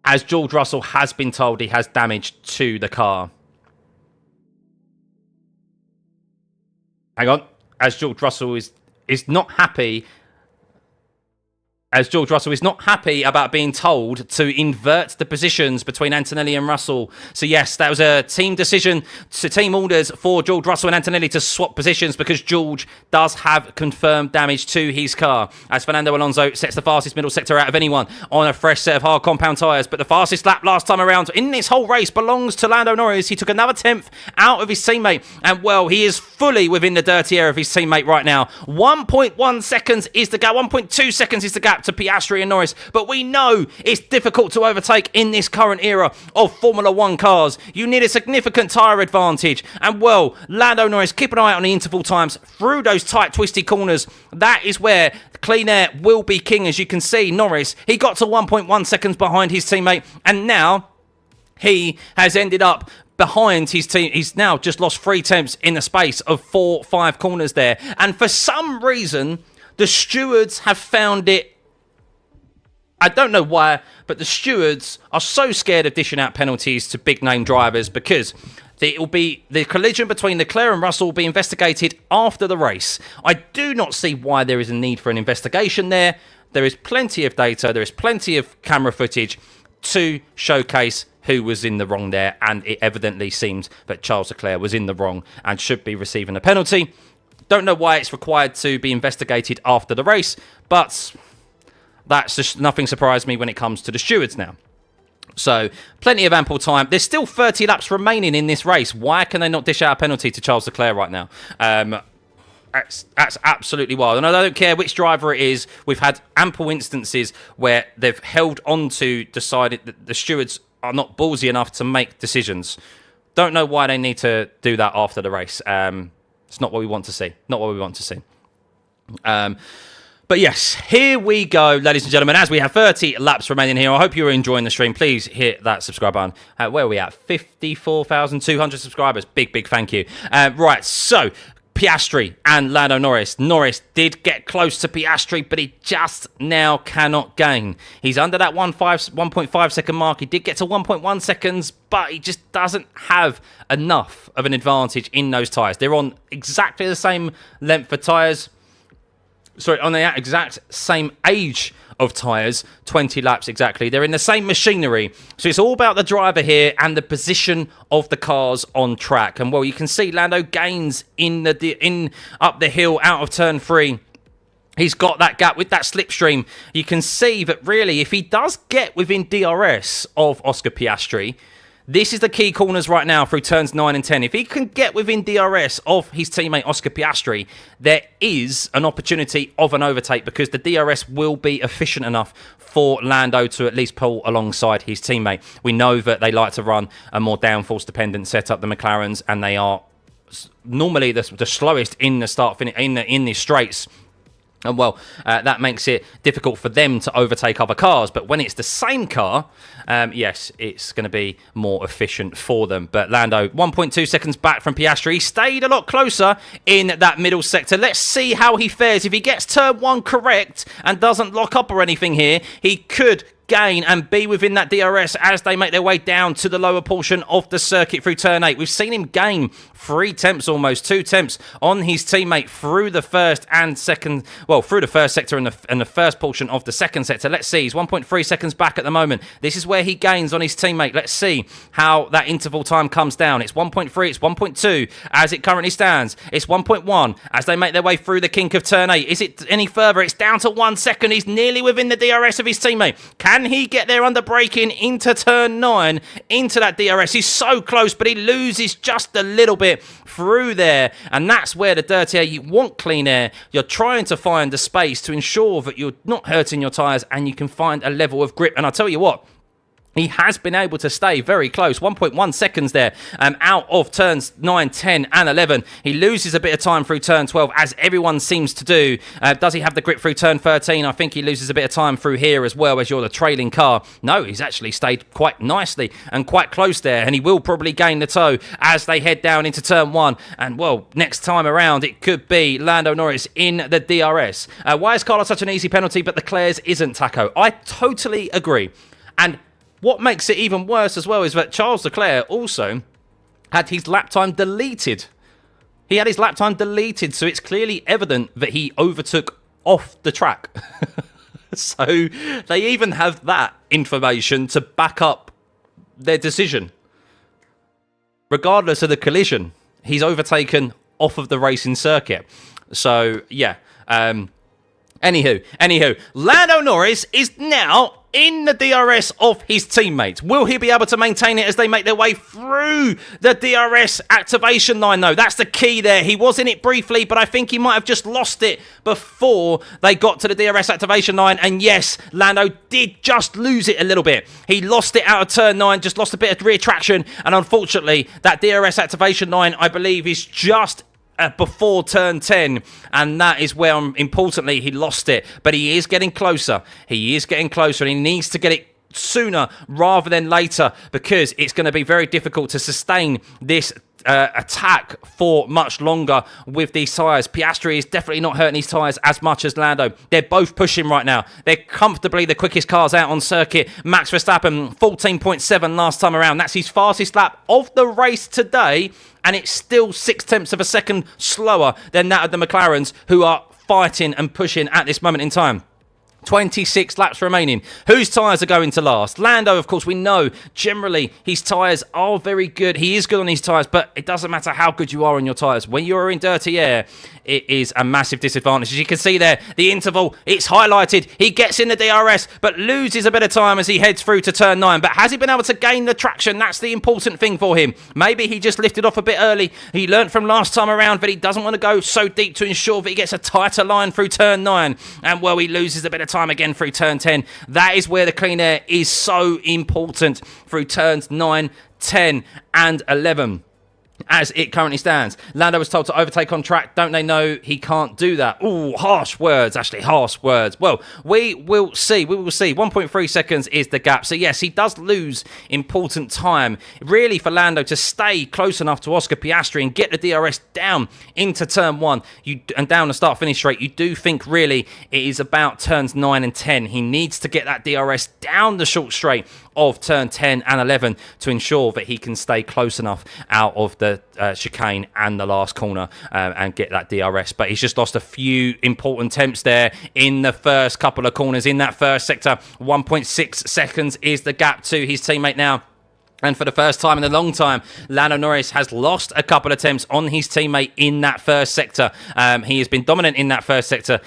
As George Russell has been told, he has damage to the car. Hang on. As George Russell is not happy. As George Russell is not happy about being told to invert the positions between Antonelli and Russell. So yes, that was a team decision, to team orders for George Russell and Antonelli to swap positions because George does have confirmed damage to his car. As Fernando Alonso sets the fastest middle sector out of anyone on a fresh set of hard compound tyres. But the fastest lap last time around in this whole race belongs to Lando Norris. He took another 10th out of his teammate. And well, he is fully within the dirty air of his teammate right now. 1.1 seconds is the gap. 1.2 seconds is the gap to Piastri and Norris, but we know it's difficult to overtake in this current era of Formula 1 cars. You need a significant tyre advantage, and well, Lando Norris, keep an eye out on the interval times through those tight twisty corners. That is where clean air will be king. As you can see, Norris, he got to 1.1 seconds behind his teammate, and now he has ended up behind his team. He's now just lost 3 tenths in the space of 4-5 corners there, and for some reason the stewards have found it, I don't know why, but the stewards are so scared of dishing out penalties to big-name drivers because the collision between Leclerc and Russell will be investigated after the race. I do not see why there is a need for an investigation there. There is plenty of data, there is plenty of camera footage to showcase who was in the wrong there, and it evidently seems that Charles Leclerc was in the wrong and should be receiving a penalty. Don't know why it's required to be investigated after the race, but that's just nothing surprised me when it comes to the stewards now. So, plenty of ample time. There's still 30 laps remaining in this race. Why can they not dish out a penalty to Charles Leclerc right now? That's absolutely wild. And I don't care which driver it is. We've had ample instances where they've held on to decided that the stewards are not ballsy enough to make decisions. Don't know why they need to do that after the race. It's not what we want to see. Not what we want to see. But yes, here we go, ladies and gentlemen, as we have 30 laps remaining here. I hope you're enjoying the stream. Please hit that subscribe button. Where are we at? 54,200 subscribers. Big thank you. Right, so Piastri and Lando Norris. Norris did get close to Piastri, but he just now cannot gain. He's under that 1.5 second mark. He did get to 1.1 seconds, but he just doesn't have enough of an advantage in those tyres. They're on exactly the same length of tyres. Sorry, on the exact same age of tyres, 20 laps exactly. They're in the same machinery. So it's all about the driver here and the position of the cars on track. And well, you can see Lando gains up the hill out of turn 3. He's got that gap with that slipstream. You can see that really, if he does get within DRS of Oscar Piastri, this is the key corners right now through turns 9 and 10. If he can get within DRS of his teammate Oscar Piastri, there is an opportunity of an overtake because the DRS will be efficient enough for Lando to at least pull alongside his teammate. We know that they like to run a more downforce-dependent setup, the McLarens, and they are normally the slowest in the start in the straights. And well, that makes it difficult for them to overtake other cars. But when it's the same car, yes, it's going to be more efficient for them. But Lando, 1.2 seconds back from Piastri. He stayed a lot closer in that middle sector. Let's see how he fares. If he gets turn 1 correct and doesn't lock up or anything here, he could gain and be within that DRS as they make their way down to the lower portion of the circuit through turn 8. We've seen him gain 3 tenths, almost 2 tenths on his teammate through the first and second, well, through the first sector and the first portion of the second sector. Let's see, he's 1.3 seconds back at the moment. This is where he gains on his teammate. Let's see how that interval time comes down. It's 1.3, it's 1.2 as it currently stands. It's 1.1 as they make their way through the kink of turn 8. Is it any further? It's down to 1 second. He's nearly within the DRS of his teammate. Can Can he get there under braking into turn 9, into that DRS? He's so close, but he loses just a little bit through there. And that's where the dirty air, you want clean air. You're trying to find the space to ensure that you're not hurting your tyres and you can find a level of grip. And I'll tell you what, he has been able to stay very close, 1.1 seconds there out of turns 9, 10 and 11. He loses a bit of time through turn 12, as everyone seems to do. Does he have the grip through turn 13? I think he loses a bit of time through here as well, as you're the trailing car. No, he's actually stayed quite nicely and quite close there, and he will probably gain the toe as they head down into turn 1. And, well, next time around, it could be Lando Norris in the DRS. Why is Carlos such an easy penalty, but Leclerc's isn't, Taco? I totally agree. And what makes it even worse as well is that Charles Leclerc also had his lap time deleted. He had his lap time deleted, so it's clearly evident that he overtook off the track. So they even have that information to back up their decision. Regardless of the collision, he's overtaken off of the racing circuit. So, yeah. Anywho, Lando Norris is now in the DRS of his teammates. Will he be able to maintain it as they make their way through the DRS activation line, though? That's the key there. He was in it briefly, but I think he might have just lost it before they got to the DRS activation line. And yes, Lando did just lose it a little bit. He lost it out of turn 9, just lost a bit of rear traction. And unfortunately, that DRS activation line, I believe, is just before turn 10, and that is where, importantly, he lost it. But he is getting closer. He is getting closer, and he needs to get it sooner rather than later, because it's going to be very difficult to sustain this attack for much longer with these tyres. Piastri is definitely not hurting his tyres as much as Lando. They're both pushing right now. They're comfortably the quickest cars out on circuit. Max Verstappen, 14.7 last time around. That's his fastest lap of the race today, and it's still 0.6 of a second slower than that of the McLarens, who are fighting and pushing at this moment in time. 26 laps remaining. Whose tyres are going to last? Lando, of course, we know generally his tyres are very good. He is good on his tyres, but it doesn't matter how good you are on your tyres. When you're in dirty air, it is a massive disadvantage. As you can see there, the interval, it's highlighted. He gets in the DRS, but loses a bit of time as he heads through to turn 9. But has he been able to gain the traction? That's the important thing for him. Maybe he just lifted off a bit early. He learnt from last time around that he doesn't want to go so deep to ensure that he gets a tighter line through turn 9. And, well, he loses a bit of time again through turn 10. That is where the clean air is so important through turns 9, 10 and 11. As it currently stands, Lando was told to overtake on track. Don't they know he can't do that? Ooh, harsh words, actually, harsh words. Well, we will see. 1.3 seconds is the gap. So, yes, he does lose important time, really, for Lando to stay close enough to Oscar Piastri and get the DRS down into turn 1 and down the start-finish straight. You do think, really, it is about turns 9 and 10. He needs to get that DRS down the short straight of turn 10 and 11 to ensure that he can stay close enough out of the chicane and the last corner and get that DRS. But he's just lost a few important temps there in the first couple of corners in that first sector. 1.6 seconds is the gap to his teammate now. And for the first time in a long time, Lando Norris has lost a couple of attempts on his teammate in that first sector. He has been dominant in that first sector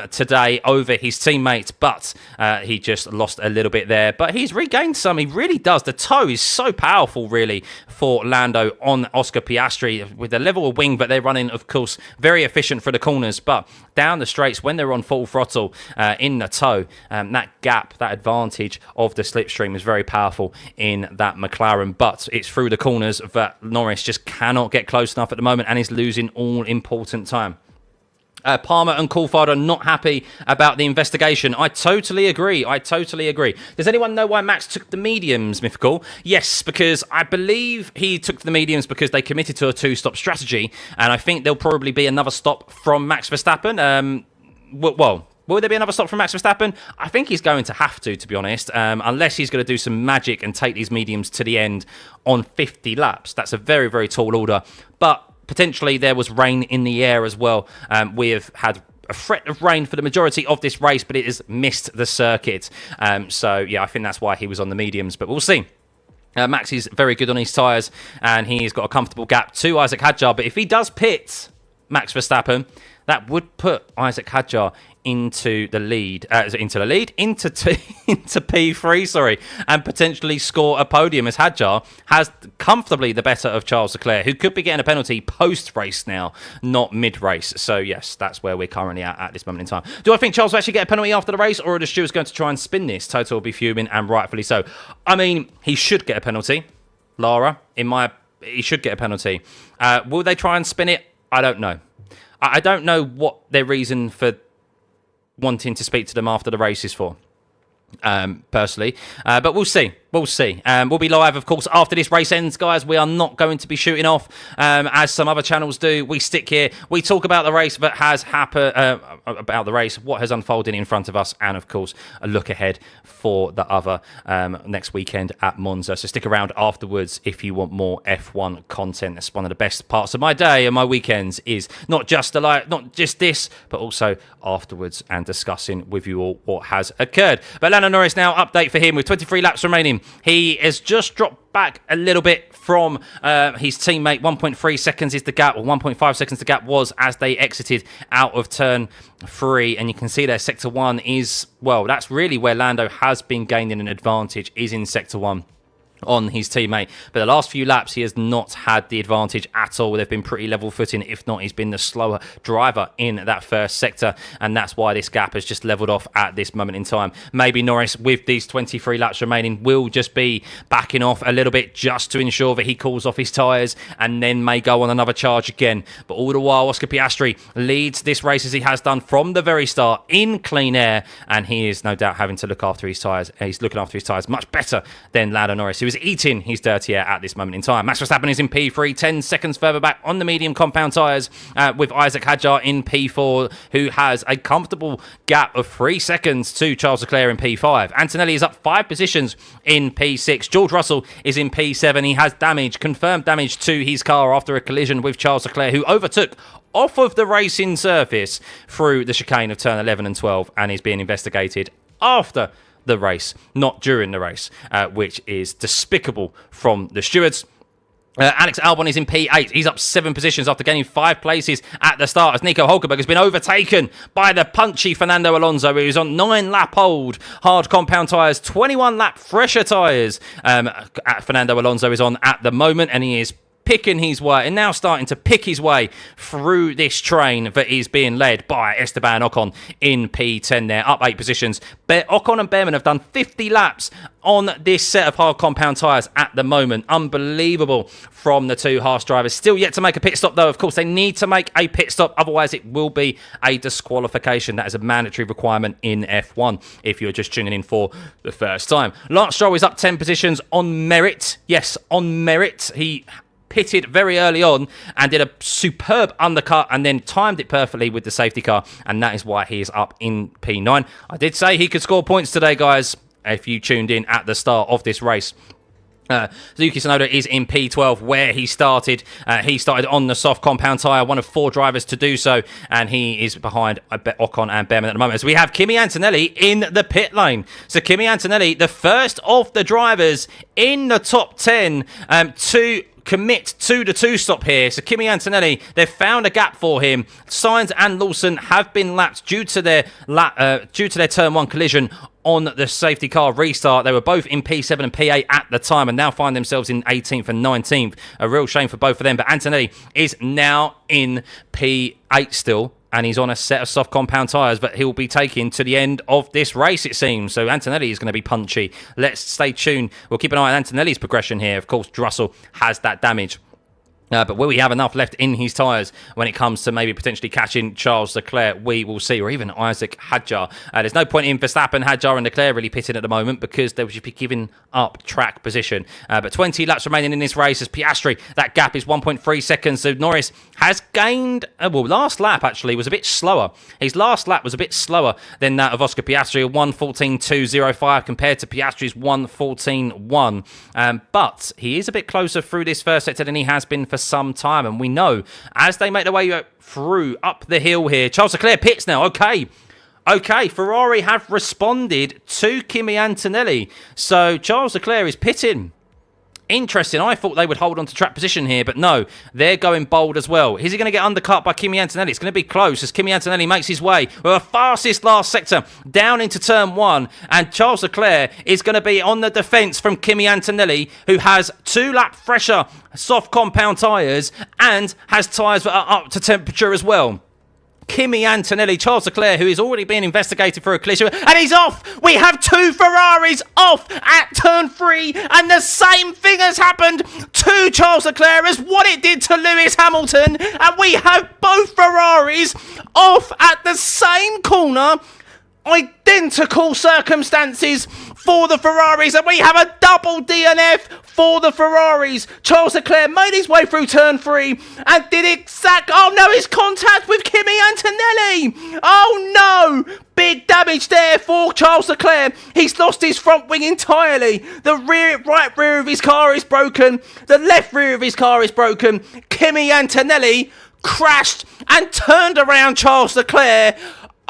today over his teammate, but he just lost a little bit there. But he's regained some. He really does. The toe is so powerful, really, for Lando on Oscar Piastri with the level of wing, but they're running, of course, very efficient for the corners. But down the straights, when they're on full throttle in the toe, that gap, that advantage of the slipstream is very powerful in that McLaren. But it's through the corners that Norris just cannot get close enough at the moment and is losing all important time. Palmer and Coulthard are not happy about the investigation. I totally agree. Does anyone know why Max took the mediums, Mythical? Yes, because I believe he took the mediums because they committed to a 2-stop strategy, and I think there'll probably be another stop from Max Verstappen. Will there be another stop from Max Verstappen? I think he's going to have to be honest, unless he's going to do some magic and take these mediums to the end on 50 laps. That's a very, very tall order. But potentially there was rain in the air as well. We have had a threat of rain for the majority of this race, but it has missed the circuit. So, yeah, I think that's why he was on the mediums, but we'll see. Max is very good on his tyres, and he's got a comfortable gap to Isaac Hadjar. But if he does pit Max Verstappen, that would put Isaac Hadjar into P3, sorry, and potentially score a podium, as Hadjar has comfortably the better of Charles Leclerc, who could be getting a penalty post-race now, not mid-race. So yes, that's where we're currently at this moment in time. Do I think Charles will actually get a penalty after the race, or are the stewards going to try and spin this? Toto will be fuming, and rightfully so. I mean, he should get a penalty, Lara. He should get a penalty. Will they try and spin it? I don't know. I don't know what their reason for wanting to speak to them after the race is for, personally. But we'll see. We'll see. We'll be live, of course, after this race ends, guys. We are not going to be shooting off, as some other channels do. We stick here. We talk about the race that has happened, about the race, what has unfolded in front of us, and, of course, a look ahead for the other next weekend at Monza. So stick around afterwards if you want more F1 content. That's one of the best parts of my day and my weekends, is not just this, but also afterwards and discussing with you all what has occurred. But Lando Norris now, update for him with 23 laps remaining. He has just dropped back a little bit from his teammate. 1.3 seconds is the gap, or 1.5 seconds the gap was as they exited out of turn 3. And you can see there, sector 1 is, well, that's really where Lando has been gaining an advantage, is in sector 1 on his teammate. But the last few laps, he has not had the advantage at all. They've been pretty level footing. If not, he's been the slower driver in that first sector, and that's why this gap has just leveled off at this moment in time. Maybe Norris, with these 23 laps remaining, will just be backing off a little bit just to ensure that he cools off his tyres, and then may go on another charge again. But all the while, Oscar Piastri leads this race, as he has done from the very start, in clean air, and he is no doubt having to look after his tyres. He's looking after his tyres much better than Lando Norris, who is eating his dirty air at this moment in time. Max Verstappen is in P3, 10 seconds further back on the medium compound tyres, with Isaac Hadjar in P4, who has a comfortable gap of 3 seconds to Charles Leclerc in P5. Antonelli is up 5 positions in P6. George Russell is in P7. He has confirmed damage to his car after a collision with Charles Leclerc, who overtook off of the racing surface through the chicane of turn 11 and 12, and is being investigated after the race, not during the race, which is despicable from the stewards. Alex Albon is in P8. He's up 7 positions after gaining 5 places at the start, as Nico Hulkenberg has been overtaken by the punchy Fernando Alonso, who's on 9-lap old hard compound tyres, 21-lap fresher tyres. Fernando Alonso is on at the moment, and he is picking his way, and now starting to pick his way through this train that is being led by Esteban Ocon in P10 there, up 8 positions. Ocon and Behrman have done 50 laps on this set of hard compound tyres at the moment. Unbelievable from the two Haas drivers. Still yet to make a pit stop, though. Of course, they need to make a pit stop, otherwise it will be a disqualification. That is a mandatory requirement in F1 if you're just tuning in for the first time. Lance Stroll is up 10 positions on merit. Yes, on merit. He pitted very early on and did a superb undercut and then timed it perfectly with the safety car, and that is why he is up in P9. I did say he could score points today, guys, if you tuned in at the start of this race. Yuki Tsunoda is in P12, where he started. He started on the soft compound tyre, one of 4 drivers to do so, and he is behind Ocon and Behrman at the moment. So we have Kimi Antonelli in the pit lane. So Kimi Antonelli, the first of the drivers in the top 10 to commit to the 2-stop here. So Kimi Antonelli, they've found a gap for him. Sainz and Lawson have been lapped due to their turn 1 collision on the safety car restart. They were both in P7 and P8 at the time, and now find themselves in 18th and 19th. A real shame for both of them. But Antonelli is now in P8 still, and he's on a set of soft compound tyres that he'll be taking to the end of this race, it seems. So Antonelli is going to be punchy. Let's stay tuned. We'll keep an eye on Antonelli's progression here. Of course, Russell has that damage. But will he have enough left in his tyres when it comes to maybe potentially catching Charles Leclerc? We will see, or even Isaac Hadjar. There's no point in Verstappen, Hadjar and Leclerc really pitting at the moment, because they would just be giving up track position. But 20 laps remaining in this race as Piastri, that gap is 1.3 seconds. So Norris has gained, last lap actually was a bit slower. His last lap was a bit slower than that of Oscar Piastri, 1:14.205 compared to Piastri's 1:14.1. But he is a bit closer through this first sector than he has been for some time, and we know as they make their way through up the hill here, Charles Leclerc pits now. Okay, Ferrari have responded to Kimi Antonelli, so Charles Leclerc is pitting. Interesting. I thought they would hold on to track position here, but no, they're going bold as well. Is he going to get undercut by Kimi Antonelli? It's going to be close as Kimi Antonelli makes his way with the fastest last sector down into turn 1, and Charles Leclerc is going to be on the defence from Kimi Antonelli, who has 2 lap fresher soft compound tyres and has tyres that are up to temperature as well. Kimi Antonelli, Charles Leclerc, who is already being investigated for a collision, and he's off. We have 2 Ferraris off at turn 3, and the same thing has happened to Charles Leclerc as what it did to Lewis Hamilton, and we have both Ferraris off at the same corner. Identical circumstances for the Ferraris, and we have a double DNF for the Ferraris. Charles Leclerc made his way through turn 3 and did oh no, his contact with Kimi Antonelli. Oh no, big damage there for Charles Leclerc. He's lost his front wing entirely. The right rear of his car is broken. The left rear of his car is broken. Kimi Antonelli crashed and turned around Charles Leclerc.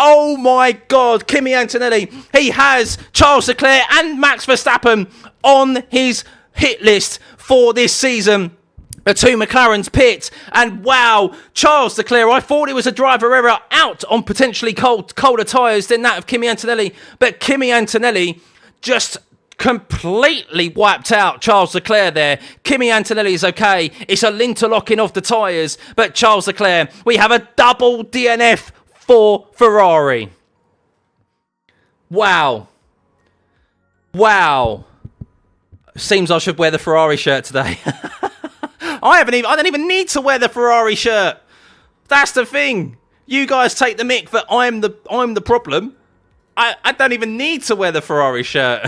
Oh my God, Kimi Antonelli, he has Charles Leclerc and Max Verstappen on his hit list for this season. The 2 McLarens pit, and wow, Charles Leclerc, I thought it was a driver error out on potentially colder tyres than that of Kimi Antonelli, but Kimi Antonelli just completely wiped out Charles Leclerc there. Kimi Antonelli is okay. It's a interlocking of the tyres, but Charles Leclerc, we have a double DNF for Ferrari. Wow. Wow. Seems I should wear the Ferrari shirt today. I don't even need to wear the Ferrari shirt. That's the thing. You guys take the mick that I'm the problem. I don't even need to wear the Ferrari shirt.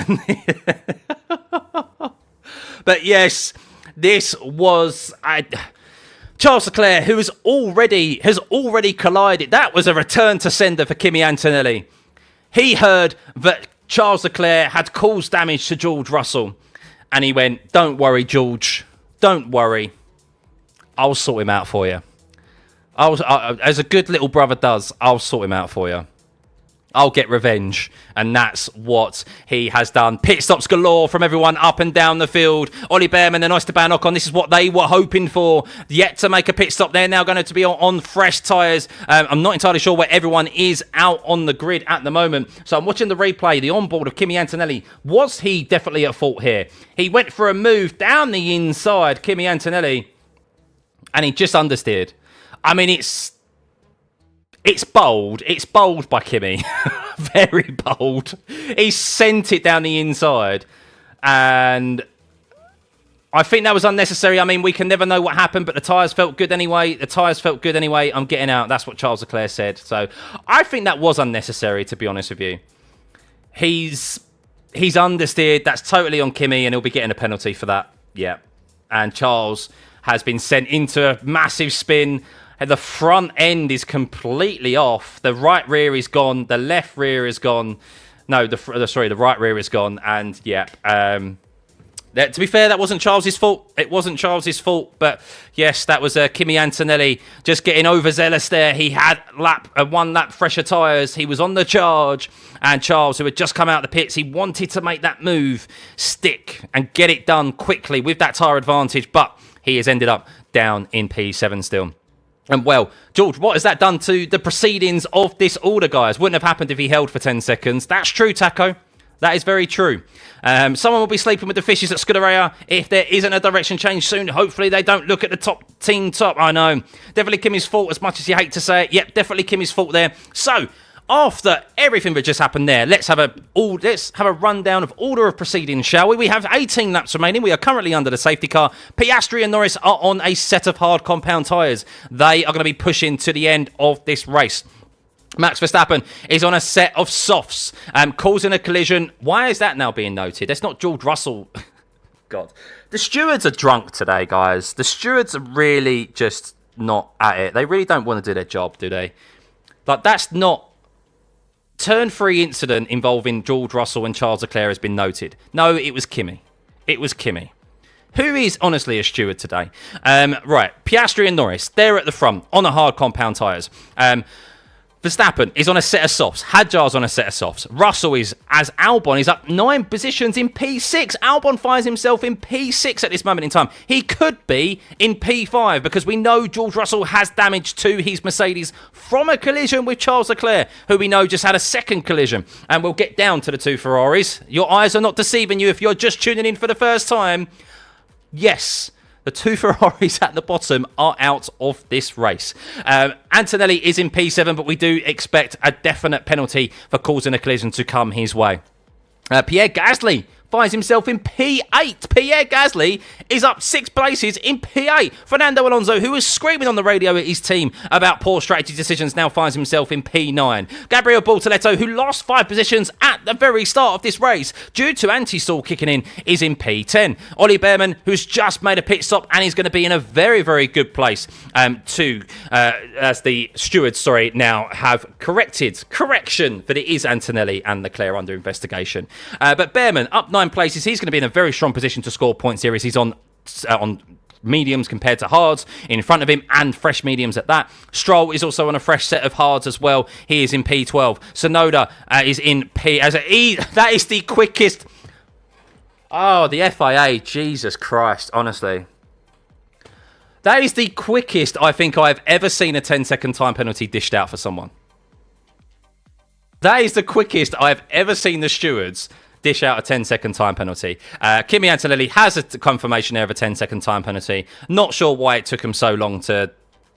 But yes, this was Charles Leclerc, who has already collided. That was a return to sender for Kimi Antonelli. He heard that Charles Leclerc had caused damage to George Russell, and he went, "Don't worry, George. Don't worry. I'll sort him out for you. As a good little brother does, I'll sort him out for you. I'll get revenge." And that's what he has done. Pit stops galore from everyone up and down the field. Ollie Behrman and Esteban Ocon, this is what they were hoping for. Yet to make a pit stop. They're now going to be on fresh tyres. I'm not entirely sure where everyone is out on the grid at the moment. So I'm watching the replay, the onboard of Kimi Antonelli. Was he definitely at fault here? He went for a move down the inside, Kimi Antonelli, and he just understeered. I mean, it's bold. It's bold by Kimi. Very bold. He sent it down the inside. And I think that was unnecessary. I mean, we can never know what happened, but the tyres felt good anyway. I'm getting out. That's what Charles Leclerc said. So I think that was unnecessary, to be honest with you. He's understeered. That's totally on Kimi, and he'll be getting a penalty for that. Yeah. And Charles has been sent into a massive spin. The front end is completely off. The right rear is gone. The left rear is gone. No, the right rear is gone. And yeah, to be fair, that wasn't Charles's fault. It wasn't Charles's fault. But yes, that was Kimi Antonelli just getting overzealous there. He had 1 lap fresher tyres. He was on the charge. And Charles, who had just come out of the pits, he wanted to make that move stick and get it done quickly with that tyre advantage. But he has ended up down in P7 still. And well, George, what has that done to the proceedings of this order, guys? Wouldn't have happened if he held for 10 seconds. That's true, Taco. That is very true. Someone will be sleeping with the fishes at Scuderia if there isn't a direction change soon. Hopefully they don't look at the team top. I know. Definitely Kimi's fault, as much as you hate to say it. Yep, definitely Kimi's fault there. So, after everything that just happened there, let's have a rundown of order of proceedings, shall we? We have 18 laps remaining. We are currently under the safety car. Piastri and Norris are on a set of hard compound tyres. They are going to be pushing to the end of this race. Max Verstappen is on a set of softs, causing a collision. Why is that now being noted? That's not George Russell. God. The stewards are drunk today, guys. The stewards are really just not at it. They really don't want to do their job, do they? Like, that's not... Turn 3 incident involving George Russell and Charles Leclerc has been noted. No, it was Kimi. It was Kimi. Who is honestly a steward today? Right, Piastri and Norris, they're at the front on the hard compound tyres. Verstappen is on a set of softs. Hadjar's on a set of softs. Russell is, as Albon is up 9 positions in P6. Albon finds himself in P6 at this moment in time. He could be in P5 because we know George Russell has damage to his Mercedes from a collision with Charles Leclerc, who we know just had a second collision. And we'll get down to the 2 Ferraris. Your eyes are not deceiving you if you're just tuning in for the first time. Yes. The 2 Ferraris at the bottom are out of this race. Antonelli is in P7, but we do expect a definite penalty for causing a collision to come his way. Pierre Gasly finds himself in P8. Pierre Gasly is up 6 places in P8. Fernando Alonso, who was screaming on the radio at his team about poor strategy decisions, now finds himself in P9. Gabriel Bortoleto, who lost 5 positions at the very start of this race due to anti-stall kicking in, is in P10. Ollie Behrman, who's just made a pit stop and is going to be in a very, very good place as the stewards, now have correction that it is Antonelli and Leclerc under investigation. But Behrman up 9 places. He's going to be in a very strong position to score points here as he's on mediums compared to hards in front of him, and fresh mediums at that. Stroll is also on a fresh set of hards as well. He is in P12. Tsunoda is in P as a E. That is the quickest. Oh, the FIA, Jesus Christ, honestly. That is the quickest I think I've ever seen a 10-second time penalty dished out for someone. That is the quickest I've ever seen the stewards dish out a 10-second time penalty. Kimi Antonelli has a confirmation there of a 10-second time penalty. Not sure why it took him so long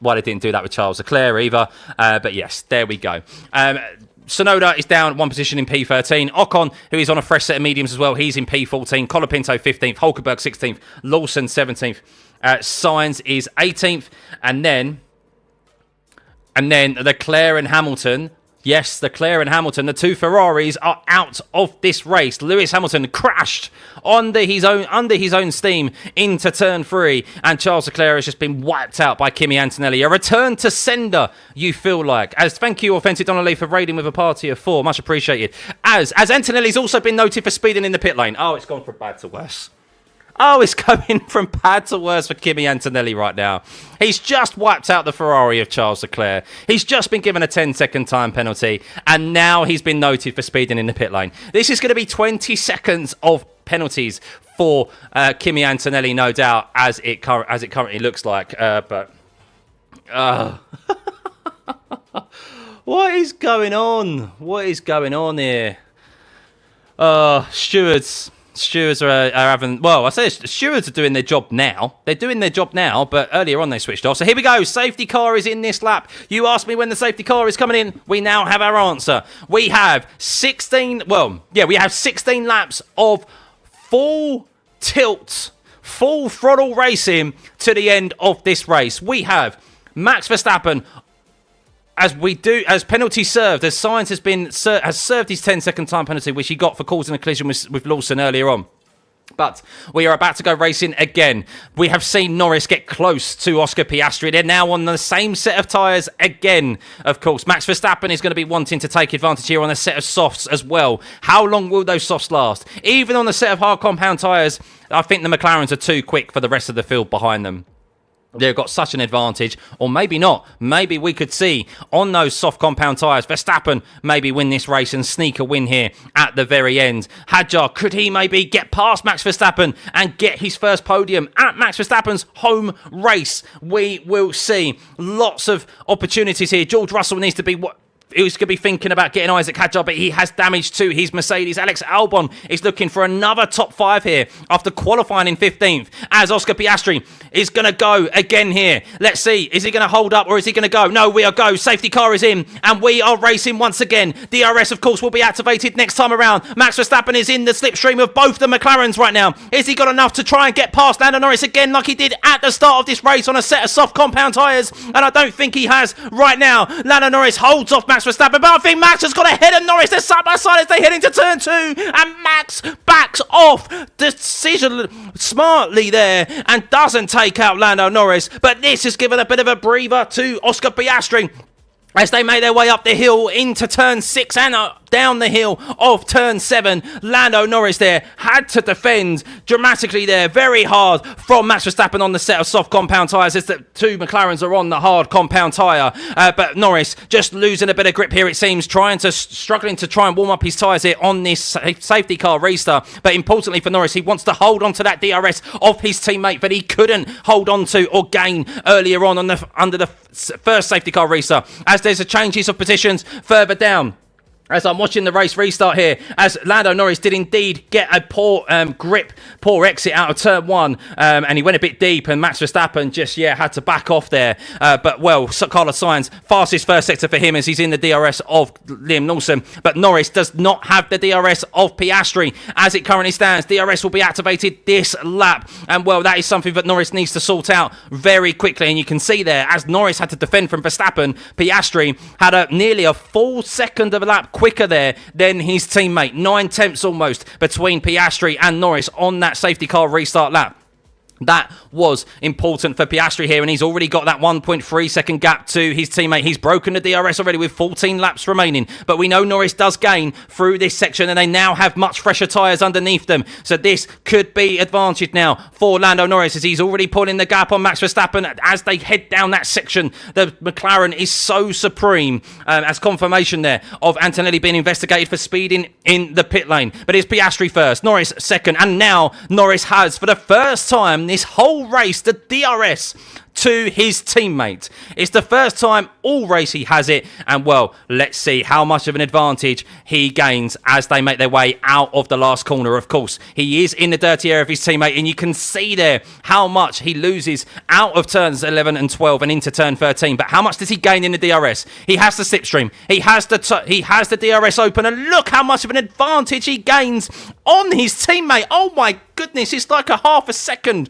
why they didn't do that with Charles Leclerc either. But yes, there we go. Tsunoda is down 1 position in P13. Ocon, who is on a fresh set of mediums as well, he's in P14. Colapinto 15th. Hulkenberg 16th. Lawson 17th. Sainz is 18th. And then Leclerc and Hamilton. Yes, Leclerc and Hamilton, the 2 Ferraris, are out of this race. Lewis Hamilton crashed under his own steam into turn 3, and Charles Leclerc has just been wiped out by Kimi Antonelli. A return to sender, you feel like. As thank you, Authentic Donnelly, for raiding with a party of 4. Much appreciated. As Antonelli's also been noted for speeding in the pit lane. Oh, it's gone from bad to worse. Oh, it's going from bad to worse for Kimi Antonelli right now. He's just wiped out the Ferrari of Charles Leclerc. He's just been given a 10-second time penalty, and now he's been noted for speeding in the pit lane. This is going to be 20 seconds of penalties for Kimi Antonelli, no doubt, as it currently looks like. What is going on? What is going on here? Stewards are having... Well, I say stewards are doing their job now. They're doing their job now, but earlier on they switched off. So here we go. Safety car is in this lap. You asked me when the safety car is coming in. We now have our answer. We have 16 laps of full tilt, full throttle racing to the end of this race. We have Max Verstappen... As penalty served, as Sainz has served his 10-second time penalty, which he got for causing a collision with Lawson earlier on. But we are about to go racing again. We have seen Norris get close to Oscar Piastri. They're now on the same set of tyres again, of course. Max Verstappen is going to be wanting to take advantage here on a set of softs as well. How long will those softs last? Even on the set of hard compound tyres, I think the McLarens are too quick for the rest of the field behind them. They've got such an advantage, or maybe not. Maybe we could see on those soft compound tyres, Verstappen maybe win this race and sneak a win here at the very end. Hadjar, could he maybe get past Max Verstappen and get his first podium at Max Verstappen's home race? We will see. Lots of opportunities here. George Russell needs to be... He's going to be thinking about getting Isaac Hadjar, but he has damage to his Mercedes. Alex Albon is looking for another top 5 here after qualifying in 15th, as Oscar Piastri is going to go again here. Let's see. Is he going to hold up or is he going to go? No, we are go. Safety car is in and we are racing once again. DRS, of course, will be activated next time around. Max Verstappen is in the slipstream of both the McLarens right now. Is he got enough to try and get past Lando Norris again like he did at the start of this race on a set of soft compound tyres? And I don't think he has right now. Lando Norris holds off Max Verstappen, but I think Max has got ahead of Norris. They're side by side as they head into turn 2, and Max backs off decision smartly there and doesn't take out Lando Norris. But this has given a bit of a breather to Oscar Piastri as they make their way up the hill into turn 6 and down the hill of turn 7. Lando Norris there had to defend dramatically there, very hard from Max Verstappen on the set of soft compound tyres as the two McLarens are on the hard compound tyre. But Norris just losing a bit of grip here, it seems, struggling to try and warm up his tyres here on this safety car restart. But importantly for Norris, he wants to hold on to that DRS of his teammate that he couldn't hold on to or gain earlier on under the first safety car restart, as there's a changes of positions further down. As I'm watching the race restart here, as Lando Norris did indeed get a poor poor exit out of turn 1, and he went a bit deep, and Max Verstappen just, had to back off there. But, well, Carlos Sainz, fastest first sector for him as he's in the DRS of Liam Lawson. But Norris does not have the DRS of Piastri. As it currently stands, DRS will be activated this lap. And, well, that is something that Norris needs to sort out very quickly. And you can see there, as Norris had to defend from Verstappen, Piastri had nearly a full second of a lap quicker there than his teammate. 9/10 almost between Piastri and Norris on that safety car restart lap. That was important for Piastri here, and he's already got that 1.3 second gap to his teammate. He's broken the DRS already with 14 laps remaining, but we know Norris does gain through this section, and they now have much fresher tyres underneath them, so this could be advantage now for Lando Norris as he's already pulling the gap on Max Verstappen as they head down that section. The McLaren is so supreme, as confirmation there of Antonelli being investigated for speeding in the pit lane. But it's Piastri first, Norris second, and now Norris has, for the first time this whole race, the DRS to his teammate. It's the first time all race he has it, and well, let's see how much of an advantage he gains as they make their way out of the last corner. Of course, he is in the dirty area of his teammate, and you can see there how much he loses out of turns 11 and 12 and into turn 13. But how much does he gain in the DRS? He has the slipstream, he has the DRS open, and look how much of an advantage he gains on his teammate. Oh my goodness, it's like a half a second.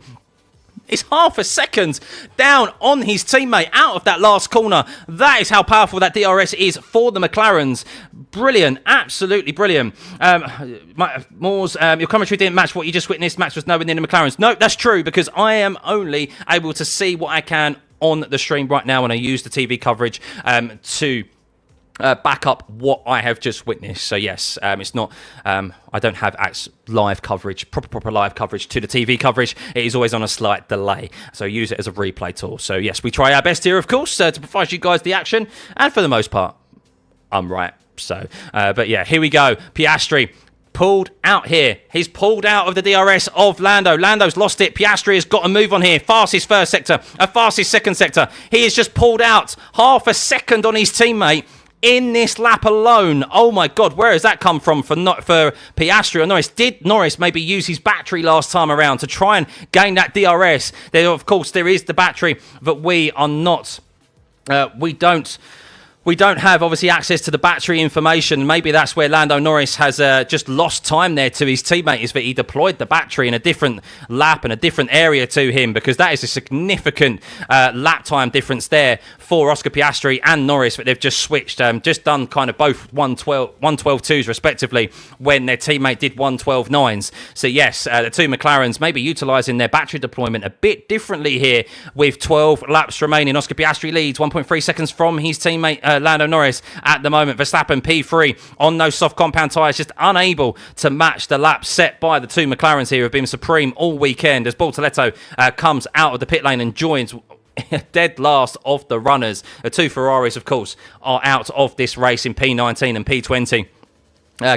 It's half a second down on his teammate out of that last corner. That is how powerful that DRS is for the McLarens. Brilliant, absolutely brilliant. Moores, your commentary didn't match what you just witnessed. Max was nowhere near the McLarens. No, that's true, because I am only able to see what I can on the stream right now, and I use the TV coverage to back up what I have just witnessed. So yes, it's not, I don't have live coverage, proper live coverage to the TV coverage. It is always on a slight delay, so use it as a replay tool. So yes, we try our best here, of course, to provide you guys the action, and for the most part, I'm right. So, but yeah, here we go. Piastri pulled out here. He's pulled out of the DRS of Lando. Lando's lost it. Piastri has got a move on here. Fastest first sector, a fastest second sector. He has just pulled out half a second on his teammate in this lap alone. Oh my God, where has that come from for Piastri or Norris? Did Norris maybe use his battery last time around to try and gain that DRS? There, of course, there is the battery, but we are not. We don't have, obviously, access to the battery information. Maybe that's where Lando Norris has just lost time there to his teammate, is that he deployed the battery in a different lap and a different area to him, because that is a significant lap time difference there for Oscar Piastri and Norris, but they've just switched, just done kind of both 112.2s respectively when their teammate did 112.9s. So yes, the two McLarens maybe utilising their battery deployment a bit differently here with 12 laps remaining. Oscar Piastri leads 1.3 seconds from his teammate Lando Norris at the moment. Verstappen P3 on those soft compound tyres, just unable to match the lap set by the two McLarens here, who have been supreme all weekend, as Bortoletto comes out of the pit lane and joins dead last of the runners. The two Ferraris, of course, are out of this race in P19 and P20.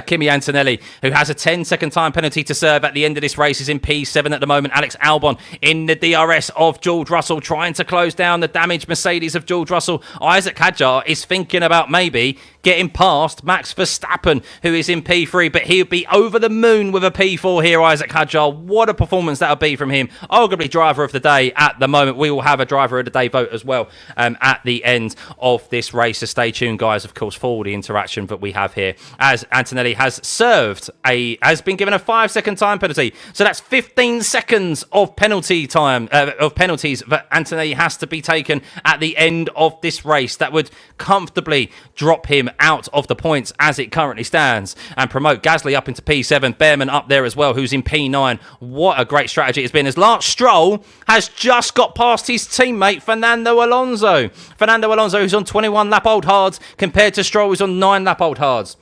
Kimi Antonelli, who has a 10-second time penalty to serve at the end of this race, is in P7 at the moment. Alex Albon in the DRS of George Russell, trying to close down the damaged Mercedes of George Russell. Isaac Hadjar is thinking about maybe getting past Max Verstappen, who is in P3, but he'll be over the moon with a P4 here, Isaac Hadjar. What a performance that'll be from him. Arguably driver of the day at the moment. We will have a driver of the day vote as well at the end of this race, so stay tuned, guys, of course, for all the interaction that we have here, as Antonelli has has been given a 5-second time penalty. So that's 15 seconds of penalty time, of penalties that Antonelli has to be taken at the end of this race. That would comfortably drop him out of the points as it currently stands and promote Gasly up into P7, Behrman up there as well, who's in P9. What a great strategy it's been, as Lance Stroll has just got past his teammate Fernando Alonso. Fernando Alonso, who's on 21 lap old hards, compared to Stroll, who's on 9 lap old hards.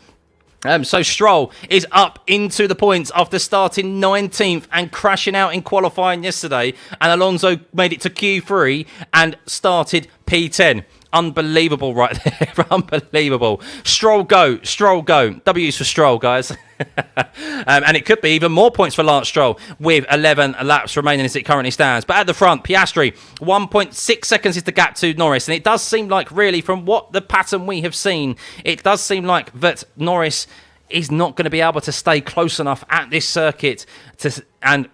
So Stroll is up into the points after starting 19th and crashing out in qualifying yesterday. And Alonso made it to Q3 and started P10. Unbelievable right there. Unbelievable. Stroll go. Stroll go. W's for Stroll, guys. And it could be even more points for Lance Stroll with 11 laps remaining as it currently stands. But at the front, Piastri, 1.6 seconds is the gap to Norris. And it does seem like, really, from what the pattern we have seen, it does seem like that Norris is not going to be able to stay close enough at this circuit and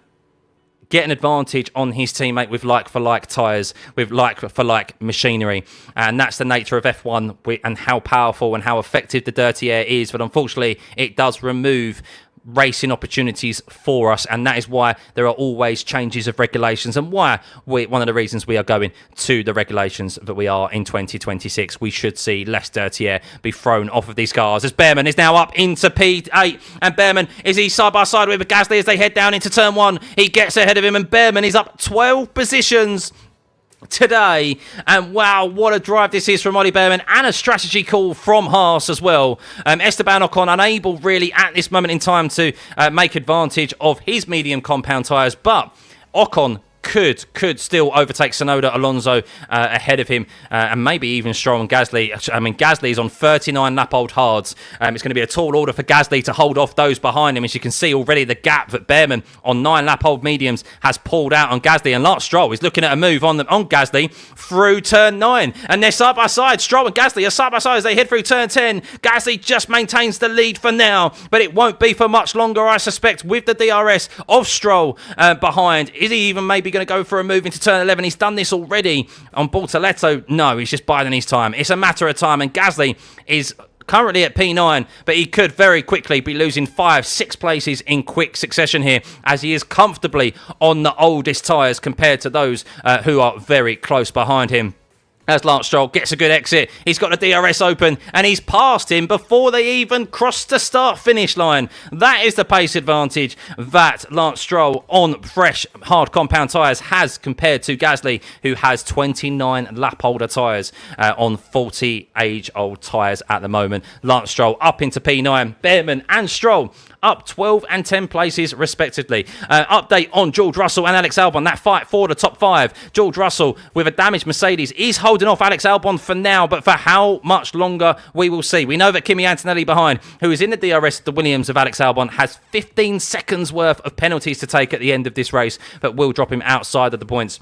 get an advantage on his teammate with like-for-like tyres, with like-for-like machinery. And that's the nature of F1 and how powerful and how effective the dirty air is. But unfortunately, it does remove racing opportunities for us, and that is why there are always changes of regulations, and why one of the reasons we are going to the regulations that we are in 2026. We should see less dirty air be thrown off of these cars, as Behrman is now up into P8, and Behrman is he side by side with Gasly as they head down into turn 1. He gets ahead of him, and Behrman is up 12 positions today. And wow, what a drive this is from Ollie Behrman, and a strategy call from Haas as well. Esteban Ocon unable really at this moment in time to make advantage of his medium compound tyres, but Ocon could still overtake Tsunoda, Alonso ahead of him, and maybe even Stroll and Gasly. I mean, Gasly is on 39 lap-old hards. It's going to be a tall order for Gasly to hold off those behind him. As you can see already, the gap that Behrman on 9 lap-old mediums has pulled out on Gasly, and Lance Stroll is looking at a move on Gasly through turn 9, and they're side by side. Stroll and Gasly are side by side as they head through turn 10. Gasly just maintains the lead for now, but it won't be for much longer, I suspect, with the DRS of Stroll behind. Is he even maybe going to go for a move into turn 11? He's done this already on Bortoletto. No, he's just biding his time. It's a matter of time, and Gasly is currently at P9, but he could very quickly be losing 5-6 places in quick succession here, as he is comfortably on the oldest tyres compared to those who are very close behind him. As Lance Stroll gets a good exit, he's got the DRS open, and he's passed him before they even crossed the start-finish line. That is the pace advantage that Lance Stroll on fresh, hard compound tyres has compared to Gasly, who has 29 lap-older tyres on 40 age-old tyres at the moment. Lance Stroll up into P9, Behrman and Stroll up 12 and 10 places respectively. Update on George Russell and Alex Albon, that fight for the top 5. George Russell with a damaged Mercedes is holding off Alex Albon for now, but for how much longer we will see. We know that Kimi Antonelli behind, who is in the DRS the Williams of Alex Albon, has 15 seconds worth of penalties to take at the end of this race that will drop him outside of the points.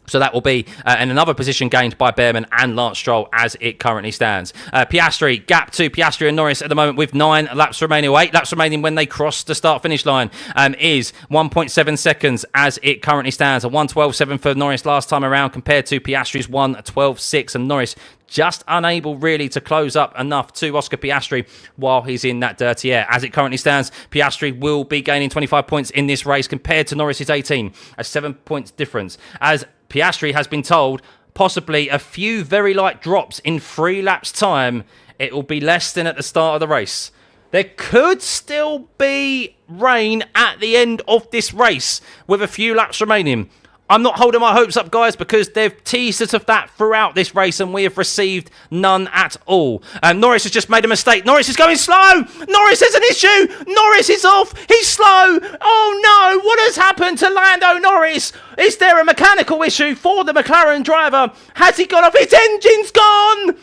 So that will be another position gained by Behrman and Lance Stroll as it currently stands. Piastri, gap to Piastri and Norris at the moment with 9 laps remaining, or 8 laps remaining when they cross the start-finish line, is 1.7 seconds as it currently stands. A 1:12.7 for Norris last time around compared to Piastri's 1:12.6, and Norris just unable really to close up enough to Oscar Piastri while he's in that dirty air. As it currently stands, Piastri will be gaining 25 points in this race compared to Norris's 18, a 7 points difference. As Piastri has been told possibly a few very light drops in 3 laps time, it will be less than at the start of the race. There could still be rain at the end of this race with a few laps remaining. I'm not holding my hopes up, guys, because they've teased us of that throughout this race, and we have received none at all. Norris has just made a mistake. Norris is going slow. Norris has an issue. Norris is off. He's slow. Oh, no. What has happened to Lando Norris? Is there a mechanical issue for the McLaren driver? Has he gone off? His engine's gone.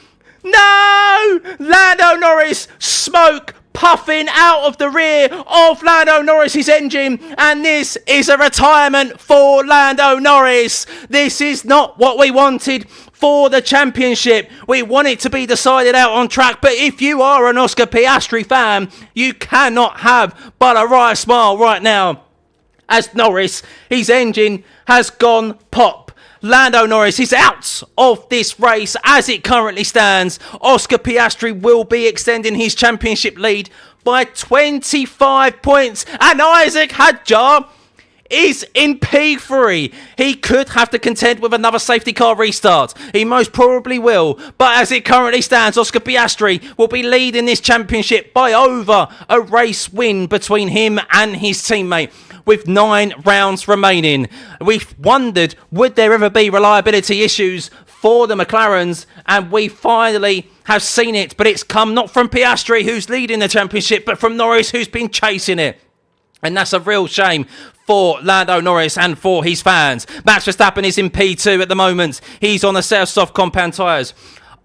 No. Lando Norris, smoke puffing out of the rear of Lando Norris's engine, and this is a retirement for Lando Norris. This is not what we wanted for the championship. We want it to be decided out on track, but if you are an Oscar Piastri fan, you cannot have but a wry smile right now, as Norris, his engine has gone pop. Lando Norris is out of this race as it currently stands. Oscar Piastri will be extending his championship lead by 25 points. And Isaac Hadjar is in P3. He could have to contend with another safety car restart. He most probably will. But as it currently stands, Oscar Piastri will be leading this championship by over a race win between him and his teammate, with 9 rounds remaining. We've wondered, would there ever be reliability issues for the McLarens, and we finally have seen it, but it's come not from Piastri, who's leading the championship, but from Norris, who's been chasing it. And that's a real shame for Lando Norris and for his fans. Max Verstappen is in P2 at the moment. He's on the set of soft compound tyres.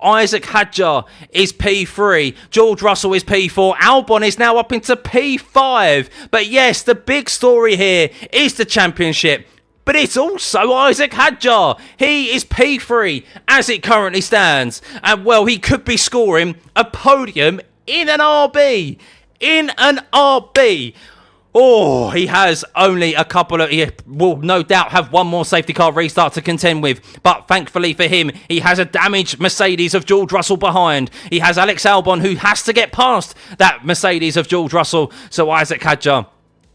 Isaac Hadjar is P3. George Russell is P4. Albon is now up into P5. But yes, the big story here is the championship. But it's also Isaac Hadjar. He is P3 as it currently stands. And well, he could be scoring a podium in an RB. In an RB. Oh, he has only a couple of... He will no doubt have one more safety car restart to contend with. But thankfully for him, he has a damaged Mercedes of George Russell behind. He has Alex Albon, who has to get past that Mercedes of George Russell. So Isaac Hadjar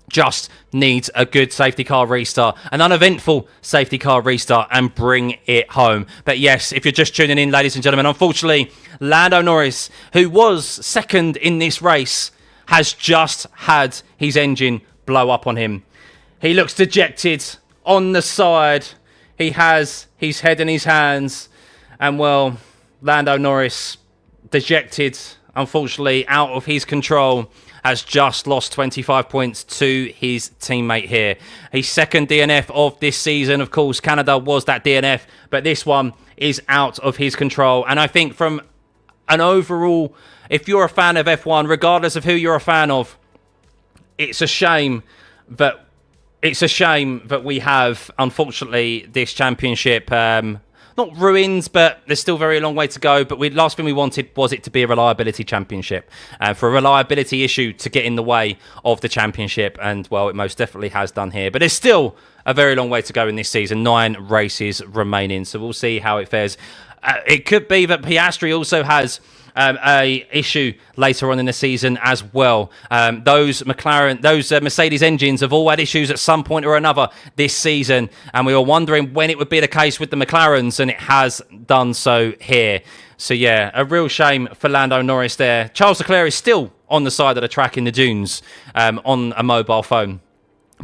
just needs a good safety car restart, an uneventful safety car restart, and bring it home. But yes, if you're just tuning in, ladies and gentlemen, unfortunately, Lando Norris, who was second in this race, has just had his engine blow up on him. He looks dejected on the side. He has his head in his hands. And, well, Lando Norris, dejected, unfortunately, out of his control, has just lost 25 points to his teammate here. His second DNF of this season. Of course, Canada was that DNF, but this one is out of his control. And I think from an overall... If you're a fan of F1, regardless of who you're a fan of, it's a shame that we have, unfortunately, this championship not ruined, but there's still a very long way to go. But last thing we wanted was it to be a reliability championship, for a reliability issue to get in the way of the championship, and well, it most definitely has done here. But there's still a very long way to go in this season. 9 races remaining, so we'll see how it fares. It could be that Piastri also has a issue later on in the season as well. Those Mercedes engines have all had issues at some point or another this season, and we were wondering when it would be the case with the McLarens, and it has done so here. So yeah, a real shame for Lando Norris there. Charles Leclerc is still on the side of the track in the dunes on a mobile phone.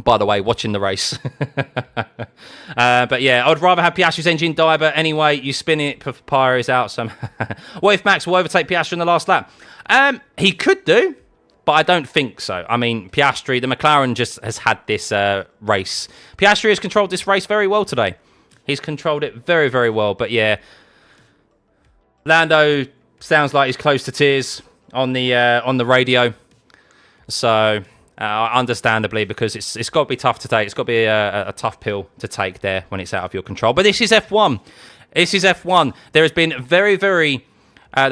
By the way, watching the race. But yeah, I'd rather have Piastri's engine die, but anyway, you spin it, Pyre is out. So what if Max will overtake Piastri in the last lap? He could do, but I don't think so. I mean, Piastri, the McLaren just has had this race. Piastri has controlled this race very well today. He's controlled it very, very well. But yeah, Lando sounds like he's close to tears on the radio. So... understandably, because it's got to be tough to take. It's got to be a tough pill to take there when it's out of your control. But this is F1. This is F1. There has been the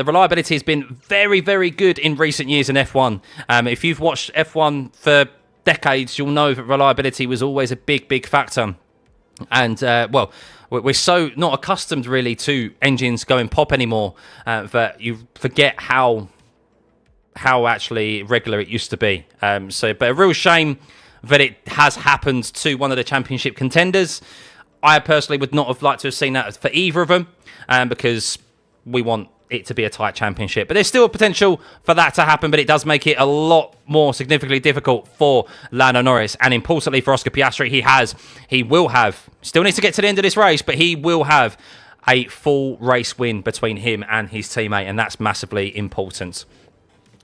reliability has been very, very good in recent years in F1. If you've watched F1 for decades, you'll know that reliability was always a big, big factor. And, well, we're so not accustomed really to engines going pop anymore that you forget how actually regular it used to be. But a real shame that it has happened to one of the championship contenders. I personally would not have liked to have seen that for either of them, because we want it to be a tight championship. But there's still a potential for that to happen, but it does make it a lot more significantly difficult for Lando Norris. And importantly for Oscar Piastri, still needs to get to the end of this race, but he will have a full race win between him and his teammate, and that's massively important.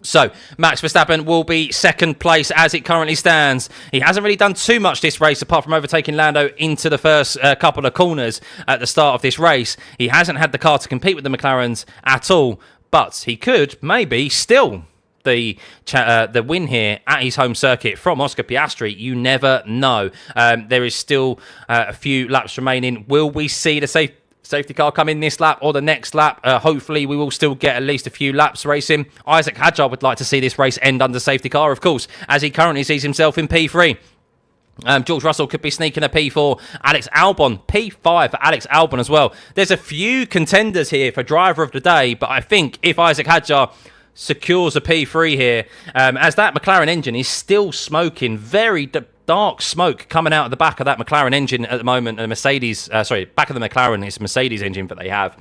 So, Max Verstappen will be second place as it currently stands. He hasn't really done too much this race, apart from overtaking Lando into the first couple of corners at the start of this race. He hasn't had the car to compete with the McLarens at all, but he could maybe still the win here at his home circuit from Oscar Piastri. You never know. There is still a few laps remaining. Will we see the safety car come in this lap or the next lap? Hopefully we will still get at least a few laps racing. Isaac Hadjar would like to see this race end under safety car, of course, as he currently sees himself in P3. George Russell could be sneaking a P4. Alex Albon, P5 for Alex Albon as well. There's a few contenders here for driver of the day, but I think if Isaac Hadjar secures a P3 here, as that McLaren engine is still smoking, very dark smoke coming out of the back of that McLaren engine at the moment. Back of the McLaren is a Mercedes engine that they have.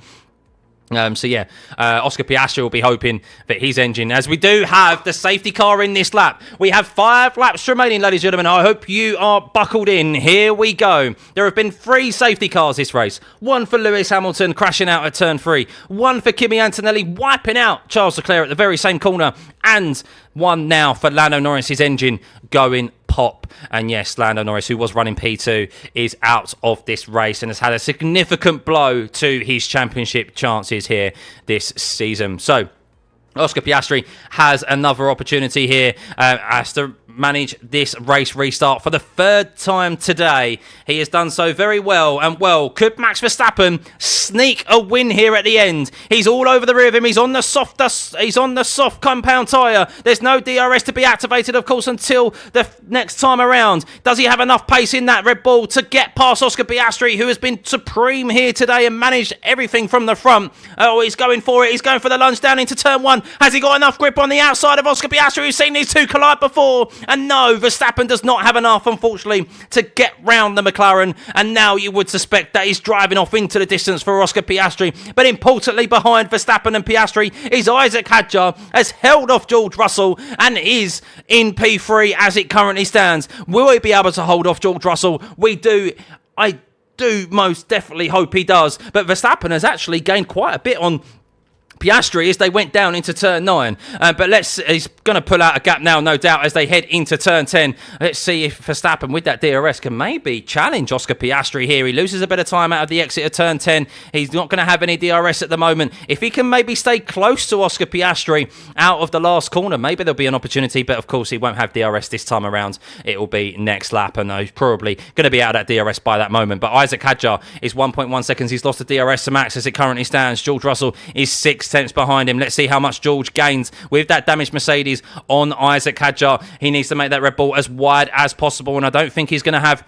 So yeah, Oscar Piastri will be hoping that his engine, as we do have the safety car in this lap. We have 5 laps remaining, ladies and gentlemen. I hope you are buckled in. Here we go. There have been 3 safety cars this race. 1 for Lewis Hamilton crashing out at turn 3. 1 for Kimi Antonelli wiping out Charles Leclerc at the very same corner. And 1 now for Lando Norris's engine going pop. And yes, Lando Norris, who was running P2, is out of this race and has had a significant blow to his championship chances here this season. So Oscar Piastri has another opportunity here as to manage this race restart for the 3rd time today. He has done so very well, and well, could Max Verstappen sneak a win here at the end? He's all over the rear of him. He's on the soft compound tyre. There's no DRS to be activated, of course, until the next time around. Does he have enough pace in that Red Bull to get past Oscar Piastri, who has been supreme here today and managed everything from the front? Oh, he's going for it. He's going for the lunge down into turn 1. Has he got enough grip on the outside of Oscar Piastri, who's seen these two collide before? And no, Verstappen does not have enough, unfortunately, to get round the McLaren. And now you would suspect that he's driving off into the distance for Oscar Piastri. But importantly, behind Verstappen and Piastri is Isaac Hadjar, has held off George Russell and is in P3 as it currently stands. Will he be able to hold off George Russell? I do most definitely hope he does. But Verstappen has actually gained quite a bit on Piastri as they went down into turn 9. But he's going to pull out a gap now, no doubt, as they head into turn 10. Let's see if Verstappen, with that DRS, can maybe challenge Oscar Piastri here. He loses a bit of time out of the exit of turn 10. He's not going to have any DRS at the moment. If he can maybe stay close to Oscar Piastri out of the last corner, maybe there'll be an opportunity. But of course, he won't have DRS this time around. It will be next lap, and he's probably going to be out of that DRS by that moment. But Isaac Hadjar is 1.1 seconds. He's lost the DRS to Max as it currently stands. George Russell is 6 tenths behind him. Let's see how much George gains with that damaged Mercedes on Isaac Hadjar. He needs to make that Red Bull as wide as possible, and I don't think he's going to have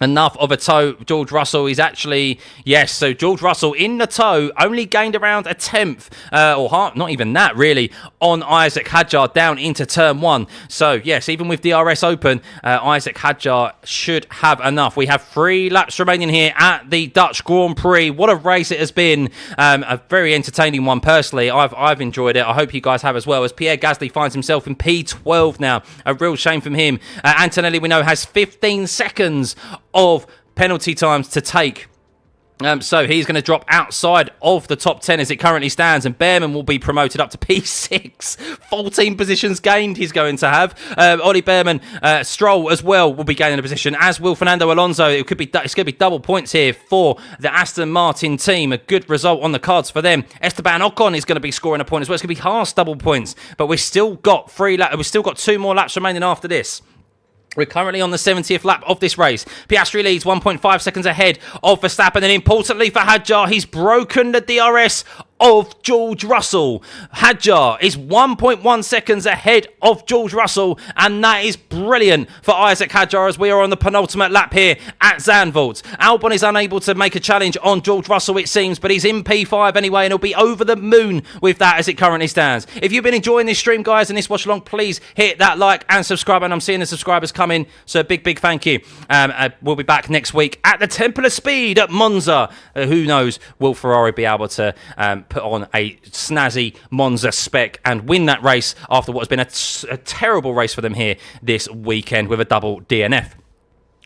enough of a tow. George Russell is actually, yes, so George Russell in the tow only gained around a 10th, or half, not even that really, on Isaac Hadjar down into turn 1. So yes, even with DRS open, Isaac Hadjar should have enough. We have 3 laps remaining here at the Dutch Grand Prix. What a race it has been. A very entertaining one personally. I've enjoyed it. I hope you guys have as well, as Pierre Gasly finds himself in P12 now. A real shame from him. Antonelli, we know, has 15 seconds of penalty times to take. So he's going to drop outside of the top 10 as it currently stands, and Behrman will be promoted up to P6. 14 positions gained he's going to have. Ollie Behrman, Stroll as well will be gaining a position, as will Fernando Alonso. It's going to be double points here for the Aston Martin team. A good result on the cards for them. Esteban Ocon is going to be scoring a point as well. It's going to be Haas double points, but we've still got 2 more laps remaining after this. We're currently on the 70th lap of this race. Piastri leads 1.5 seconds ahead of Verstappen. And importantly for Hadjar, he's broken the DRS of George Russell. Hadjar is 1.1 seconds ahead of George Russell, and that is brilliant for Isaac Hadjar as we are on the penultimate lap here at Zandvoort. Albon is unable to make a challenge on George Russell, it seems, but he's in P5 anyway, and he'll be over the moon with that as it currently stands. If you've been enjoying this stream, guys, and this watch along, please hit that like and subscribe, and I'm seeing the subscribers come in, so a big thank you. We'll be back next week at the Temple of Speed at Monza. Who knows, will Ferrari be able to put on a snazzy Monza spec and win that race after what has been a terrible race for them here this weekend with a double DNF.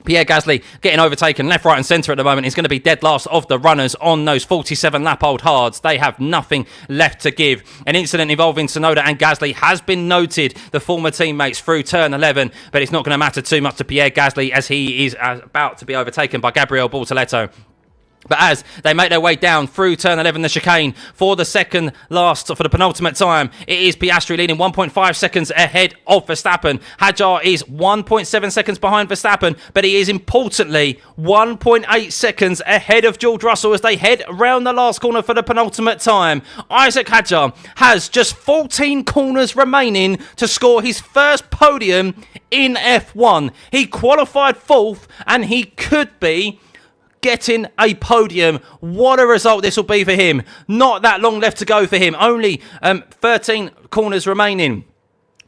Pierre Gasly getting overtaken left, right and centre at the moment. He's going to be dead last of the runners on those 47-lap-old hards. They have nothing left to give. An incident involving Tsunoda and Gasly has been noted, the former teammates, through turn 11, but it's not going to matter too much to Pierre Gasly as he is about to be overtaken by Gabriel Bortoleto. But as they make their way down through turn 11, the chicane, for the penultimate time, it is Piastri leading 1.5 seconds ahead of Verstappen. Hadjar is 1.7 seconds behind Verstappen, but he is importantly 1.8 seconds ahead of George Russell as they head around the last corner for the penultimate time. Isaac Hadjar has just 14 corners remaining to score his first podium in F1. He qualified 4th, and he could be getting a podium. What a result this will be for him. Not that long left to go for him. Only 13 corners remaining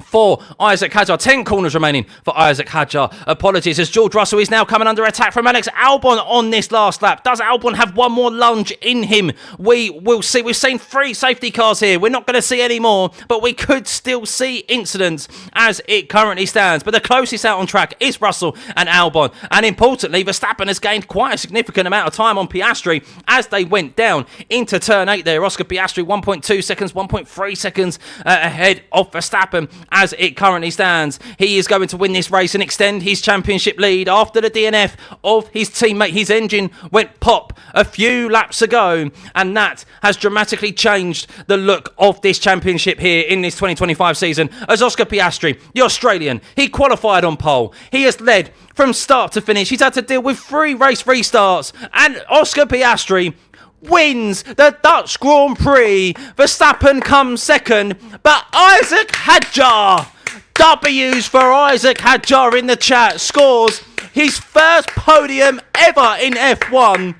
for Isaac Hadjar. 10 corners remaining for Isaac Hadjar. Apologies, as George Russell is now coming under attack from Alex Albon on this last lap. Does Albon have one more lunge in him? We will see. We've seen 3 safety cars here. We're not going to see any more, but we could still see incidents as it currently stands. But the closest out on track is Russell and Albon. And importantly, Verstappen has gained quite a significant amount of time on Piastri as they went down into turn 8 there. Oscar Piastri 1.2 seconds, 1.3 seconds ahead of Verstappen. As it currently stands, he is going to win this race and extend his championship lead after the DNF of his teammate. His engine went pop a few laps ago, and that has dramatically changed the look of this championship here in this 2025 season. As Oscar Piastri, the Australian, he qualified on pole. He has led from start to finish. He's had to deal with 3 race restarts, and Oscar Piastri wins the Dutch Grand Prix. Verstappen comes second, but Isaac Hadjar, W's for Isaac Hadjar in the chat, scores his first podium ever in F1.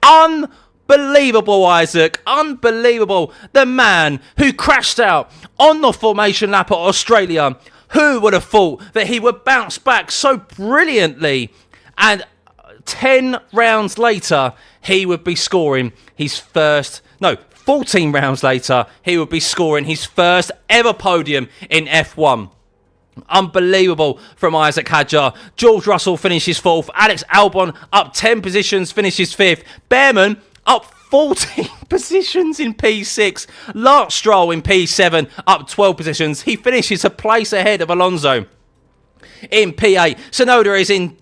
Unbelievable, Isaac. Unbelievable. The man who crashed out on the formation lap at Australia. Who would have thought that he would bounce back so brilliantly, and 10 rounds later, he would be scoring his first... No, 14 rounds later, he would be scoring his first ever podium in F1. Unbelievable from Isaac Hadjar. George Russell finishes 4th. Alex Albon up 10 positions, finishes 5th. Behrman up 14 positions in P6. Lance Stroll in P7, up 12 positions. He finishes a place ahead of Alonso in P8. Tsunoda is in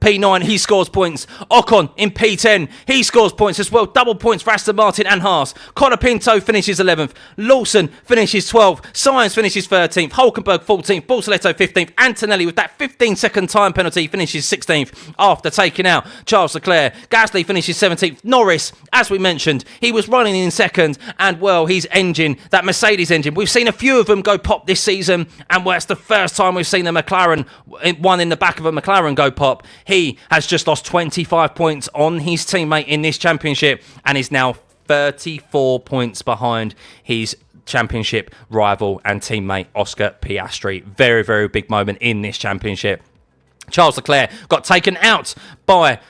P9, he scores points. Ocon in P10, he scores points as well. Double points for Aston Martin and Haas. Connor Pinto finishes 11th. Lawson finishes 12th. Sainz finishes 13th. Hulkenberg 14th. Bortoletto 15th. Antonelli with that 15-second time penalty finishes 16th after taking out Charles Leclerc. Gasly finishes 17th. Norris, as we mentioned, he was running in second, and well, his engine, that Mercedes engine, we've seen a few of them go pop this season, and well, it's the first time we've seen a McLaren, one in the back of a McLaren go pop. He has just lost 25 points on his teammate in this championship and is now 34 points behind his championship rival and teammate Oscar Piastri. Very, very big moment in this championship. Charles Leclerc got taken out by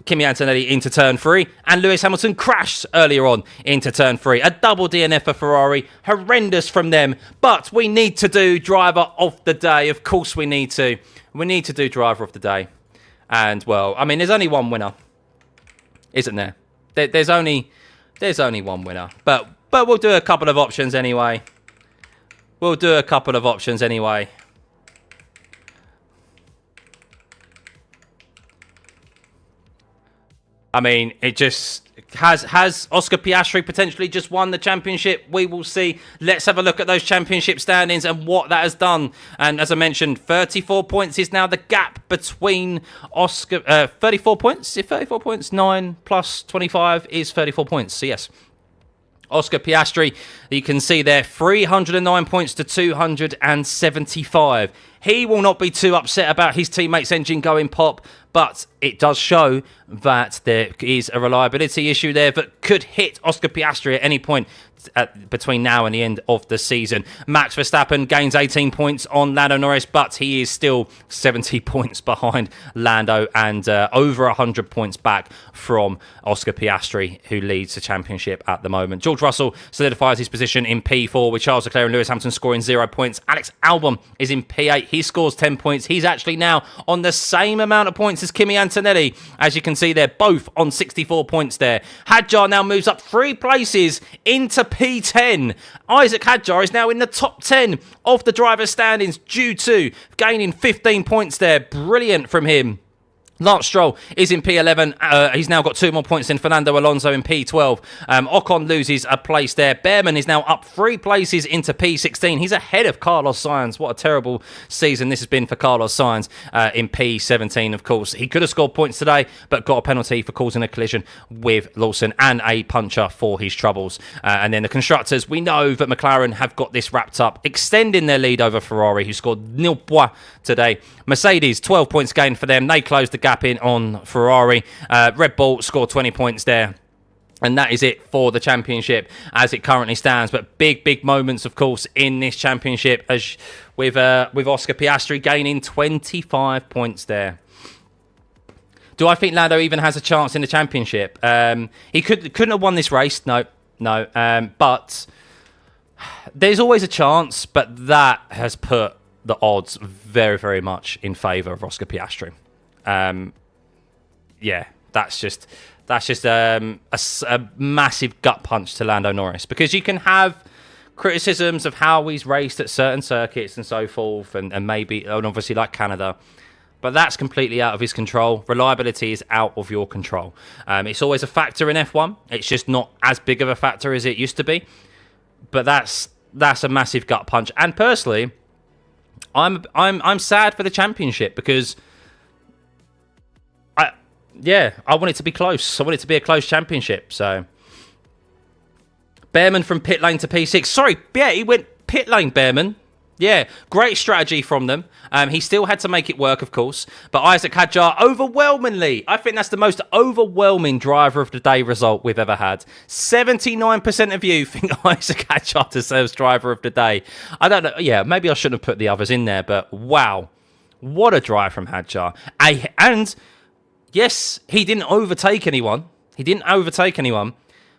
Kimi Antonelli into turn 3, and Lewis Hamilton crashed earlier on into turn 3. A double DNF for Ferrari. Horrendous from them, but we need to do driver of the day. Of course we need to. We need to do driver of the day. And, well, I mean, there's only one winner, isn't there? There's only one winner. But we'll do a couple of options anyway. I mean, it just... Has Oscar Piastri potentially just won the championship? We will see. Let's have a look at those championship standings and what that has done. And as I mentioned, 34 points is now the gap between Oscar... 34 points? 34 points? 9 plus 25 is 34 points. So yes, Oscar Piastri, you can see there, 309 points to 275. He will not be too upset about his teammate's engine going pop, but it does show that there is a reliability issue there that could hit Oscar Piastri at any point between now and the end of the season. Max Verstappen gains 18 points on Lando Norris, but he is still 70 points behind Lando and over 100 points back from Oscar Piastri, who leads the championship at the moment. George Russell solidifies his position in P4 with Charles Leclerc and Lewis Hamilton scoring 0 points. Alex Albon is in P8. He scores 10 points. He's actually now on the same amount of points as Kimi Antonelli. As you can see, they're both on 64 points there. Hadjar now moves up 3 places into P10. Isaac Hadjar is now in the top 10 of the driver's standings due to gaining 15 points there. Brilliant from him. Lance Stroll is in P11. He's now got 2 more points than Fernando Alonso in P12. Ocon loses a place there. Behrman is now up 3 places into P16. He's ahead of Carlos Sainz. What a terrible season this has been for Carlos Sainz in P17, of course. He could have scored points today, but got a penalty for causing a collision with Lawson and a puncher for his troubles. And then the constructors, we know that McLaren have got this wrapped up, extending their lead over Ferrari, who scored nil points today. Mercedes, 12 points gained for them. They closed the gap in on Ferrari. Red Bull scored 20 points there. And that is it for the championship as it currently stands. But big moments, of course, in this championship, as with Oscar Piastri gaining 25 points there. Do I think Lando even has a chance in the championship? He couldn't have won this race. No. But there's always a chance. But that has put the odds very much in favour of Oscar Piastri. Yeah, that's just a massive gut punch to Lando Norris, because you can have criticisms of how he's raced at certain circuits and so forth, and obviously like Canada, but that's completely out of his control. Reliability is out of your control. It's always a factor in F1. It's just not as big of a factor as it used to be. But that's a massive gut punch. And personally, I'm sad for the championship, because I want it to be close. I want it to be a close championship. So, Behrman from pit lane to P6. Sorry, yeah, he went pit lane, Behrman. Yeah, great strategy from them. He still had to make it work, of course. But Isaac Hadjar, overwhelmingly, I think that's the most overwhelming driver of the day result we've ever had. 79% of you think Isaac Hadjar deserves driver of the day. I don't know. Yeah, maybe I shouldn't have put the others in there, but wow. What a drive from Hadjar. And yes, he didn't overtake anyone.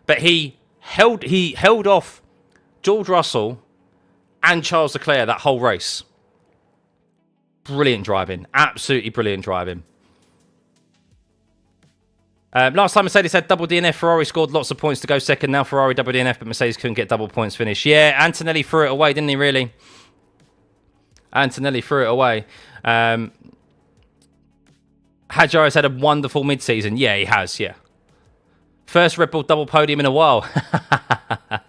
But he held off George Russell and Charles Leclerc that whole race. Brilliant driving. Absolutely brilliant driving. Last time Mercedes had double DNF, Ferrari scored lots of points to go second. Now Ferrari double DNF, but Mercedes couldn't get double points finish. Yeah, Antonelli threw it away, didn't he, really? Antonelli threw it away. Hadjar has had a wonderful mid-season. Yeah, he has, yeah. First Red Bull double podium in a while.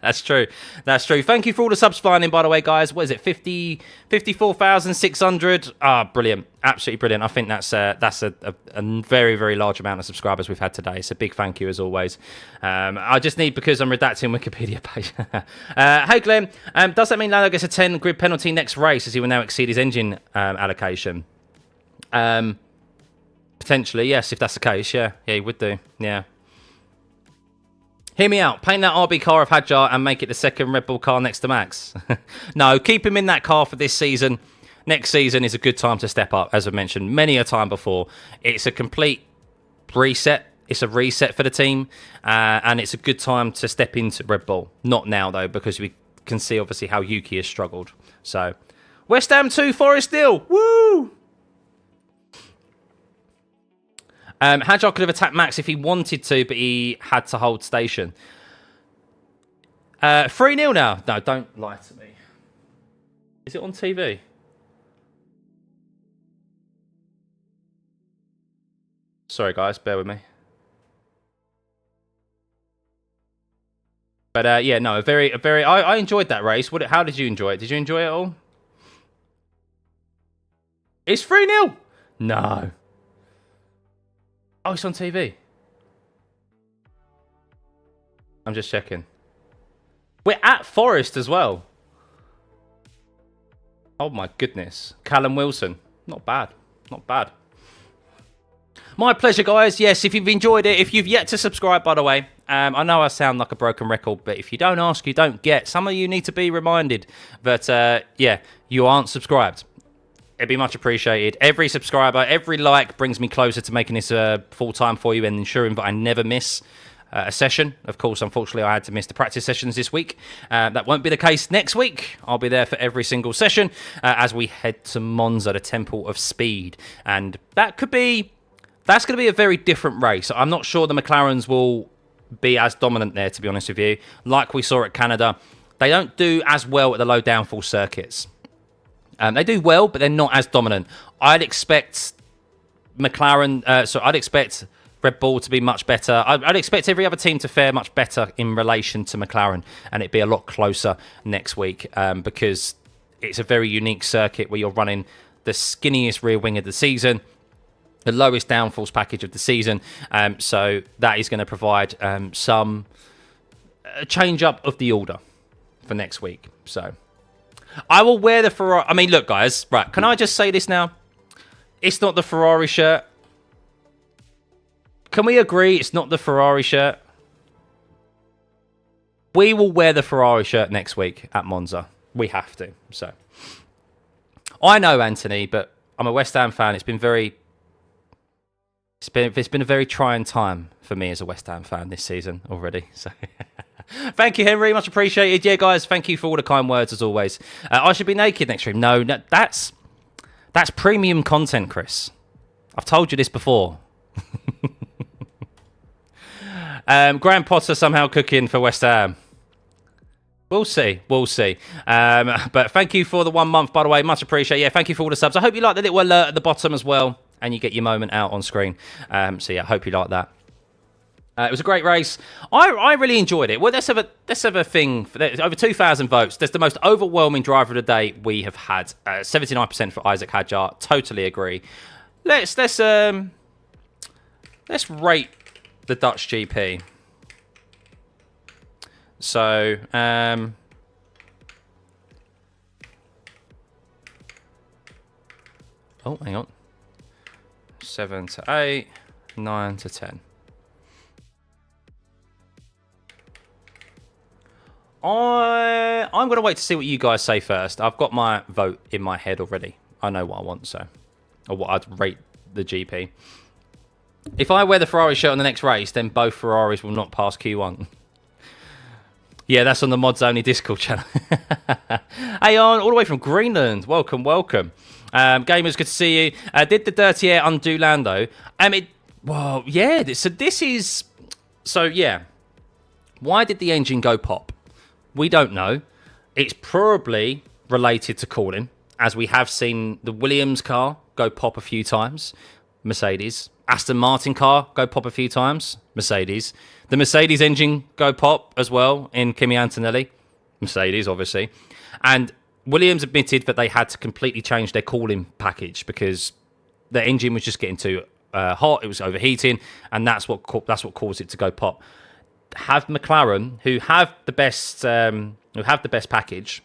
That's true. That's true. Thank you for all the subs flying in, by the way, guys. What is it? 54,600. Brilliant. Absolutely brilliant. I think that's a very large amount of subscribers we've had today. So big thank you as always. I just need, because I'm redacting Wikipedia page. Hey, Glenn. Does that mean Lando gets a 10 grid penalty next race, as he will now exceed his engine allocation? Potentially, yes, if that's the case. Yeah, he would do. Yeah. Hear me out. Paint that RB car of Hadjar and make it the second Red Bull car next to Max. No, keep him in that car for this season. Next season is a good time to step up, as I mentioned many a time before. It's a complete reset. It's a reset for the team. And it's a good time to step into Red Bull. Not now, though, because we can see, obviously, how Yuki has struggled. So, West Ham 2, Forest nil. Woo! Hadjar could have attacked Max if he wanted to, but he had to hold station. 3-0 now. No, don't lie to me. Is it on TV? Sorry, guys. Bear with me. But, yeah, no, I enjoyed that race. How did you enjoy it? Did you enjoy it all? It's 3-0. No. Oh, it's on TV. I'm just checking. We're at Forest as well. Oh my goodness. Callum Wilson. Not bad. Not bad. My pleasure, guys. Yes, if you've enjoyed it, if you've yet to subscribe, by the way, I know I sound like a broken record, but if you don't ask, you don't get. Some of you need to be reminded that, yeah, you aren't subscribed. It'd be much appreciated. Every subscriber, every like brings me closer to making this full-time for you and ensuring that I never miss a session. Of course, unfortunately, I had to miss the practice sessions this week. That won't be the case next week. I'll be there for every single session as we head to Monza, the Temple of Speed. And that's going to be a very different race. I'm not sure the McLarens will be as dominant there, to be honest with you. Like we saw at Canada, they don't do as well at the low downforce circuits. They do well, but they're not as dominant. I'd expect I'd expect Red Bull to be much better. I'd expect every other team to fare much better in relation to McLaren, and it'd be a lot closer next week because it's a very unique circuit where you're running the skinniest rear wing of the season, the lowest downforce package of the season. So that is going to provide some change up of the order for next week. So I will wear the Ferrari. I mean, look, guys. Right, can I just say this now? It's not the Ferrari shirt. Can we agree it's not the Ferrari shirt? We will wear the Ferrari shirt next week at Monza. We have to. So I know, Anthony, but I'm a West Ham fan. It's been a very trying time for me as a West Ham fan this season already. So thank you, Henry. Much appreciated. Yeah, guys, thank you for all the kind words as always. I should be naked next stream. No, that's premium content, Chris. I've told you this before. Graham Potter somehow cooking for West Ham. We'll see. But thank you for the 1 month, by the way. Much appreciated. Yeah, thank you for all the subs. I hope you like the little alert at the bottom as well, and you get your moment out on screen. So yeah, I hope you like that. It was a great race. I really enjoyed it. Well, let's have a thing. Over 2,000 votes. That's the most overwhelming driver of the day we have had. 79% for Isaac Hadjar. Totally agree. Let's rate the Dutch GP. So, oh, hang on. 7 to 8, 9 to 10. I'm going to wait to see what you guys say first. I've got my vote in my head already. I know what I want, so, or what I'd rate the GP. If I wear the Ferrari shirt on the next race, then both Ferraris will not pass Q1. Yeah, that's on the Mods Only Discord channel. Hey, on all the way from Greenland. Welcome. Gamers, good to see you. Did the dirty air undo Lando? Well, yeah. So yeah. Why did the engine go pop? We don't know. It's probably related to cooling, as we have seen the Williams car go pop a few times. Mercedes. Aston Martin car go pop a few times. Mercedes. The Mercedes engine go pop as well in Kimi Antonelli. Mercedes, obviously. And Williams admitted that they had to completely change their cooling package because the engine was just getting too hot. It was overheating, and that's what caused it to go pop. Have McLaren, who have the best package,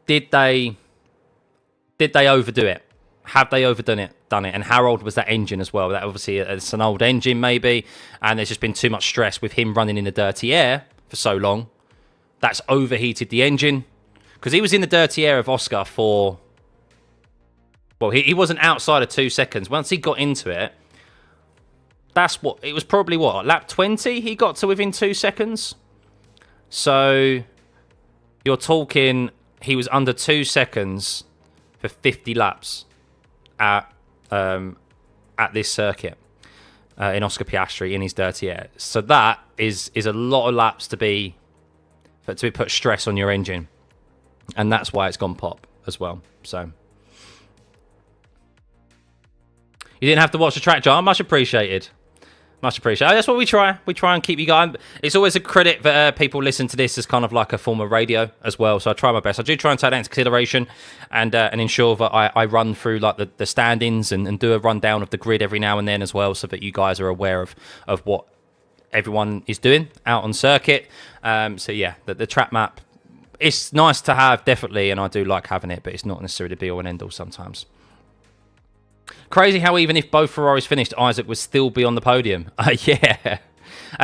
did they overdo it? Have they overdone it? And how old was that engine as well? That obviously it's an old engine maybe, and there's just been too much stress with him running in the dirty air for so long. That's overheated the engine because he was in the dirty air of Oscar for. Well, he wasn't outside of 2 seconds. Once he got into it, it was probably lap 20 he got to within 2 seconds. So you're talking he was under 2 seconds for 50 laps at this circuit in Oscar Piastri in his dirty air. So that is a lot of laps to be put stress on your engine, and that's why it's gone pop as well. So you didn't have to watch the track, John. Much appreciated. Much appreciated. That's what we try. We try and keep you going. It's always a credit that people listen to this as kind of like a form of radio as well. So I try my best. I do try and take that into consideration and ensure that I run through like the standings and do a rundown of the grid every now and then as well, so that you guys are aware of what everyone is doing out on circuit. So yeah, the track map, it's nice to have, definitely, and I do like having it, but it's not necessarily the be all and end all sometimes. Crazy how even if both Ferraris finished, Isaac would still be on the podium. Yeah.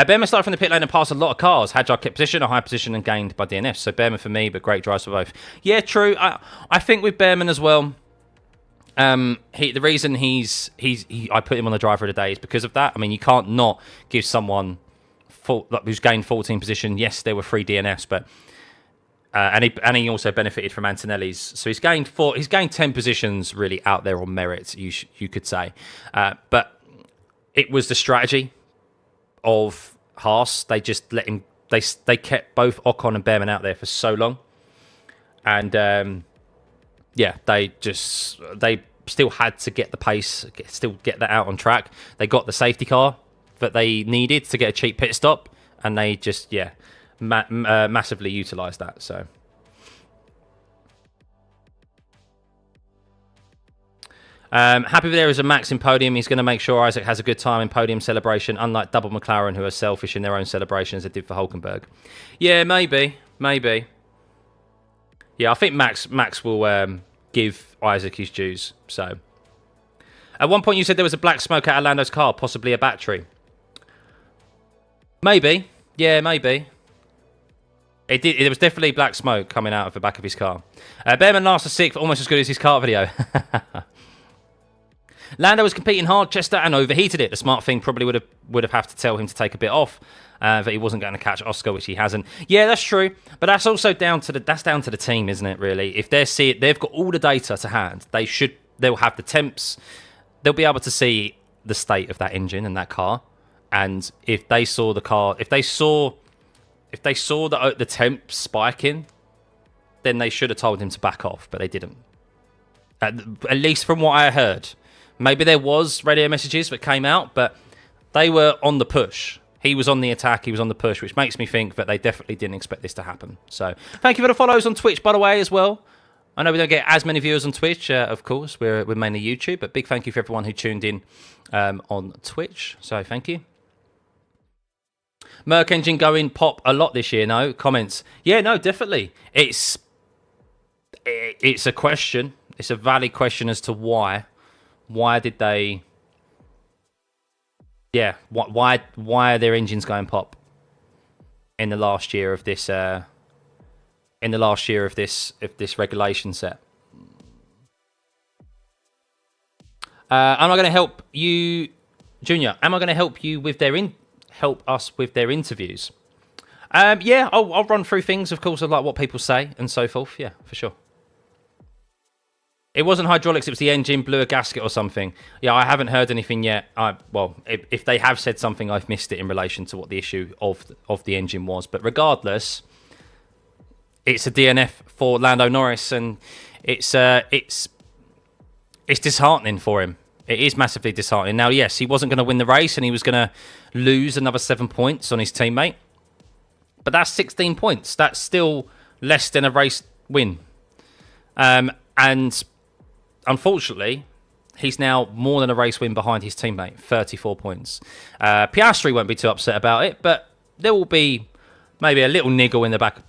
Behrman started from the pit lane and passed a lot of cars. Hadjar kept position, a high position, and gained by DNF. So Behrman for me, but great drives for both. Yeah, true. I think with Behrman as well, the reason I put him on the driver of the day is because of that. I mean, you can't not give someone who's gained 14 position. Yes, there were 3 DNFs, but and he also benefited from Antonelli's. So he's gained 10 positions really out there on merit, you could say. But it was the strategy of Haas. They just let him. They kept both Ocon and Behrman out there for so long, and they still had to get the pace, still get that out on track. They got the safety car that they needed to get a cheap pit stop, and they just massively utilised that. So happy there is a Max in podium. He's going to make sure Isaac has a good time in podium celebration, unlike double McLaren, who are selfish in their own celebrations as they did for Hulkenberg. Yeah, maybe. Yeah, I think Max will give Isaac his dues. So at one point you said there was a black smoke out of Lando's car, possibly a battery. Maybe. Yeah, maybe. It did. There was definitely black smoke coming out of the back of his car. Bearman last to 6th, almost as good as his kart video. Lando was competing hard, Chester, and overheated it. The smart thing probably would have to tell him to take a bit off, that he wasn't going to catch Oscar, which he hasn't. Yeah, that's true, but that's also down to the team, isn't it? Really, if they've got all the data to hand, they'll have the temps, they'll be able to see the state of that engine and that car, and if they saw the car, if they saw the temp spiking, then they should have told him to back off, but they didn't. At least from what I heard. Maybe there was radio messages that came out, but they were on the push. He was on the attack, he was on the push, which makes me think that they definitely didn't expect this to happen. So, thank you for the follows on Twitch, by the way, as well. I know we don't get as many viewers on Twitch, of course. We're mainly YouTube, but big thank you for everyone who tuned in on Twitch. So, thank you. Merc engine going pop a lot this year, no? Comments. Yeah, no, definitely. It's a question. It's a valid question as to why. Why did they... Yeah, why are their engines going pop in the last year of this this regulation set? Am I going to help you, Junior? Am I going to help you with help us with their interviews? Yeah, I'll run through things, of course, of like what people say and so forth. Yeah, for sure. It wasn't hydraulics, it was the engine, blew a gasket or something. Yeah, I haven't heard anything yet. Well, if they have said something, I've missed it in relation to what the issue of the engine was. But regardless, it's a DNF for Lando Norris, and it's disheartening for him. It is massively disheartening. Now, yes, he wasn't going to win the race, and he was going to lose another 7 points on his teammate. But that's 16 points. That's still less than a race win. And unfortunately, he's now more than a race win behind his teammate, 34 points. Piastri won't be too upset about it, but there will be maybe a little niggle in the back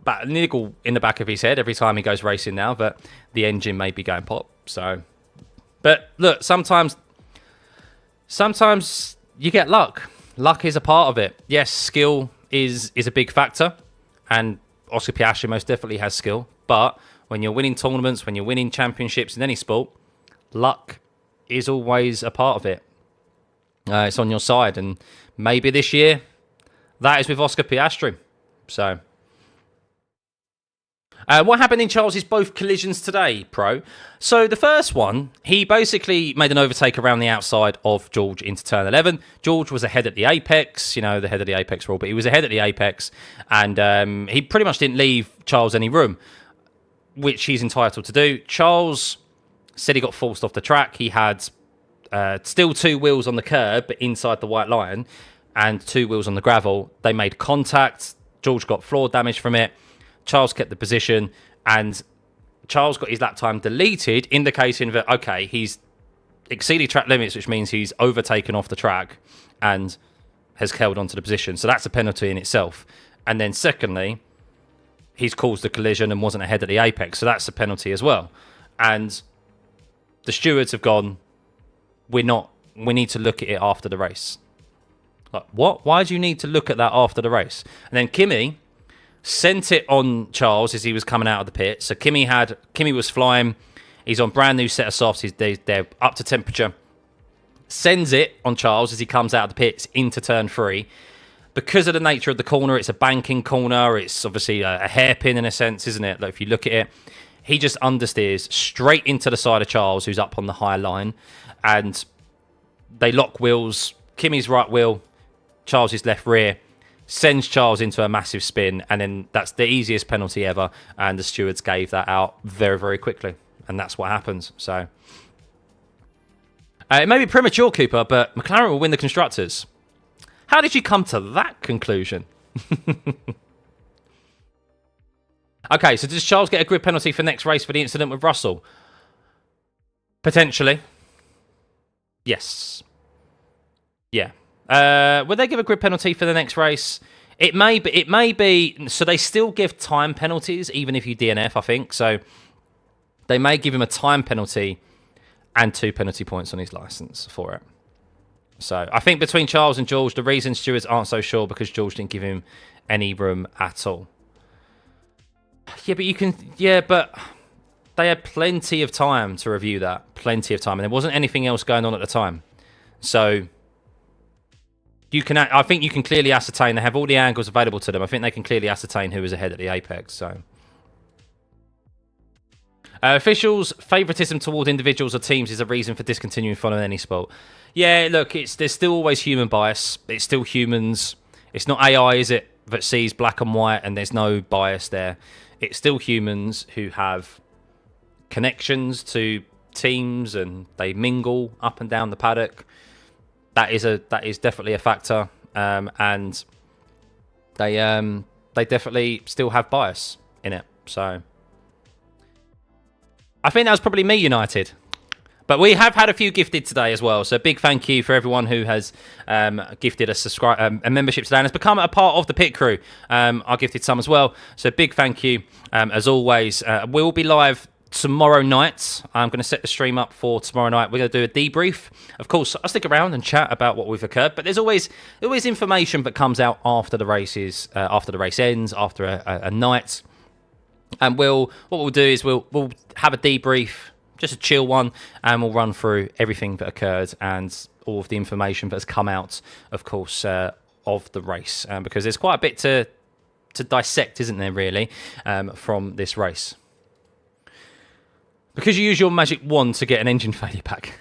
of his head every time he goes racing now, that the engine may be going pop. So, but look, sometimes you get luck. Luck is a part of it. Yes, skill is a big factor, and Oscar Piastri most definitely has skill, but when you're winning tournaments, when you're winning championships in any sport, luck is always a part of it. It's on your side, and maybe this year that is with Oscar Piastri. So, what happened in Charles's both collisions today, Pro? So the first one, he basically made an overtake around the outside of George into turn 11. George was ahead at the apex, you know, the head of the apex rule, but he was ahead at the apex, and he pretty much didn't leave Charles any room, which he's entitled to do. Charles said he got forced off the track. He had still 2 wheels on the curb, but inside the white line, and 2 wheels on the gravel. They made contact. George got floor damage from it. Charles kept the position, and Charles got his lap time deleted, indicating that, okay, he's exceeded track limits, which means he's overtaken off the track and has held onto the position. So that's a penalty in itself. And then secondly, he's caused a collision and wasn't ahead at the apex, so that's a penalty as well. And the stewards have gone, we need to look at it after the race. Like, what? Why do you need to look at that after the race? And then Kimi sent it on Charles as he was coming out of the pit. So Kimi was flying. He's on brand new set of softs. They're up to temperature. Sends it on Charles as he comes out of the pits into turn 3. Because of the nature of the corner, it's a banking corner. It's obviously a hairpin in a sense, isn't it? Like, if you look at it, he just understeers straight into the side of Charles, who's up on the high line. And they lock wheels. Kimi's right wheel, Charles's left rear, sends Charles into a massive spin, and then that's the easiest penalty ever, and the stewards gave that out very, very quickly, and that's what happens. So it may be premature, Cooper, but McLaren will win the Constructors. How did you come to that conclusion? Okay, so does Charles get a grid penalty for next race for the incident with Russell? Potentially. Yes. Yeah. Would they give a grid penalty for the next race? It may be. So they still give time penalties, even if you DNF, I think. So they may give him a time penalty and 2 penalty points on his license for it. So I think between Charles and George, the reason stewards aren't so sure because George didn't give him any room at all. Yeah, but you can... Yeah, but they had plenty of time to review that. Plenty of time. And there wasn't anything else going on at the time. So... You can, I think you can clearly ascertain. They have all the angles available to them. I think they can clearly ascertain who was ahead at the apex. So, officials' favouritism toward individuals or teams is a reason for discontinuing following any sport. Yeah, look, there's still always human bias. It's still humans. It's not AI, is it, that sees black and white and there's no bias there. It's still humans who have connections to teams and they mingle up and down the paddock. That is definitely a factor, and they definitely still have bias in it. So I think that was probably me, United. But we have had a few gifted today as well. So big thank you for everyone who has gifted a membership today and has become a part of the pit crew. I gifted some as well. So big thank you as always. We'll be live tomorrow night. I'm going to set the stream up for tomorrow night. We're going to do a debrief. Of course, I'll stick around and chat about what we've occurred, but there's always information that comes out after the races, after the race ends, after a night. And what we'll do is we'll have a debrief, just a chill one, and we'll run through everything that occurred and all of the information that has come out, of course, of the race, because there's quite a bit to dissect, isn't there, really, from this race. Because you use your magic wand to get an engine failure pack.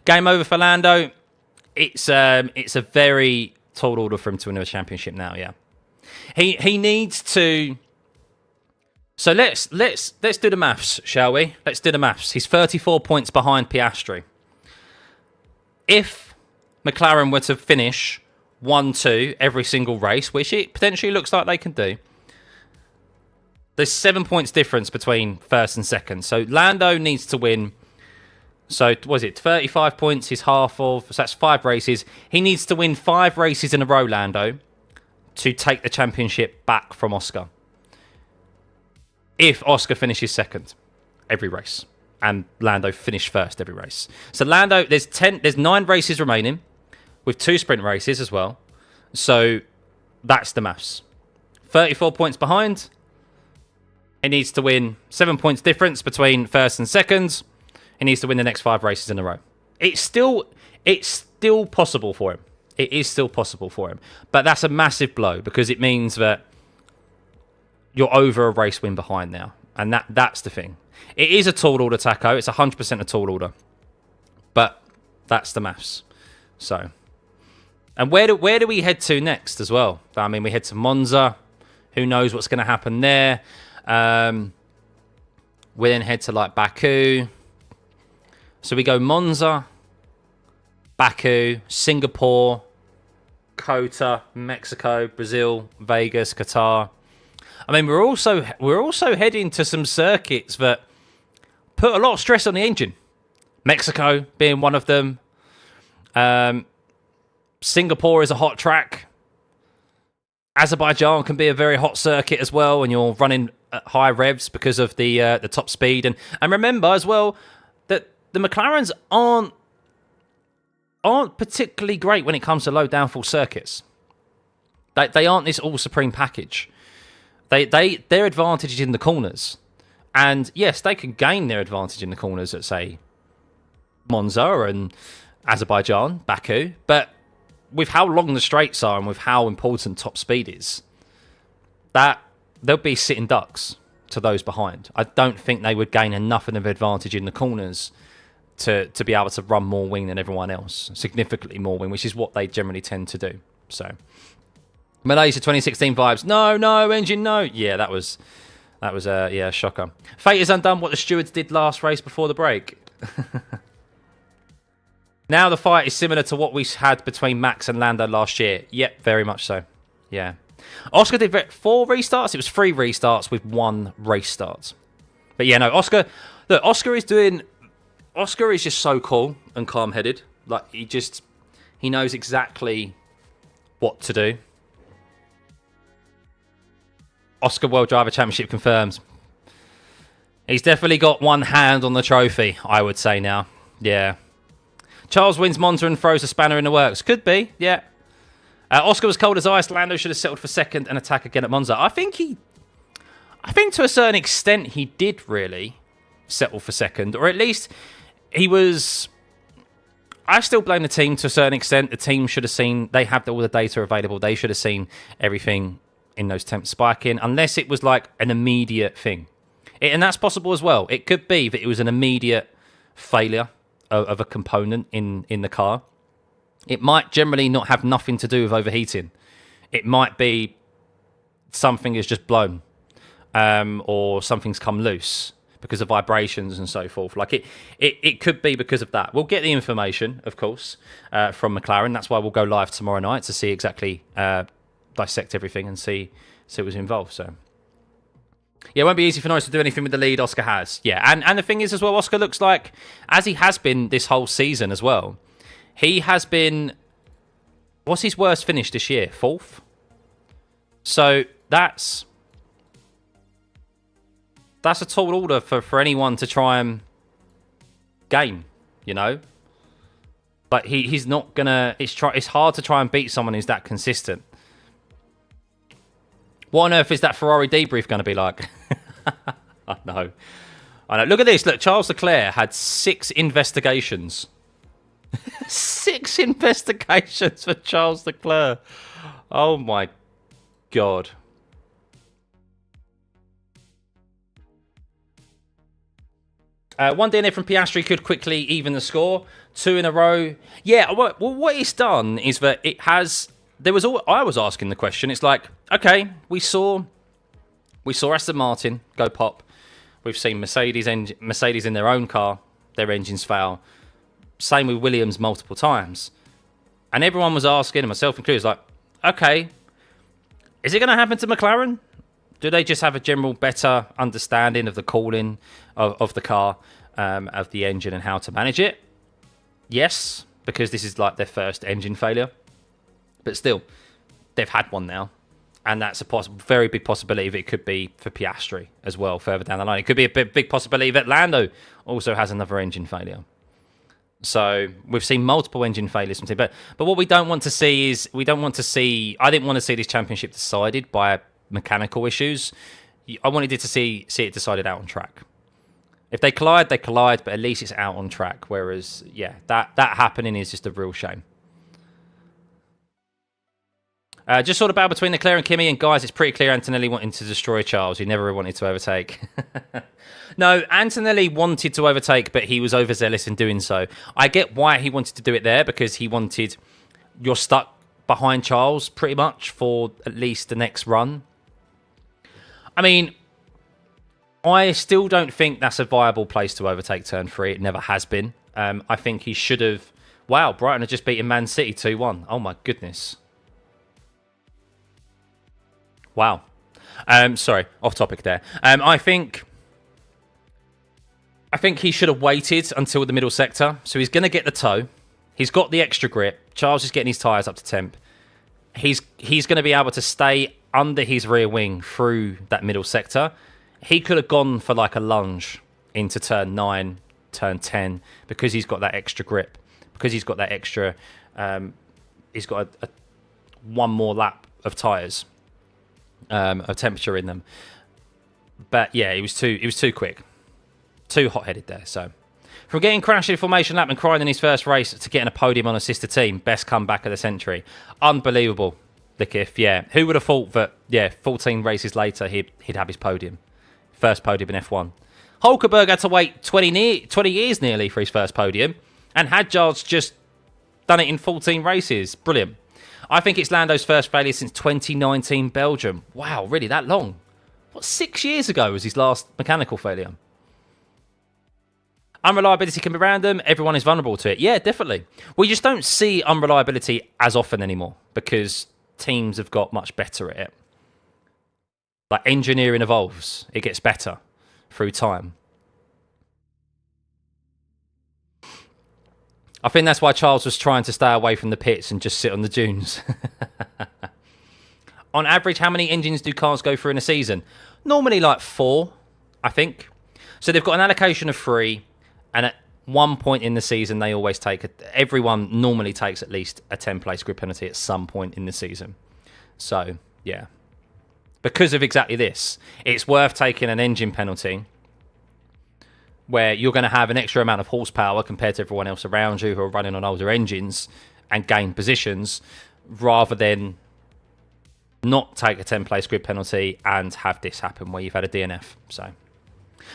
Game over for Lando. It's a very tall order for him to win a championship now, yeah. He needs to... So let's do the maths, shall we? Let's do the maths. He's 34 points behind Piastri. If McLaren were to finish 1-2 every single race, which it potentially looks like they can do, there's 7 points difference between first and second. So Lando needs to win. So was it 35 points? He's half of. So that's 5 races. He needs to win 5 races in a row, Lando, to take the championship back from Oscar. If Oscar finishes second every race and Lando finished first every race. So Lando, there's 9 races remaining with 2 sprint races as well. So that's the maths. 34 points behind. He needs to win 7 points difference between first and second. He needs to win the next 5 races in a row. It's still possible for him. It is still possible for him. But that's a massive blow because it means that you're over a race win behind now. And that's the thing. It is a tall order, Taco. It's 100% a tall order. But that's the maths. So, and where do we head to next as well? I mean, we head to Monza. Who knows what's going to happen there? We then head to like Baku. So we go Monza, Baku, Singapore, Kota, Mexico, Brazil, Vegas, Qatar. I mean, we're also heading to some circuits that put a lot of stress on the engine. Mexico being one of them. Singapore is a hot track. Azerbaijan can be a very hot circuit as well when you're running at high revs because of the top speed. And remember as well that the McLarens aren't particularly great when it comes to low downforce circuits. They aren't this all supreme package. Their advantage is in the corners. And yes, they can gain their advantage in the corners at, say, Monza and Azerbaijan, Baku, but with how long the straights are and with how important top speed is, that they'll be sitting ducks to those behind. I don't think they would gain enough of an advantage in the corners to be able to run more wing than everyone else, significantly more wing, which is what they generally tend to do. So, Malaysia 2016 vibes. No, engine, no. Yeah, that was a shocker. Fate has undone what the stewards did last race before the break. Now the fight is similar to what we had between Max and Lando last year. Yep, very much so. Yeah. Oscar did 4 restarts. It was 3 restarts with 1 race start. But yeah, no, Oscar is just so cool and calm-headed. Like, he knows exactly what to do. Oscar World Driver Championship confirmed. He's definitely got one hand on the trophy, I would say now. Yeah. Charles wins Monza and throws a spanner in the works. Could be, yeah. Oscar was cold as ice. Lando should have settled for second and attack again at Monza. I think I think to a certain extent he did really settle for second, or at least he was... I still blame the team to a certain extent. The team should have seen... They have all the data available. They should have seen everything in those temps spiking, unless it was like an immediate thing. And that's possible as well. It could be that it was an immediate failure of a component in the car. It might generally not have nothing to do with overheating. It might be something is just blown, or something's come loose because of vibrations and so forth. Like it could be because of that. We'll get the information, of course, from McLaren. That's why we'll go live tomorrow night to see exactly, dissect everything and see what was involved. So yeah, it won't be easy for Norris to do anything with the lead Oscar has. Yeah, and the thing is as well, Oscar looks like, as he has been this whole season as well, he has been... What's his worst finish this year? 4th? So that's a tall order for anyone to try and game, you know? But he's not gonna... It's hard to try and beat someone who's that consistent. What on earth is that Ferrari debrief going to be like? I know. Look at this. Look, Charles Leclerc had 6 investigations. 6 investigations for Charles Leclerc. Oh, my God. One DNA from Piastri could quickly even the score. 2 in a row. Yeah, well, what it's done is that it has... I was asking the question. It's like, okay, we saw Aston Martin go pop. We've seen Mercedes in their own car, their engines fail. Same with Williams multiple times. And everyone was asking, and myself included, was like, okay, is it going to happen to McLaren? Do they just have a general better understanding of the cooling of the car, of the engine and how to manage it? Yes, because this is like their first engine failure. But still, they've had one now. And that's a very big possibility that it could be for Piastri as well, further down the line. It could be a big possibility that Lando also has another engine failure. So we've seen multiple engine failures from teams. But what we don't want to see is... I didn't want to see this championship decided by mechanical issues. I wanted to see it decided out on track. If they collide, they collide, but at least it's out on track. Whereas, yeah, that happening is just a real shame. Just sort of battle between Leclerc and Kimi, and guys, it's pretty clear Antonelli wanted to destroy Charles. He never wanted to overtake. No, Antonelli wanted to overtake, but he was overzealous in doing so. I get why he wanted to do it there, because he wanted... You're stuck behind Charles, pretty much, for at least the next run. I mean, I still don't think that's a viable place to overtake turn 3. It never has been. I think he should have... Wow, Brighton have just beaten Man City 2-1. Oh, my goodness. Wow. Sorry, off topic there. I think he should have waited until the middle sector. So he's going to get the toe. He's got the extra grip. Charles is getting his tyres up to temp. He's going to be able to stay under his rear wing through that middle sector. He could have gone for like a lunge into turn 9, turn 10, because he's got that extra grip. Because he's got that extra... he's got one more lap of tyres. Of temperature in them, but yeah, he was too quick, too hot-headed there. So, from getting crashed in formation lap and crying in his first race to getting a podium on a sister team, best comeback of the century, unbelievable. Lickiff, yeah, who would have thought that? Yeah, 14 races later, he'd have his podium, first podium in F1. Hulkenberg had to wait 20 years nearly for his first podium, and Hadjar's just done it in 14 races. Brilliant. I think it's Lando's first failure since 2019 Belgium. Wow, really, that long? What, 6 years ago was his last mechanical failure? Unreliability can be random. Everyone is vulnerable to it. Yeah, definitely. We just don't see unreliability as often anymore because teams have got much better at it. Like, engineering evolves. It gets better through time. I think that's why Charles was trying to stay away from the pits and just sit on the dunes. On average, how many engines do cars go through in a season? Normally like 4, I think. So they've got an allocation of 3, and at one point in the season, they always take... Everyone normally takes at least a 10-place grid penalty at some point in the season. So, yeah. because of exactly this. It's worth taking an engine penalty where you're going to have an extra amount of horsepower compared to everyone else around you who are running on older engines and gain positions, rather than not take a 10-place grid penalty and have this happen where you've had a DNF. So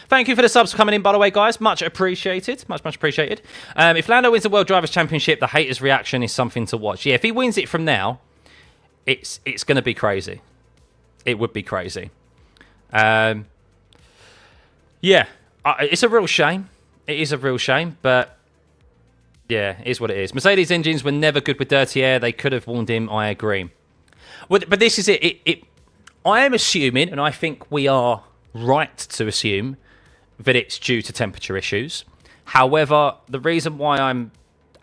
thank you for the subs coming in, by the way, guys. Much appreciated. Much appreciated. If Lando wins the World Drivers' Championship, the haters' reaction is something to watch. Yeah, if he wins it from now, it's going to be crazy. It would be crazy. Yeah, it's a real shame. It is a real shame, but yeah, it is what it is. Mercedes engines were never good with dirty air. They could have warned him. I agree. But this is it. I am assuming, and I think we are right to assume, that it's due to temperature issues. However, the reason why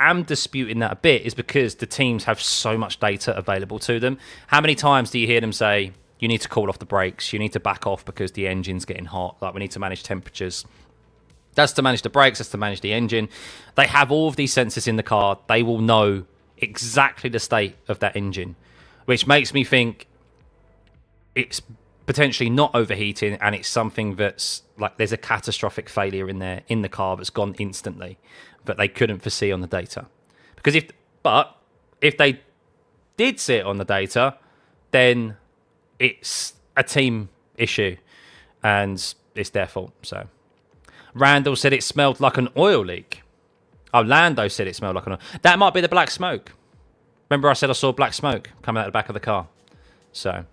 I'm disputing that a bit is because the teams have so much data available to them. How many times do you hear them say, you need to cool off the brakes, you need to back off because the engine's getting hot, like we need to manage temperatures? That's to manage the brakes, that's to manage the engine. They have all of these sensors in the car. They will know exactly the state of that engine, which makes me think it's potentially not overheating, and it's something that's like there's a catastrophic failure in there in the car that's gone instantly that they couldn't foresee on the data. Because if they did see it on the data, then it's a team issue and it's their fault. So Randall said it smelled like an oil leak. Oh, Lando said it smelled like an oil. That might be the black smoke. Remember I said I saw black smoke coming out of the back of the car. So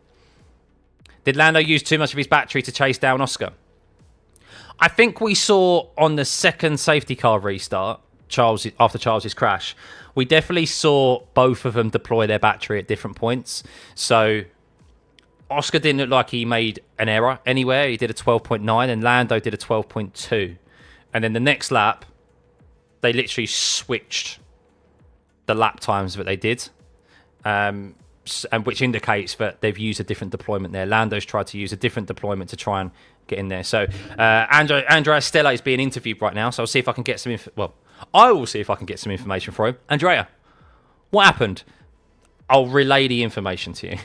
did Lando use too much of his battery to chase down Oscar? I think we saw on the second safety car restart, after Charles's crash, we definitely saw both of them deploy their battery at different points. So Oscar didn't look like he made an error anywhere. He did a 12.9 and Lando did a 12.2. And then the next lap, they literally switched the lap times that they did, and which indicates that they've used a different deployment there. Lando's tried to use a different deployment to try and get in there. So Andrea Stella is being interviewed right now, so I'll see if I can get some I will see if I can get some information for him. Andrea, what happened? I'll relay the information to you.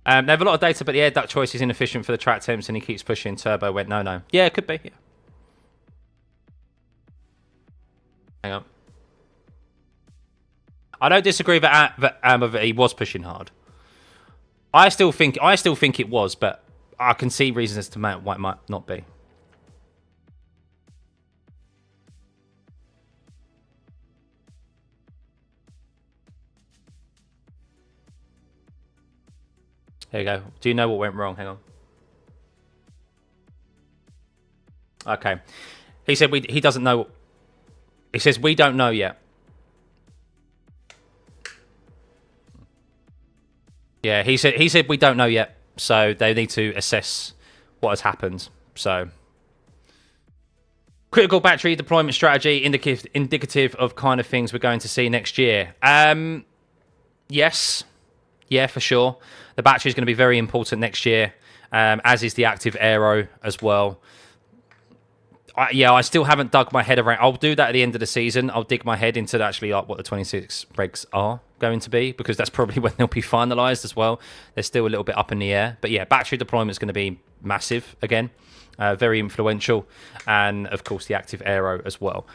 They have a lot of data, but the air duct choice is inefficient for the track temps, and he keeps pushing. Turbo went no. Yeah, it could be. Yeah. Hang on. I don't disagree that he was pushing hard. I still think it was, but I can see reasons as to why it might not be. There you go. Do you know what went wrong? Hang on. Okay. He said he doesn't know. He says we don't know yet. Yeah, he said we don't know yet, so they need to assess what has happened. So critical battery deployment strategy indicative of kind of things we're going to see next year. Yes. Yeah, for sure. The battery is going to be very important next year, as is the active aero as well. I still haven't dug my head around. I'll do that at the end of the season. I'll dig my head into actually what the 26 regs are going to be, because that's probably when they'll be finalised as well. They're still a little bit up in the air. But yeah, battery deployment is going to be massive again, very influential. And of course, the active aero as well.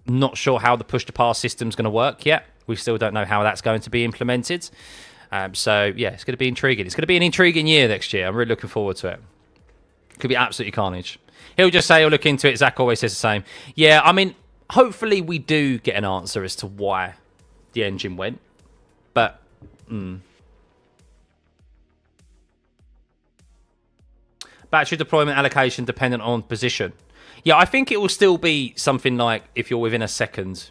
Not sure how the push-to-pass system is going to work yet. We still don't know how that's going to be implemented. So yeah, it's going to be intriguing. It's going to be an intriguing year next year. I'm really looking forward to it. Could be absolutely carnage. He'll just say he'll look into it. Zach always says the same. Yeah, I mean, hopefully we do get an answer as to why the engine went. But, battery deployment allocation dependent on position. Yeah, I think it will still be something like if you're within a second,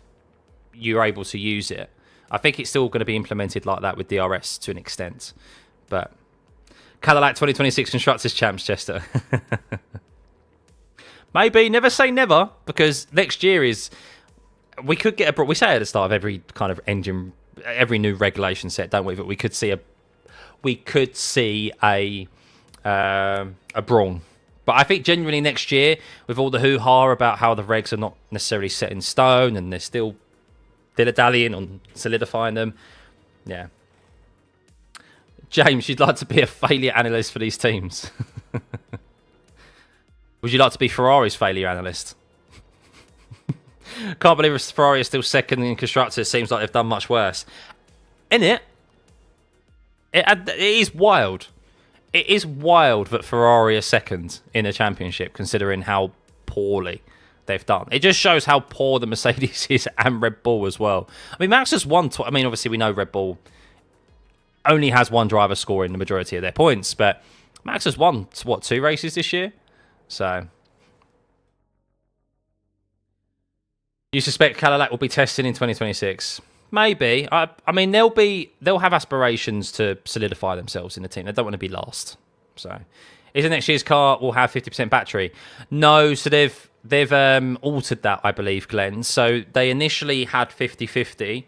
you're able to use it. I think it's still going to be implemented like that with DRS to an extent. But Cadillac 2026 Constructors Champs, Chester. Maybe, never say never, because next year is... We could get we say at the start of every kind of engine, every new regulation set, don't we? But we could see a brawn. But I think genuinely next year, with all the hoo-ha about how the regs are not necessarily set in stone and they're still dilly-dallying on solidifying them. Yeah. James, you'd like to be a failure analyst for these teams. Would you like to be Ferrari's failure analyst? Can't believe Ferrari is still second in constructors. Seems like they've done much worse. Isn't it? It is wild. It is wild that Ferrari are second in a championship, considering how poorly they've done. It just shows how poor the Mercedes is and Red Bull as well. I mean, Max has won. I mean, obviously, we know Red Bull only has one driver scoring the majority of their points, but Max has won, what, 2 races this year? So, you suspect Cadillac will be testing in 2026? Maybe. I mean, they'll have aspirations to solidify themselves in the team. They don't want to be last. So, isn't next year's car will have 50% battery? No. So they've altered that, I believe, Glenn. So they initially had 50-50.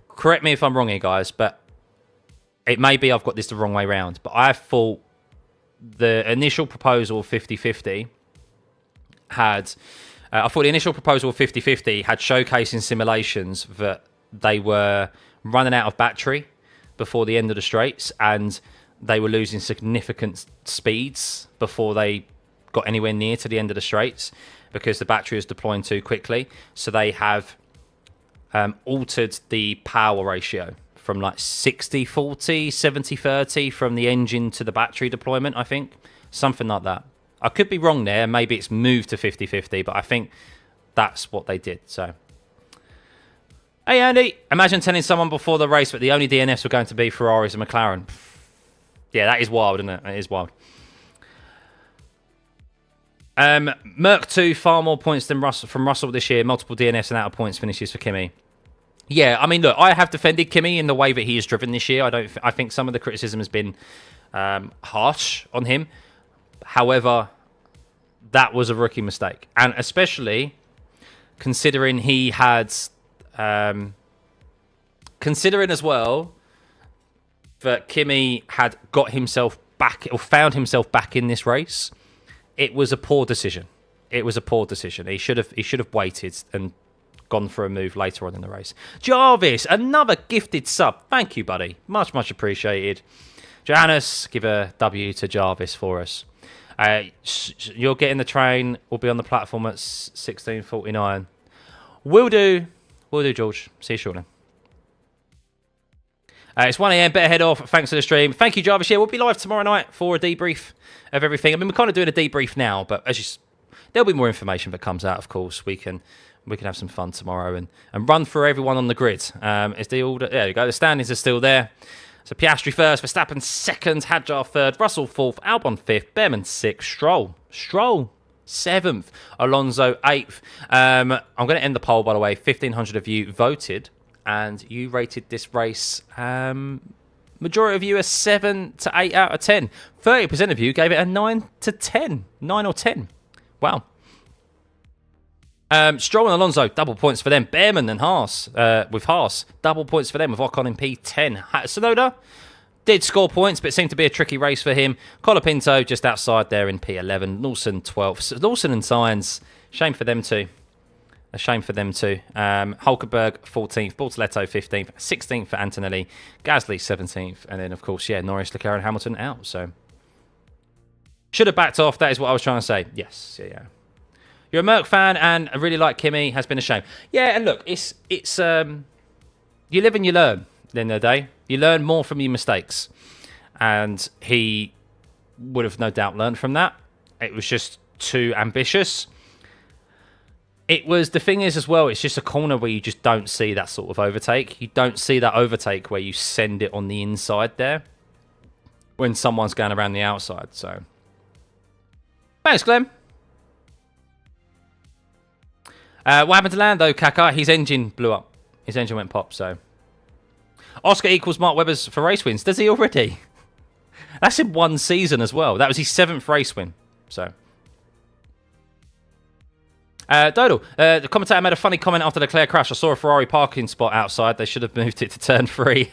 Correct me if I'm wrong here, guys, but it may be I've got this the wrong way round. But I thought the initial proposal of 50-50 had... I thought the initial proposal of 50-50 had showcasing simulations that they were running out of battery before the end of the straights, and they were losing significant speeds before they got anywhere near to the end of the straights because the battery was deploying too quickly. So they have altered the power ratio from like 60-40, 70-30 from the engine to the battery deployment, I think. Something like that. I could be wrong there. Maybe it's moved to 50-50, but I think that's what they did. So, hey, Andy, imagine telling someone before the race that the only DNFs were going to be Ferraris and McLaren. Yeah, that is wild, isn't it? It is wild. Merc 2, far more points than from Russell this year. Multiple DNFs and out of points finishes for Kimi. Yeah, I mean, look, I have defended Kimi in the way that he has driven this year. I think some of the criticism has been harsh on him. However, that was a rookie mistake. And especially considering he had... considering as well that Kimi had got himself back, or found himself back in this race, it was a poor decision. It was a poor decision. He should have waited and gone for a move later on in the race. Jarvis, another gifted sub. Thank you, buddy. Much, much appreciated. Johannes, give a W to Jarvis for us. You're getting the train. We'll be on the platform at 16:49. Will do. Will do, George. See you shortly. It's 1 a.m. Better head off. Thanks for the stream. Thank you, Jarvis. Yeah, we'll be live tomorrow night for a debrief of everything. I mean, we're kind of doing a debrief now, but there'll be more information that comes out, of course. We can have some fun tomorrow and run through everyone on the grid. There you go. The standings are still there. So Piastri first, Verstappen second, Hadjar third, Russell fourth, Albon fifth, Behrman sixth, Stroll seventh, Alonso eighth. I'm going to end the poll, by the way. 1,500 of you voted, and you rated this race. Majority of you a 7 to 8 out of 10. 30% of you gave it a 9 to 10, 9 or 10. Wow. Stroll and Alonso, double points for them. Behrman and Haas, with Haas, double points for them with Ocon in P10. Sonoda did score points, but it seemed to be a tricky race for him. Colapinto just outside there in P11. Lawson 12th. Lawson and Sainz, shame for them too. A shame for them too. Hulkenberg 14th, Bortoletto 15th, 16th for Antonelli, Gasly 17th, and then of course, yeah, Norris, Leclerc and Hamilton out. So should have backed off. That is what I was trying to say. Yes, yeah. You're a Merc fan and I really like Kimi. Has been a shame. Yeah, and look, it's you live and you learn. At the end of the day, you learn more from your mistakes, and he would have no doubt learned from that. It was just too ambitious. It was, the thing is as well, it's just a corner where you just don't see that sort of overtake. You don't see that overtake where you send it on the inside there when someone's going around the outside. So, thanks, Glenn. What happened to Lando, Kaka? His engine blew up. His engine went pop, so. Oscar equals Mark Webber's for race wins. Does he already? That's in one season as well. That was his 7th race win, so. Dodal, the commentator made a funny comment after the Leclerc crash. I saw a Ferrari parking spot outside. They should have moved it to turn 3.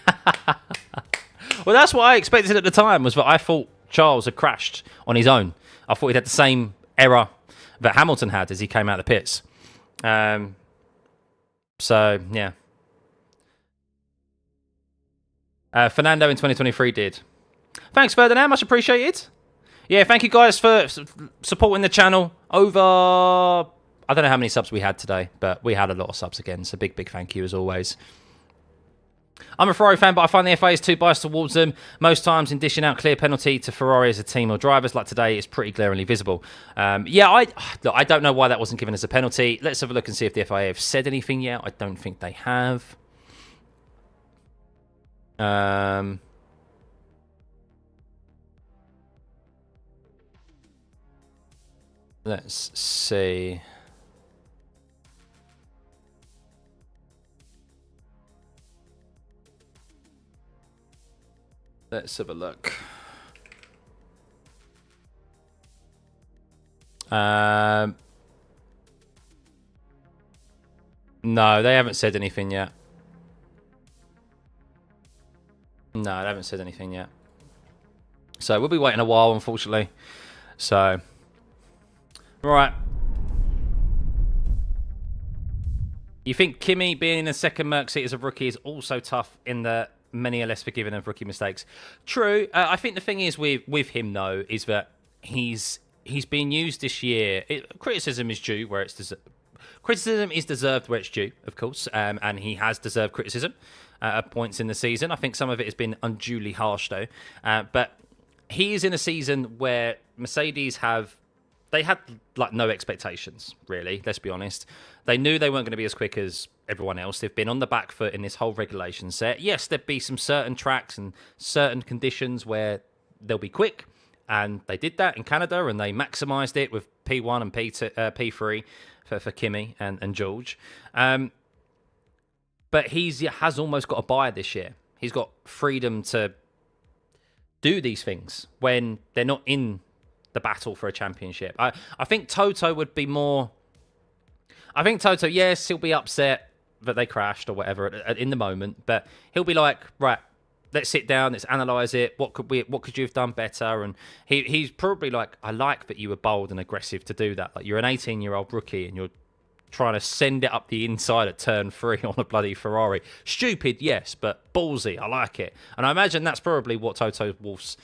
Well, that's what I expected at the time, was that I thought Charles had crashed on his own. I thought he'd had the same error that Hamilton had as he came out of the pits. So, yeah. Fernando in 2023 did. Thanks, Ferdinand. Much appreciated. Yeah, thank you guys for supporting the channel. Over, I don't know how many subs we had today, but we had a lot of subs again. So big thank you as always. I'm a Ferrari fan, but I find the FIA is too biased towards them. Most times in dishing out clear penalty to Ferrari as a team or drivers, like today, it's pretty glaringly visible. Yeah, I don't know why that wasn't given as a penalty. Let's have a look and see if the FIA have said anything yet. I don't think they have. Let's see. Let's have a look. No, they haven't said anything yet. No, they haven't said anything yet. So we'll be waiting a while, unfortunately. So, right. You think Kimi being in the second Merc seat as a rookie is also tough in that many are less forgiving of rookie mistakes? True. I think the thing is with him, though, is that he's been used this year. Criticism is due where it's deserved. Criticism is deserved where it's due, of course, and he has deserved criticism at points in the season. I think some of it has been unduly harsh, though. But he is in a season where Mercedes had like no expectations, really. Let's be honest. They knew they weren't going to be as quick as everyone else. They've been on the back foot in this whole regulation set. Yes, there'd be some certain tracks and certain conditions where they'll be quick. And they did that in Canada, and they maximised it with P1 and P3 for Kimi and George. But he has almost got a buy this year. He's got freedom to do these things when they're not in the battle for a championship. I think Toto would be more... I think Toto, yes, he'll be upset that they crashed or whatever in the moment, but he'll be like, right, let's sit down, let's analyse it. What could you have done better? And he's probably like, I like that you were bold and aggressive to do that. Like, you're an 18-year-old rookie and you're trying to send it up the inside at turn 3 on a bloody Ferrari. Stupid, yes, but ballsy. I like it. And I imagine that's probably what Toto Wolff's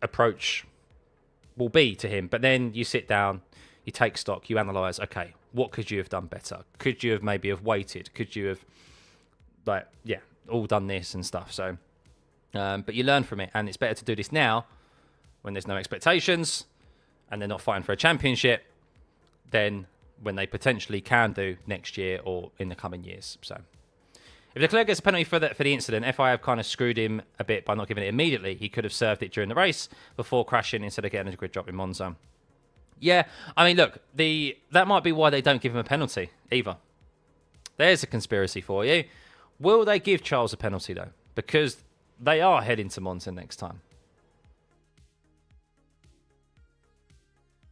approach will be to him. But then you sit down, you take stock, you analyse, okay, what could you have done better? Could you have maybe waited? Could you have, like, yeah, all done this and stuff? So, but you learn from it, and it's better to do this now when there's no expectations and they're not fighting for a championship than when they potentially can do next year or in the coming years. So, if Leclerc gets a penalty for the incident, FIA have kind of screwed him a bit by not giving it immediately. He could have served it during the race before crashing instead of getting a grid drop in Monza. Yeah, I mean, look, that might be why they don't give him a penalty either. There's a conspiracy for you. Will they give Charles a penalty, though? Because they are heading to Monza next time.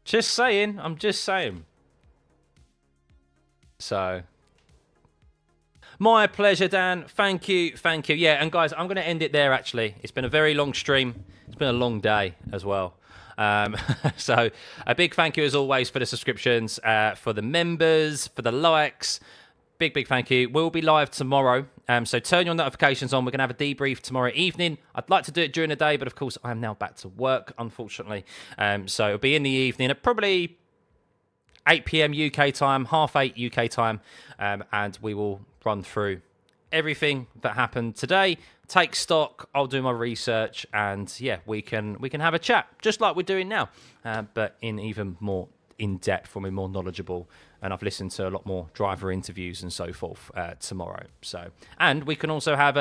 Just saying. I'm just saying. So, my pleasure, Dan. Thank you. Thank you. Yeah, and guys, I'm going to end it there, actually. It's been a very long stream. It's been a long day as well. So a big thank you as always for the subscriptions, for the members, for the likes. Big thank you. We'll be live tomorrow. So turn your notifications on. We're going to have a debrief tomorrow evening. I'd like to do it during the day, but of course I am now back to work, unfortunately. So it'll be in the evening at probably 8 p.m. UK time, 8:30 UK time. And we will run through everything that happened today, take stock, I'll do my research, and yeah, we can have a chat, just like we're doing now, but in even more in-depth, for me, more knowledgeable, and I've listened to a lot more driver interviews and so forth tomorrow. So, and we can also have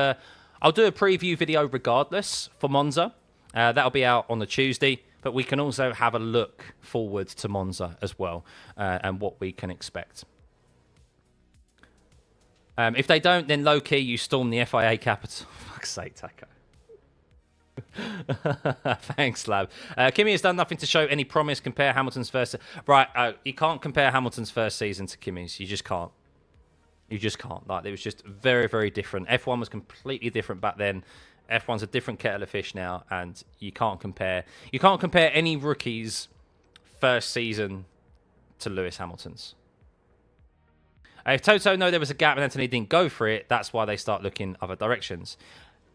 I'll do a preview video regardless for Monza, that'll be out on the Tuesday, but we can also have a look forward to Monza as well, and what we can expect. If they don't, then low-key, you storm the FIA capital. Fuck's sake, Taco. Thanks, Lab. Kimi has done nothing to show any promise. Compare Hamilton's first... Right, you can't compare Hamilton's first season to Kimi's. You just can't. You just can't. Like, it was just very, very different. F1 was completely different back then. F1's a different kettle of fish now, and you can't compare... You can't compare any rookie's first season to Lewis Hamilton's. If Toto know there was a gap and Anthony didn't go for it, that's why they start looking other directions.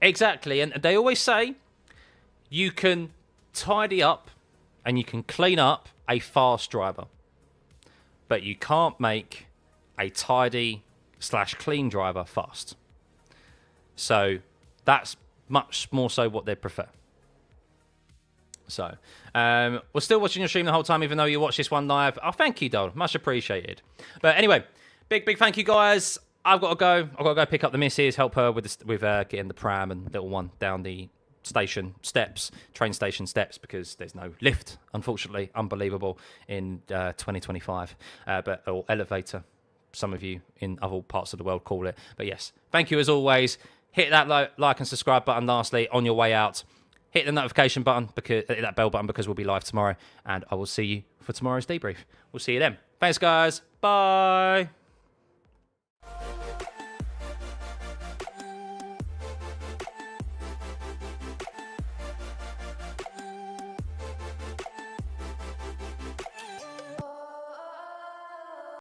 Exactly, and they always say you can tidy up and you can clean up a fast driver, but you can't make a tidy / clean driver fast. So that's much more so what they prefer. So, we're still watching your stream the whole time, even though you watch this one live. Oh, thank you, Dole. Much appreciated. But anyway, big thank you, guys. I've got to go. I've got to go pick up the missus, help her with getting the pram and little one down the train station steps, because there's no lift, unfortunately. Unbelievable in 2025. Or elevator, some of you in other parts of the world call it. But yes, thank you as always. Hit that like and subscribe button lastly on your way out. Hit the notification button, that bell button, because we'll be live tomorrow. And I will see you for tomorrow's debrief. We'll see you then. Thanks, guys. Bye.